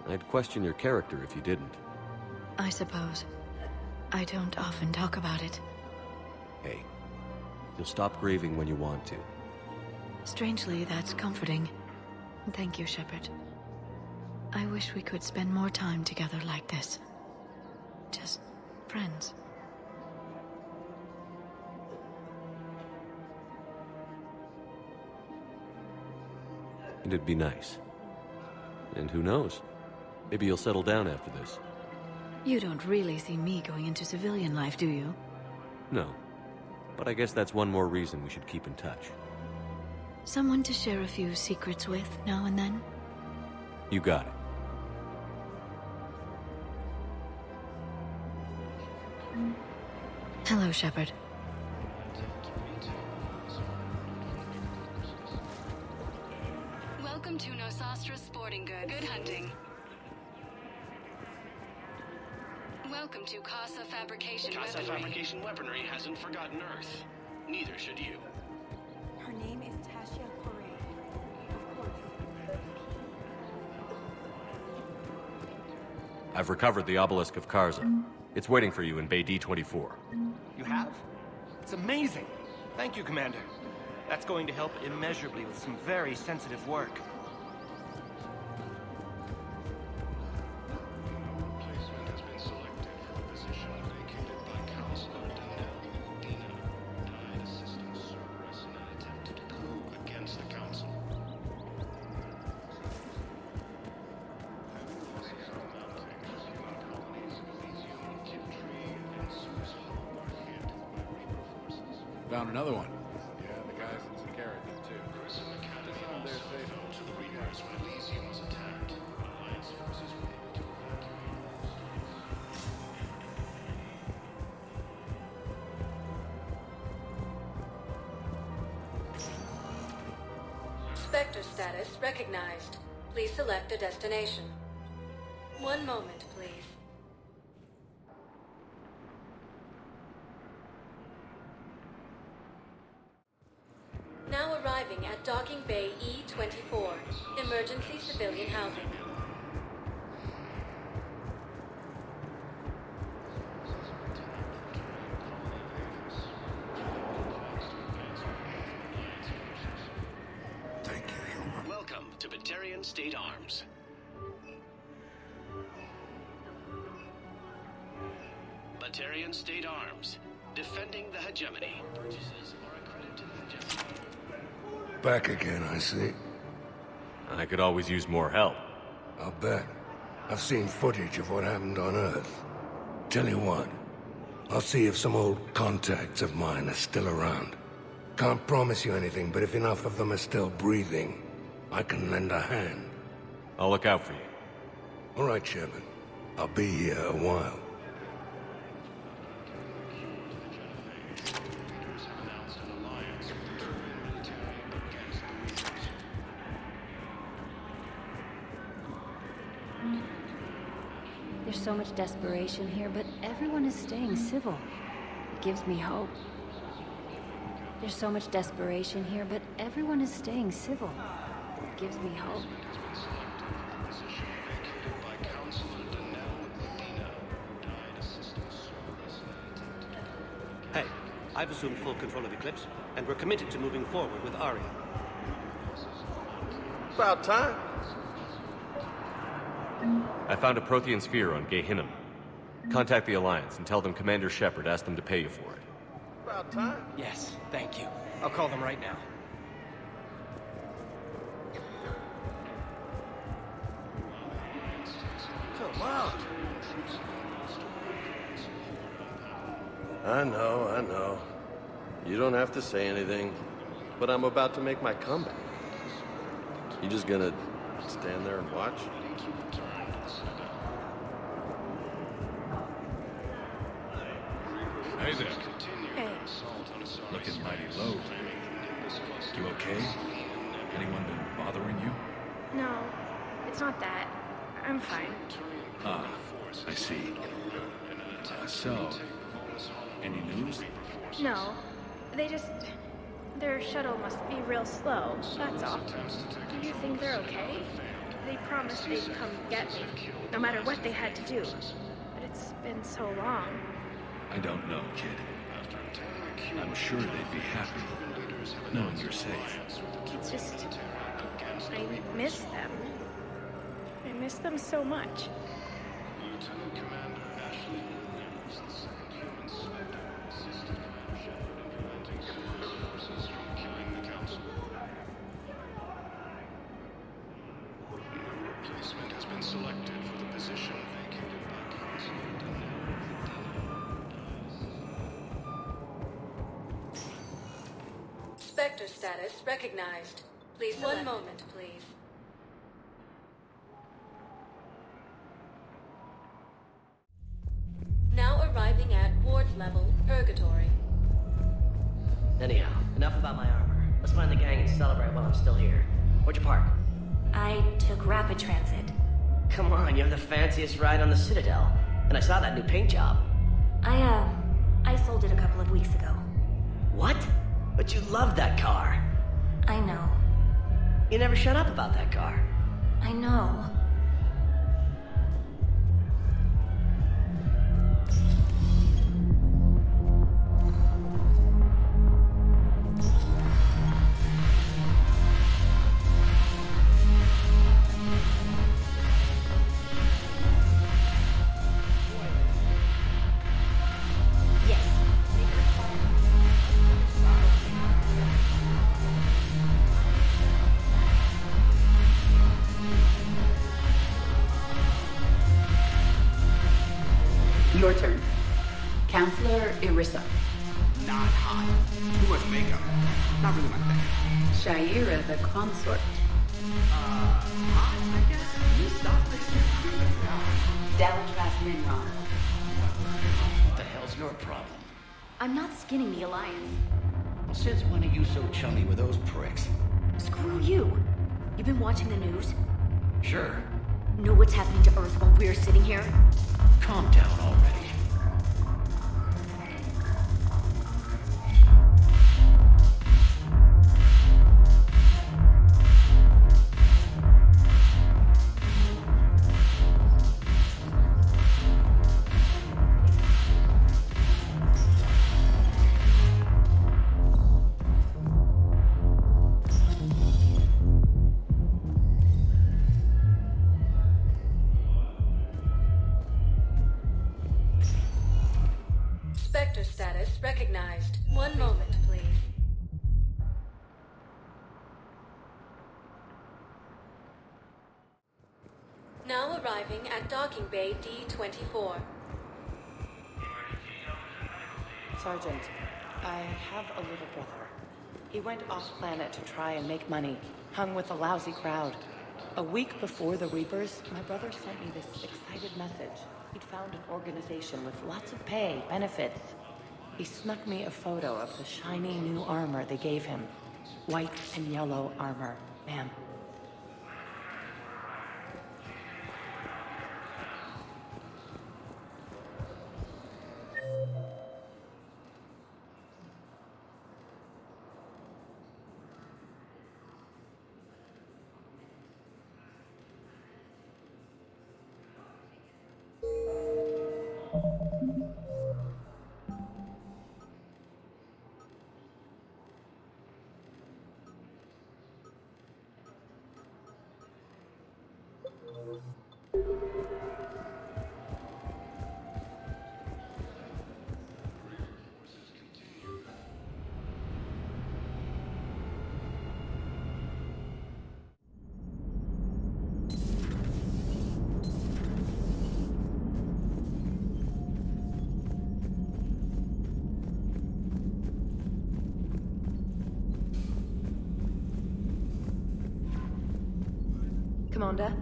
I'd question your character if you didn't. I suppose. I don't often talk about it. Hey, you'll stop grieving when you want to. Strangely, that's comforting. Thank you, Shepard. I wish we could spend more time together like this. Just friends. It'd be nice. And who knows? Maybe you'll settle down after this. You don't really see me going into civilian life, do you? No. But I guess that's one more reason we should keep in touch. Someone to share a few secrets with now and then? You got it. Hello, Shepard. Welcome to Nosastra Sporting Goods. Good hunting. Welcome to Casa Fabrication Casa Weaponry. Fabrication Weaponry hasn't forgotten Earth. Neither should you. Her name is Tasha Correa. Of course. I've recovered the obelisk of Karza. It's waiting for you in Bay D-24. You have? It's amazing. Thank you, Commander. That's going to help immeasurably with some very sensitive work. Found another one. Yeah, the guys in Serrice did too. They're safe. To the Reapers when Elysium was attacked. Alliance forces were able to evacuate. Spectre status recognized. Please select a destination. One moment, please. Now arriving at Docking Bay E-24, emergency civilian housing. Welcome to Batarian State Arms. Batarian State Arms. Defending the hegemony. Purchases are a credit to the hegemony. Back again, I see. I could always use more help. I'll bet. I've seen footage of what happened on Earth. Tell you what, I'll see if some old contacts of mine are still around. Can't promise you anything, but if enough of them are still breathing, I can lend a hand. I'll look out for you. All right, Shepard. I'll be here a while. There's so much desperation here, but everyone is staying civil. It gives me hope. There's so much desperation here, but everyone is staying civil. It gives me hope. Hey, I've assumed full control of Eclipse, and we're committed to moving forward with Aria. About time. I found a Prothean sphere on Gehinnom. Contact the Alliance and tell them Commander Shepard asked them to pay you for it. About time. Yes, thank you. I'll call them right now. Come on. I know. You don't have to say anything, but I'm about to make my comeback. You just gonna stand there and watch? Hey there. Hey. Looking mighty low. You okay? Anyone been bothering you? No, it's not that. I'm fine. Ah, I see. So, any news? No, their shuttle must be real slow, that's all. Do you think they're okay? They promised they'd come get me, no matter what they had to do. But it's been so long. I don't know, kid. I'm sure they'd be happy knowing you're safe. It's just... I miss them. I miss them so much. Replacement has been selected for the position vacated by Council. Spectre status recognized. Please select. 1 moment, please. Now arriving at ward level Purgatory. Anyhow, enough about my armor. Let's find the gang and celebrate while I'm still here. Where'd you park? I took rapid transit. Come on, you have the fanciest ride on the Citadel. And I saw that new paint job. I sold it a couple of weeks ago. What? But you loved that car. I know. You never shut up about that car. I know. Your turn. Counselor Irissa. Not hot. Too much makeup. Not really my thing. Shaira the consort. Hot, I guess? You stop this. Dallatras Minron. What the hell's your problem? I'm not skinning the Alliance. Since when are you so chummy with those pricks? Screw you. You been watching the news? Sure. Know what's happening to Earth while we're sitting here? Calm down already. Spectre status recognized. 1 moment, please. Now arriving at docking bay D-24. Sergeant, I have a little brother. He went off-planet to try and make money, hung with a lousy crowd. A week before the Reapers, my brother sent me this excited message. He'd found an organization with lots of pay, benefits. He snuck me a photo of the shiny new armor they gave him. White and yellow armor, ma'am. Commander?